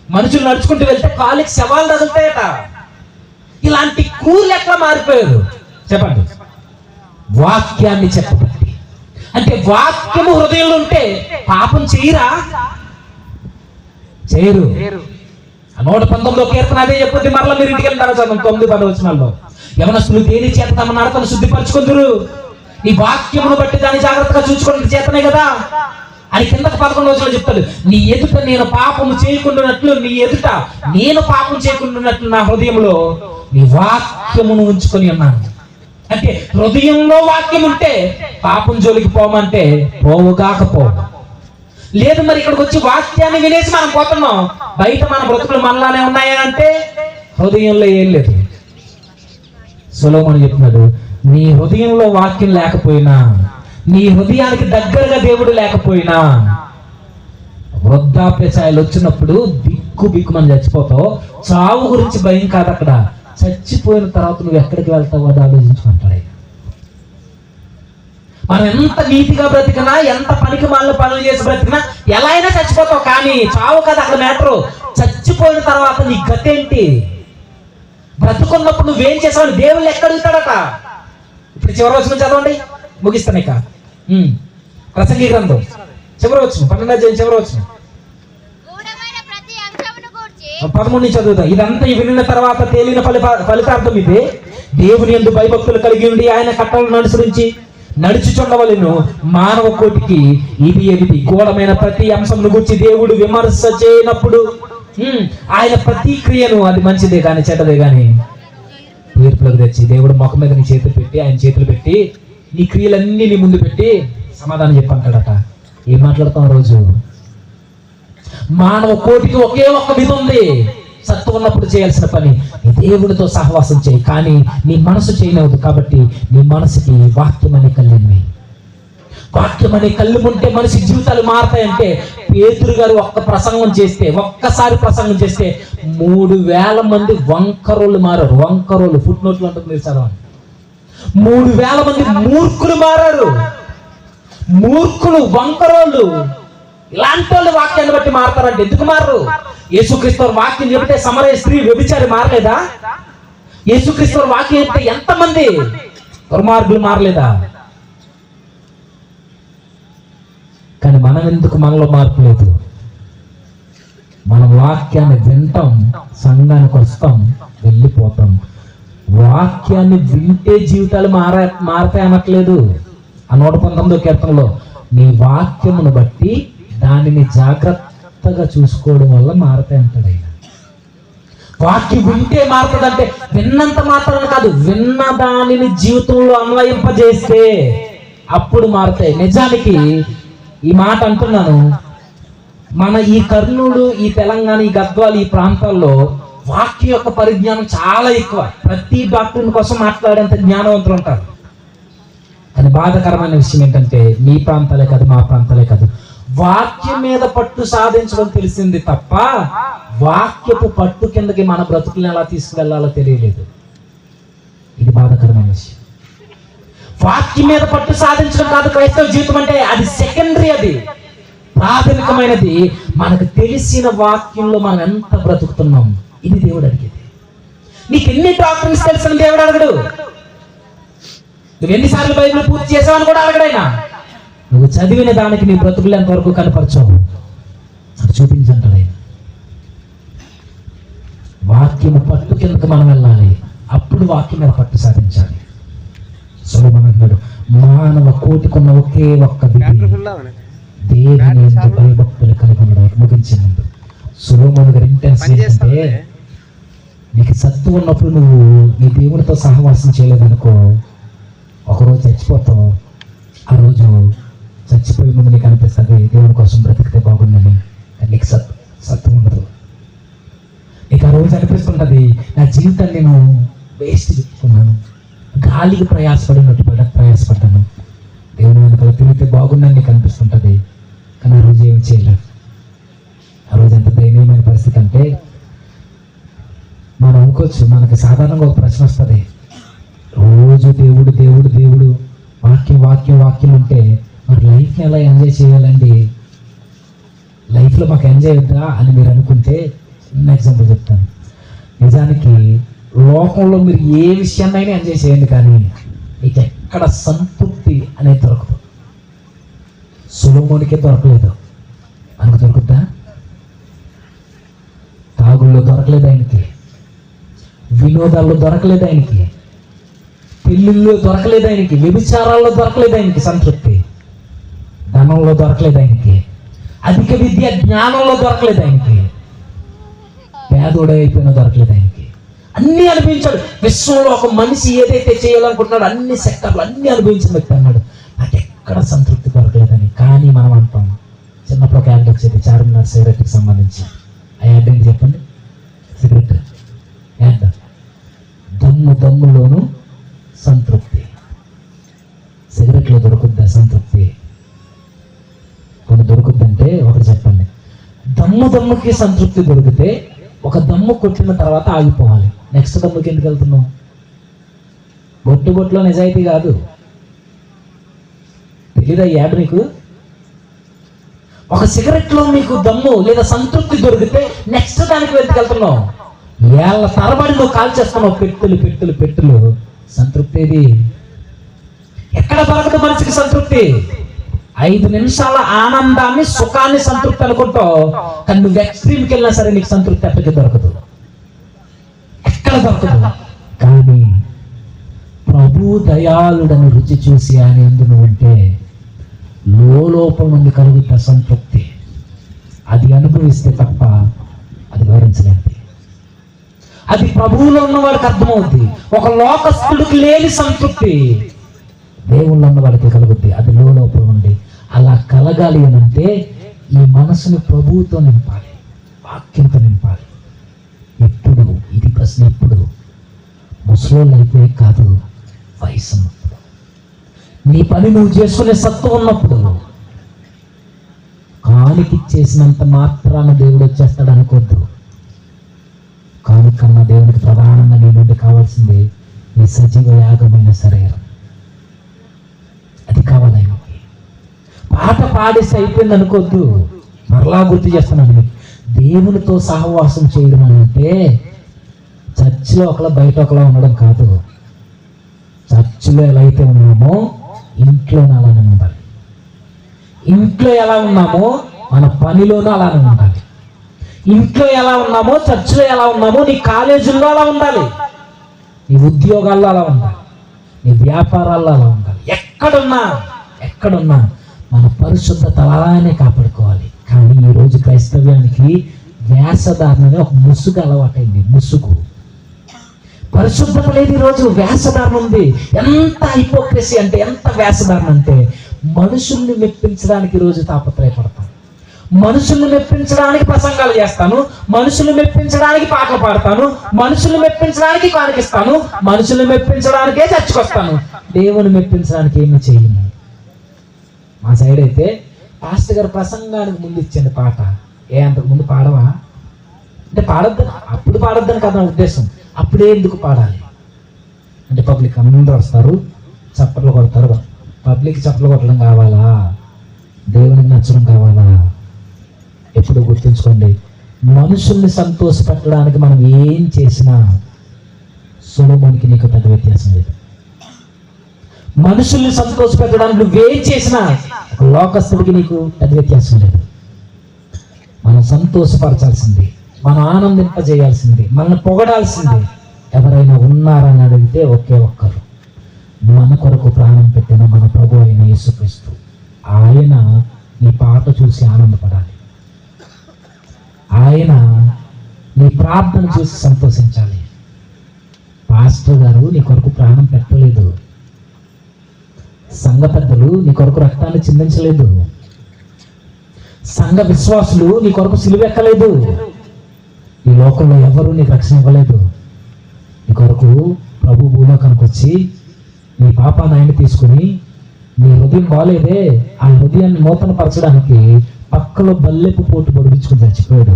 మనుషులు నడుచుకుంటూ వెళ్తే కాలికి శవాలు తగులుతాయట. ఇలాంటి క్రూరులు ఎట్లా మారిపోయారు చెప్పండి? వాక్యాన్ని చెప్పబట్టి. అంటే వాక్యము హృదయంలో ఉంటే పాపం చేయరా? చేయరు. 119వ కీర్తన అదే చెప్పుద్ది. మరలా మీరు ఇంటికి వెళ్తారా చదువు 9-10 వచనాల్లో, యవనస్తులు దేని చేత తమ నడతను శుద్ధిపరచుకుందరు, నీ వాక్యమును బట్టి దాన్ని జాగ్రత్తగా చూసుకోవడం చేతనే కదా అని కిందకి 11వ వచనంలో చెప్తాడు. నీ ఎదుట నేను పాపము చేయకుండానట్లు, నీ ఎదుట నేను పాపం చేయకుండానట్లు నా హృదయంలో నీ వాక్యమును ఉంచుకొని ఉన్నాను. అంటే హృదయంలో వాక్యం ఉంటే పాపం జోలికి పోమంటే పోవుగాకపో. లేదు, మరి ఇక్కడికి వచ్చి వాక్యాన్ని వినేసి మనం పోతున్నాం, బయట మన బ్రతుకులు మనలానే ఉన్నాయనంటే హృదయంలో ఏం లేదు. సొలొమోను చెప్తున్నాడు, నీ హృదయంలో వాక్యం లేకపోయినా, నీ హృదయానికి దగ్గరగా దేవుడు లేకపోయినా, వృద్ధాప్య ఛాయలు వచ్చినప్పుడు బిక్కుమని చచ్చిపోతావు. చావు గురించి భయం కాదు అక్కడ, చచ్చిపోయిన తర్వాత నువ్వు ఎక్కడికి వెళ్తావు అది ఆలోచించుకుంటాడు. మనం ఎంత నీతిగా బ్రతికినా, ఎంత పనికి మాలిన పనులు చేసి బ్రతికినా ఎలా అయినా చచ్చిపోతావు. కానీ చావు కదా అక్కడ మ్యాటరు. చచ్చిపోయిన తర్వాత నీ గతేంటి? బ్రతుకున్నప్పుడు నువ్వేం చేసావని దేవుళ్ళు ఎక్కడ అడుగుతాడట. ఇప్పుడు చివరి వచనం చదవండి, ముగిస్తాను ఇక. ప్రసంగి గ్రంథం చివరి వచనం 12వ అధ్యాయం చివరి వచనం 13 చదువుతా. ఇదంతా వినిన తర్వాత తేలిన ఫలితార్థం ఇదే: దేవుని యందు భయభక్తులు కలిగి ఉండి ఆయన కట్టలను అనుసరించి నడుచుచుండవలెను. మానవ కోటికి ఇది ఎనిది గూఢమైన ప్రతి అంశంను గురించి దేవుడు విమర్శ చేయనప్పుడు ఆయన ప్రతి క్రియను అది మంచిదే కానీ చెడ్డదే కానీ తీర్పులకు తెచ్చి దేవుడు ముఖం మీద నీ చేతులు పెట్టి ఆయన చేతులు పెట్టి నీ క్రియలన్నీ నీ ముందు పెట్టి సమాధానం చెప్పంటాడట. ఏం మాట్లాడతాం రోజు? మానవ కోటికి ఒకే ఒక్క విధి ఉంది, సత్తు ఉన్నప్పుడు చేయాల్సిన పని. నీ దేవుడితో సహవాసం చేయి, కానీ నీ మనసు చేయనవద్దు. కాబట్టి నీ మనసుకి వాక్యం అనే కళ్ళెమ్మి, వాక్యం అనే కళ్ళు ఉంటే మనిషి జీవితాలు మారతాయంటే పేతురు గారు ఒక్కసారి ప్రసంగం చేస్తే 3,000 మంది వంకరోళ్ళు మారారు. వంకరోళ్ళు ఫుట్ నోట్లు అంటుంది మీరు చదవండి. 3,000 మంది మూర్ఖులు మారారు. మూర్ఖులు, వంకరోళ్ళు, ఇలాంటి వాళ్ళు వాక్యాన్ని బట్టి మారతారంటే ఎందుకు మారరు? యేసుక్రీస్తు వాక్యం చెబితే సమరయ స్త్రీ వ్యభిచారి మారలేదా? యేసుక్రీస్తు వాక్యం చెబితే ఎంతమంది దుర్మార్గులు మారలేదా? కానీ మనం ఎందుకు మనలో మార్పు లేదు? మనం వాక్యాన్ని వింటాం, సంఘానికి వస్తాం, వెళ్ళిపోతాం. వాక్యాన్ని వింటే జీవితాలు మారతాయి అనట్లేదు. ఆ 119వ కీర్తనలో నీ వాక్యమును బట్టి దానిని జాగ్రత్తగా చూసుకోవడం వల్ల మారతాయి అంటాడు ఆయన. వాక్యం వింటే మారుతుందంటే విన్నంత మాత్రం కాదు, విన్న దానిని జీవితంలో అన్వయింపజేస్తే అప్పుడు మారుతాయి. నిజానికి ఈ మాట అంటున్నాను, మన ఈ కర్నూలు, ఈ తెలంగాణ, ఈ గద్వాల, ఈ ప్రాంతాల్లో వాక్యం యొక్క పరిజ్ఞానం చాలా ఎక్కువ. ప్రతి డాక్టర్ కోసం మాట్లాడేంత జ్ఞానవంతులు ఉంటారు. కానీ బాధాకరమైన విషయం ఏంటంటే మీ ప్రాంతాలే కాదు, మా ప్రాంతాలే కాదు, వాక్యం మీద పట్టు సాధించడం తెలిసింది తప్ప వాక్యపు పట్టు కిందకి మన బ్రతుకులను ఎలా తీసుకువెళ్లాలో తెలియలేదు. ఇది బాధాకరమైన విషయం. వాక్యం మీద పట్టు సాధించడం కాదు క్రైస్తవ జీవితం అంటే, అది సెకండరీ. అది ప్రాథమికమైనది మనకు తెలిసిన వాక్యంలో మనం ఎంత బ్రతుకుతున్నాం. ఇది దేవుడు అడిగేది. నీకు ఎన్ని డాక్టర్స్ తెలుసని దేవుడు అడగడు. నువ్వు ఎన్నిసార్లు బైబిల్ పూర్తి చేసావని కూడా అడగడు ఆయన. నువ్వు చదివిన దానికి నీ బ్రతుకులు ఎంతవరకు కనపరచావు అది చూపించంటాడు ఆయన. వాక్యము పట్టు కిందకు మనం వెళ్ళాలి, అప్పుడు వాక్యం మీద పట్టు సాధించాలి. సొలొమోను అన్నాడు, మానవ కోటికున్న ఒకే ఒక్క విధి దేవుని యందు భయభక్తులు కలిగి ఉండడానికి. ముగించే ముందు సొలొమోను గారి ఇంటెన్షన్ ఏంటంటే, నీకు సత్తు ఉన్నప్పుడు నువ్వు నీ దేవునితో సహవాసం చేయలేదనుకో, ఒకరోజు చచ్చిపోతావు. ఆ రోజు చచ్చిపోయే ముందు నీకు అనిపిస్తుంది దేవుని కోసం బ్రతికితే బాగుందని. కానీ నీకు సత్తు ఉండదు. నీకు ఆ రోజు అనిపిస్తుంటుంది నా జీవితాన్ని నేను వేస్ట్ చెప్పుకున్నాను, గాలికి ప్రయాసపడ్డాను, దేవుని వెనకాల తిరిగితే బాగుందని నీకు అనిపిస్తుంటుంది. కానీ ఆ రోజు ఏమి చేయలేదు. ఆ రోజు ఎంత దయనీయమైన పరిస్థితి అంటే, మనం అనుకోవచ్చు, మనకి సాధారణంగా ఒక ప్రశ్న వస్తుంది, రోజు దేవుడు దేవుడు దేవుడు వాక్యం వాక్యం వాక్యం ఉంటే మరి లైఫ్ని ఎలా ఎంజాయ్ చేయాలండి? లైఫ్లో మాకు ఎంజాయ్ వద్దా అని మీరు అనుకుంటే చిన్న ఎగ్జాంపుల్ చెప్తాను. నిజానికి లోకంలో మీరు ఏ విషయాన్నైనా ఎంజాయ్ చేయండి, కానీ మీకు ఎక్కడ సంతృప్తి అనేది దొరకదు. సొలొమోనుకే దొరకలేదు, మనకు దొరుకుద్దా? తాగుల్లో దొరకలేదు ఆయనకి, వినోదాల్లో దొరకలేదు ఆయనకి, పెళ్ళిళ్ళలో దొరకలేదు ఆయనకి, వ్యభిచారాల్లో దొరకలేదు ఆయనకి సంతృప్తి, ధనంలో దొరకలేదు ఆయనకి, అధిక విద్య జ్ఞానంలో దొరకలేదు ఆయనకి, పేదోడే అయిపోయినా దొరకలేదు ఆయనకి. అన్ని అనుభవించాడు. విశ్వంలో ఒక మనిషి ఏదైతే చేయాలనుకుంటున్నాడో అన్ని సెక్టర్లు అన్ని అనుభవించిన వ్యక్తి అన్నాడు, నాకు ఎక్కడ సంతృప్తి దొరకలేదని. కానీ మనం అంటాం, చిన్నప్పుడు ఒక యాడ్ వచ్చేది చార్మినార్ సిగరెట్కి సంబంధించి. ఆ యాడ్ ఏంటి చెప్పండి? సిగరెట్ యాడ్, దమ్ములోను సంతృప్తి. సిగరెట్లో దొరుకుద్దా సంతృప్తి? కొన్ని దొరుకుద్దంటే ఒకటి చెప్పండి. దమ్ముకి సంతృప్తి దొరికితే ఒక దమ్ము కొట్టిన తర్వాత ఆగిపోవాలి, నెక్స్ట్ దమ్ముకి ఎందుకు వెళ్తున్నావు? బొట్టులో నిజాయితీ కాదు. తెలీదా ఈ యాడ్ మీకు? ఒక సిగరెట్లో మీకు దమ్ము లేదా సంతృప్తి దొరికితే నెక్స్ట్ దానికి వెళ్తున్నావు. ఏళ్ళ తరబడి నువ్వు కాల్ చేస్తున్నావు, పెట్టులు. సంతృప్తి ఏది? ఎక్కడ దొరకదు మనిషికి సంతృప్తి. 5 నిమిషాల ఆనందాన్ని, సుఖాన్ని సంతృప్తి అనుకుంటావు, కానీ నువ్వు ఎక్స్ట్రీమ్కి వెళ్ళినా సరే నీకు సంతృప్తి ఎప్పటికీ దొరకదు, ఎక్కడ దొరకదు. కానీ ప్రభు దయాళుడని రుచి చూసి ఆయన యందు నువ్వు ఉంటే లోపల నుండి కలుగుతా సంతృప్తి. అది అనుభవిస్తే తప్ప అది వివరించలేనిది. అది ప్రభువులో ఉన్నవాడికి అర్థమవుద్ది. ఒక లోకస్తుడికి లేని సంతృప్తి దేవుళ్ళు ఉన్న వాడికి కలుగుద్ది. అది లోపల ఉండి అలా కలగాలి అని అంటే ఈ మనసుని ప్రభువుతో నింపాలి, వాక్యంతో నింపాలి. ఎప్పుడు ఇది ప్రశ్న, ఎప్పుడు ముసలోళ్ళు అయిపోయి కాదు, వయసు ఉన్నప్పుడు, నీ పని నువ్వు చేసుకునే సత్తు ఉన్నప్పుడు. కానికిచ్చేసినంత మాత్రాన దేవుడు వచ్చేస్తాడు అనుకోద్దు. కానికన్నా దేవుడికి ప్రధానంగా నీ నుండి కావాల్సింది నీ సజీవ యాగమైన శరీరం. అది కావాలి ఆయనకి. పాట పాడేసి అయిపోయింది అనుకోద్దు. మరలా గుర్తు చేస్తున్నాను మీకు, దేవునితో సహవాసం చేయడం అంటే చర్చిలో ఒకలా బయట ఒకలా ఉండడం కాదు. చర్చిలో ఎలా అయితే ఉన్నామో ఇంట్లోనే అలానే ఉండాలి. ఇంట్లో ఎలా ఉన్నామో మన పనిలోనూ అలానే ఉండాలి. ఇంట్లో ఎలా ఉన్నామో చర్చిలో ఎలా ఉన్నామో నీ కాలేజీల్లో అలా ఉండాలి, నీ ఉద్యోగాల్లో అలా ఉండాలి, నీ వ్యాపారాల్లో అలా ఉండాలి. ఎక్కడున్నా మన పరిశుద్ధత అలానే కాపాడుకోవాలి. కానీ ఈరోజు క్రైస్తవ్యానికి వేషధారణ ఒక ముసుగు అలవాటైంది. ముసుగు, పరిశుద్ధత లేదు. ఈరోజు వేషధారణ ఉంది. ఎంత హైపోక్రసీ అంటే, ఎంత వేషధారణ అంటే, మనుషుల్ని మెప్పించడానికి ఈరోజు తాపత్రయపడతాను, మనుషుల్ని మెప్పించడానికి ప్రసంగాలు చేస్తాను, మనుషుల్ని మెప్పించడానికి పాటలు పాడతాను, మనుషుల్ని మెప్పించడానికి కానికిస్తాను, మనుషుల్ని మెప్పించడానికే చర్చకొస్తాను, దేవుని మెప్పించడానికి ఏమి చేయను. మా సైడ్ అయితే పాస్టర్ గారు ప్రసంగానికి ముందు ఇచ్చింది పాట, అంతకు ముందు పాడవా అంటే పాడొద్దని, అప్పుడు పాడొద్దని కదా నా ఉద్దేశం. అప్పుడే ఎందుకు పాడాలి అంటే పబ్లిక్ అందరూ వస్తారు, చప్పట్లు కొడతారు. పబ్లిక్ చప్పట్లు కొట్టడం కావాలా, దేవునికి నచ్చడం కావాలా? ఎప్పుడు గుర్తుంచుకోండి, మనుషుల్ని సంతోషపెట్టడానికి మనం ఏం చేసినా సొలొమోనుకి నీకు పెద్ద వ్యత్యాసం లేదు. మనుషుల్ని సంతోషపెట్టడానికి నువ్వేం చేసినా ఒక లోకస్తుడికి నీకు పెద్ద వ్యత్యాసం లేదు. మనం సంతోషపరచాల్సింది, మనం ఆనందింపజేయాల్సింది, మనల్ని పొగడాల్సింది ఎవరైనా ఉన్నారని అడిగితే ఒకే ఒక్కరు, మన కొరకు ప్రాణం పెట్టిన మన ప్రభు అయిన యేసుక్రీస్తు. ఆయన నీ పాట చూసి ఆనందపడాలి, ఆయన నీ ప్రార్థన చూసి సంతోషించాలి. పాస్టర్ గారు నీ కొరకు ప్రాణం పెట్టలేదు, సంఘ పెద్దలు నీ కొరకు రక్తాన్ని చిందించలేదు, సంఘ విశ్వాసులు నీ కొరకు సిలువెక్కలేదు, ఈ లోకంలో ఎవరు నీకు రక్షణ ఇవ్వలేదు. నీ కొరకు ప్రభు భూలోకానికి వచ్చి నీ పాపాన్ని ఆయన తీసుకుని, నీ హృదయం బాలేదే ఆ హృదయాన్ని నూతన పరచడానికి పక్కలో బల్లెపు పోటు పొడిపించుకుని చచ్చిపోయాడు.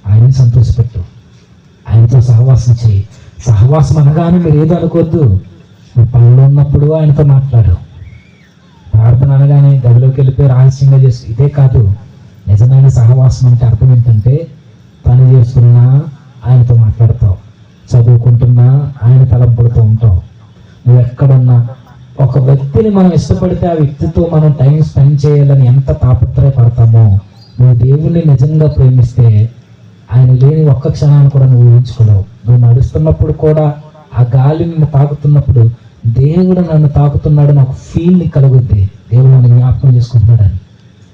ఆయన్ని సంతోషపెట్టు, ఆయనతో సహవాసం చేయి. సహవాసం అనగానే మీరు ఏదో అనుకోవద్దు, నువ్వు పనిలో ఉన్నప్పుడు ఆయనతో మాట్లాడు. ప్రార్థన అనగానే గదిలోకి వెళ్ళిపోయి రహస్యంగా చేసి ఇదే కాదు. నిజమైన సహవాసం అంటే అర్థం ఏంటంటే, పని చేస్తున్నా ఆయనతో మాట్లాడతావు, చదువుకుంటున్నా ఆయన తలంపుడుతూ ఉంటావు. నువ్వు ఎక్కడున్నా ఒక వ్యక్తిని మనం ఇష్టపడితే ఆ వ్యక్తితో మనం టైం స్పెండ్ చేయాలని ఎంత తాపత్రయపడతామో, నువ్వు దేవుణ్ణి నిజంగా ప్రేమిస్తే ఆయన లేని ఒక్క క్షణాన్ని కూడా నువ్వు ఊహించుకోలేవు. నువ్వు నడుస్తున్నప్పుడు కూడా ఆ గాలిని నువ్వు తాకుతున్నప్పుడు దేవుడు నన్ను తాకుతున్నాడు నాకు ఫీల్ని కలుగుద్ది, దేవుడు నన్ను జ్ఞాపకం చేసుకుంటున్నాడని.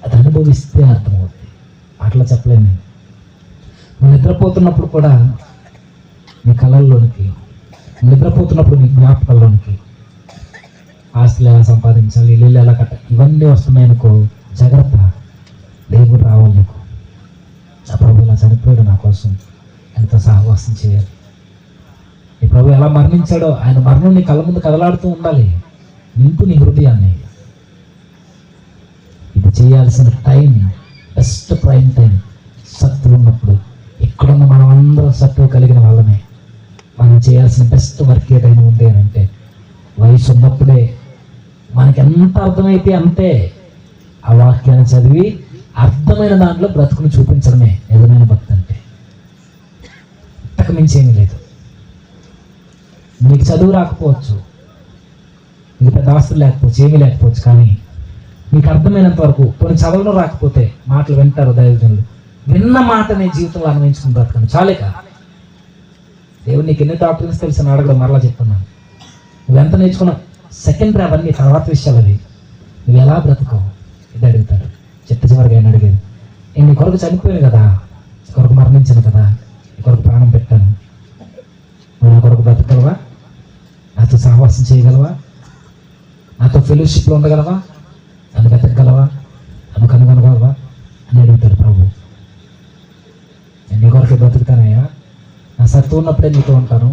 అది అనుభవిస్తే అర్థమవుతుంది, అట్లా చెప్పలేను నేను. నువ్వు నిద్రపోతున్నప్పుడు కూడా నీ కళల్లోనికి, నిద్రపోతున్నప్పుడు నీ జ్ఞాపకాల్లోనికి ఆస్తులు ఎలా సంపాదించాలి, ఇల్లు ఎలా కట్టాలి, ఇవన్నీ వస్తున్నాయనుకో జాగ్రత్త, దేవుడు రావాలి నీకు. ఆ ప్రభు ఇలా చనిపోయాడు నా కోసం, ఎంతో సహవాసం చేయాలి. ఈ ప్రభు ఎలా మరణించాడో ఆయన మరణం నీ కళ్ళ ముందు కదలాడుతూ ఉండాలి. నింపు నీ హృదయాన్ని. ఇది చేయాల్సిన టైం, బెస్ట్ ప్రైమ్ టైం సత్తువు ఉన్నప్పుడు. ఇక్కడున్న మనం అందరం సత్తువు కలిగిన వాళ్ళమే. మనం చేయాల్సిన బెస్ట్ వర్క్ ఏదైనా ఉంది అని అంటే వయసు ఉన్నప్పుడే మనకి ఎంత అర్థమైతే అంతే ఆ వాక్యాన్ని చదివి అర్థమైన దాంట్లో బ్రతుకుని చూపించడమే నిజమైన భక్తి అంటే. ఇంతకు మించి ఏమీ లేదు. నీకు చదువు రాకపోవచ్చు, నీకు పెద్ద ఆస్తులు లేకపోవచ్చు, ఏమీ లేకపోవచ్చు, కానీ నీకు అర్థమైనంత వరకు కొన్ని చదవడం రాకపోతే మాటలు వింటారు దైవజనులు. విన్న మాటనే జీవితంలో అన్వయించుకుని బ్రతకండి, చాలే కాదు. దేవుడు నీకు ఎన్ని డాక్టర్స్ తెలిసిన అడగడం మరలా చెప్తున్నాను. నువ్వు ఎంత నేర్చుకున్నావు సెకండరీ, అవన్నీ తర్వాత విషయాలు. అవి నువ్వు ఎలా బ్రతుకవు ఇది అడుగుతాడు. చిట్ట చివరికి ఆయన అడిగేది, నేను నీ కొరకు చనిపోయాను కదా, కొరకు మరణించాను కదా, ఈ కొరకు ప్రాణం పెట్టాను. నువ్వు నా కొరకు బ్రతకగలవా? నాతో సహవాసం చేయగలవా? నాతో ఫెలోషిప్లో ఉండగలవా? నన్ను వెతకగలవా? నన్ను కనుగొనగలవా అని అడుగుతాడు ప్రభు. నేను నీ కొరకే బ్రతుకుతానయ్యా, నా సత్తు ఉన్నప్పుడే నీతో ఉంటాను,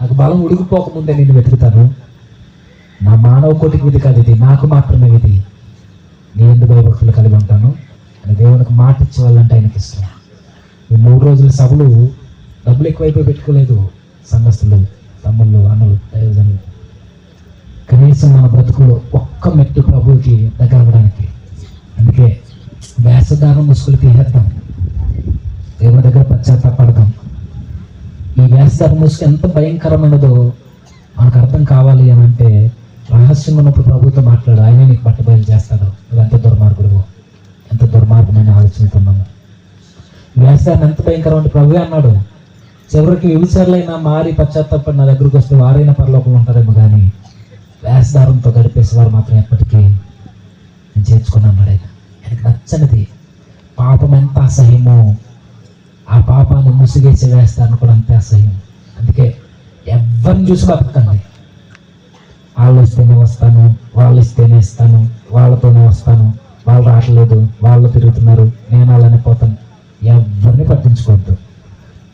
నాకు బలం ఉడిగిపోకముందే నేను వెతుకుతాను. నా మానవ కోటికి విధి కాదు ఇది, నాకు మాత్రమే విధి. నీ ఎందుకు భయభక్తులు కలిగి ఉంటాను అని దేవునికి మాట ఇచ్చేవాళ్ళంటే ఆయనకి ఇష్టం. ఈ 3 రోజుల సభలు డబ్బులు ఎక్కువైపోయి పెట్టుకోలేదు సంఘస్థులు, తమ్ముళ్ళు, అన్నలు, దైవజనులు. కనీసం మన బ్రతుకులు ఒక్క మెట్టు ప్రభువుకి దగ్గర అవ్వడానికి. అందుకే వేషధారం ముసుగులు తీసేద్దాం, దేవుని దగ్గర పశ్చాత్తాపడదాం. ఈ వేషధారం ముసుగు ఎంత భయంకరమైనదో మనకు అర్థం కావాలి అని అంటే, రహస్యంగా ఉన్నప్పుడు ప్రభుతో మాట్లాడు, ఆయనే నీకు బట్టబయలు చేస్తాడు. నువ్వు ఎంత దుర్మార్గుడు, ఎంత దుర్మార్గమైన ఆలోచనతున్నాము. వేషధారణ ఎంత భయంకరం అంటే ప్రభువే అన్నాడు, చివరికి వ్యభిచారులైనా మారి పశ్చాత్తాపడి నా దగ్గరకు వస్తే వారైనా పరలోకంలో ఉంటారేమో, కానీ వేషధారంతో గడిపేసి వారు మాత్రం ఎప్పటికీ నేను చేర్చుకున్నాను. ఆయనకి నచ్చనిది పాపం ఎంత అసహ్యమో, ఆ పాపాన్ని ముసిగేసి వేస్తారని కూడా అంతే అసహ్యం. అందుకే ఎవరిని చూసి బతకండి. వాళ్ళు ఇస్తేనే వస్తాను, వాళ్ళు ఇస్తేనే ఇస్తాను, వాళ్ళతోనే వస్తాను, వాళ్ళు రావట్లేదు, వాళ్ళు తిరుగుతున్నారు, నేను అలానే పోతాను. ఎవరిని పట్టించుకోవద్దు.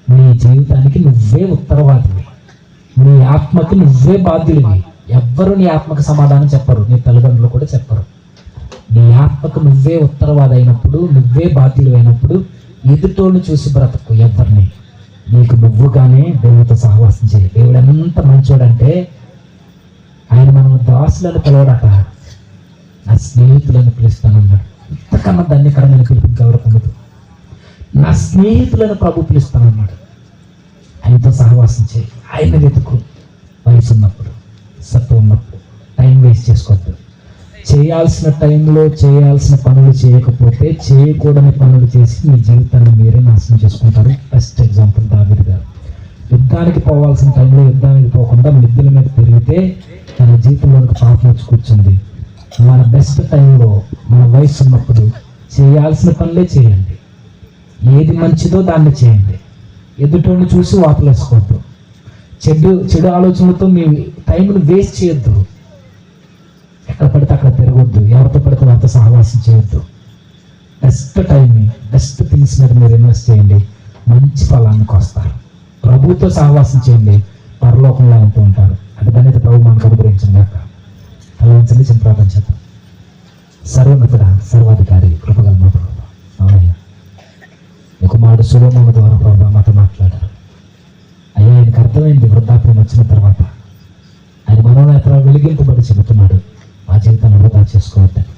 నీ జీవితానికి నువ్వే ఉత్తరవాదివి, నీ ఆత్మకి నువ్వే బాధ్యుడివి. ఎవ్వరు నీ ఆత్మకు సమాధానం చెప్పరు, నీ తల్లిదండ్రులు కూడా చెప్పరు. నీ ఆత్మకు నువ్వే ఉత్తరవాది అయినప్పుడు, నువ్వే బాధ్యులు అయినప్పుడు ఎదుటోళ్ళు చూసి బ్రతకు. ఎవరిని నీకు నువ్వుగానే దేవుడితో సహవాసం చేయి. దేవుడు ఎంత మంచోడంటే ఆయన మనం దాసులను పిలవడట, నా స్నేహితులను పిలుస్తానన్నాడు. ఇంతకన్నా ధన్యకరమైన పిలుపుకి ఎవరికి ఉండదు. నా స్నేహితులను ప్రభు పిలుస్తానన్నాడు. ఆయనతో సహవాసం చేయి, ఆయన వెతుకు. వయసు ఉన్నప్పుడు, సత్తు ఉన్నప్పుడు టైం వేస్ట్ చేసుకోవద్దు. చేయాల్సిన టైంలో చేయాల్సిన పనులు చేయకపోతే చేయకూడని పనులు చేసి మీ జీవితాన్ని మీరే నాశనం చేసుకుంటారు. బెస్ట్ ఎగ్జాంపుల్ దావీదు గారు. యుద్ధానికి పోవాల్సిన టైంలో యుద్ధానికి పోకుండా మిద్దెల మీద తిరిగితే తన జీవితంలోనికి పాపం వచ్చి కూర్చుంది. మన బెస్ట్ టైంలో, మన వయసు ఉన్నప్పుడు చేయాల్సిన పనులే చేయండి. ఏది మంచిదో దాన్ని చేయండి. ఎదుటోని చూసి వాపులేసుకోవద్దు. చెడు ఆలోచనలతో మీ టైంను వేస్ట్ చేయొద్దు. ఎక్కడ పడితే అక్కడ తిరగొద్దు, ఎవరితో పడితే వారితో సహవాసం చేయొద్దు. బెస్ట్ టైంని, బెస్ట్ థింగ్స్ మీద మీరు ఇన్వెస్ట్ చేయండి, మంచి ఫలానికి వస్తారు. ప్రభుతో సహవాసం చేయండి, పరలోకంలో ఉంటూ ఉంటారు. అది దాని ప్రభు మనకు అనుగ్రహించండి కాక. తలవంచండి, చిన్న ప్రార్థన చేద్దాం. సర్వోన్నతుడా, సర్వాధికారి, కృపగల మా ప్రభు, అవునయ్య, నీ కుమారుడు సొలొమోను ద్వారా ప్రభు మాతో మాట్లాడారు. అయ్యా, ఆయనకు అర్థమైంది వృద్ధాప్యం వచ్చిన తర్వాత. ఆయన మనోనేత్రాలు వెలిగింపబడి చెబుతున్నాడు, మా జీవితాన్ని వృధా చేసుకోవద్దని.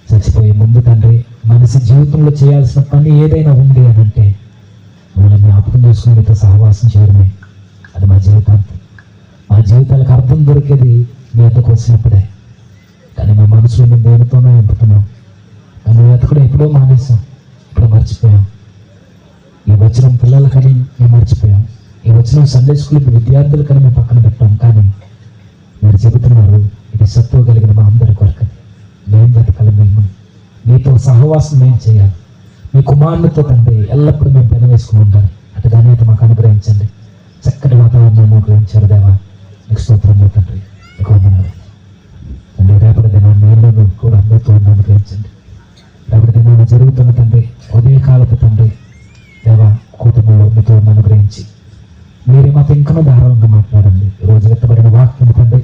చచ్చిపోయే ముందు తండ్రి, మనిషి జీవితంలో చేయాల్సిన పని ఏదైనా ఉంది అని అంటే మనం జ్ఞాపకం చేసుకుని మీతో సహవాసం చేయడమే. అది మా జీవితాంతం. మా జీవితాలకు అర్థం దొరికేది మీ ఎద్దకు వచ్చినప్పుడే. కానీ మా మనసులో మేము దేనితోనో ఎంపుతున్నాం. మేము వెతకడం ఎప్పుడో మానేసాం, ఇప్పుడు మర్చిపోయాం. ఈ వచనం పిల్లలకని మేము మర్చిపోయాం. ఈ వచనం సండే స్కూల్ విద్యార్థులకని మేము పక్కన పెట్టాం. కానీ మీరు చెబుతున్నారు, ఇది సత్తువ కలిగిన మా అందరి కొరకు. మేము బ్రతకాలి, మేము మీతో సహవాసం మేము చేయాలి. మీ కుమారునితో తండ్రి ఎల్లప్పుడూ మేము పెన వేసుకుని ఉంటారు. అటు దాని మాకు అనుగ్రహించండి. చక్కటి వాతావరణం అనుగ్రహించారు దేవా, నీకు స్తోత్రం తండ్రి. మీకు వందనాలు తండ్రి. రేపటి దినాన్ని ఇల్లు కూడా అందరితో అనుగ్రహించండి. రేపటి దినాన్ని జరుగుతున్న తండ్రి ఉదయకాలపు తండ్రి దేవా కుటుంబంలో మీతో అనుగ్రహించి మీరే మాతో ఇంకా ధారాళంగా మాట్లాడండి. ఈరోజు ఎత్తబడిన వాక్యం తండ్రి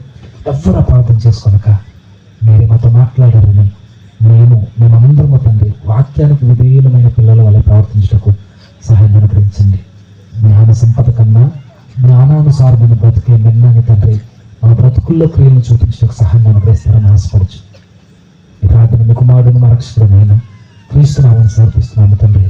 ఎవరు అపార్థం చేసుకొనక మీరే మాతో మాట్లాడారని మేమందరము తండ్రి వాక్యానికి విధేయులమైన పిల్లల వల్ల ప్రవర్తించటకు సహాయం అనుగ్రహించండి. జ్ఞాన సంపద కన్నా జ్ఞానానుసారమైన బ్రతికే మిన్నాని తండ్రి మా బ్రతుకుల్లో క్రియలను చూపించడానికి సహాయం అనుగ్రహిస్తారని ఆశపడచ్చు. ఈ ప్రార్థన మీ కుమారుడును మా రక్షకుడైన క్రీస్తు నామమున సమర్పిస్తున్నాము తండ్రి.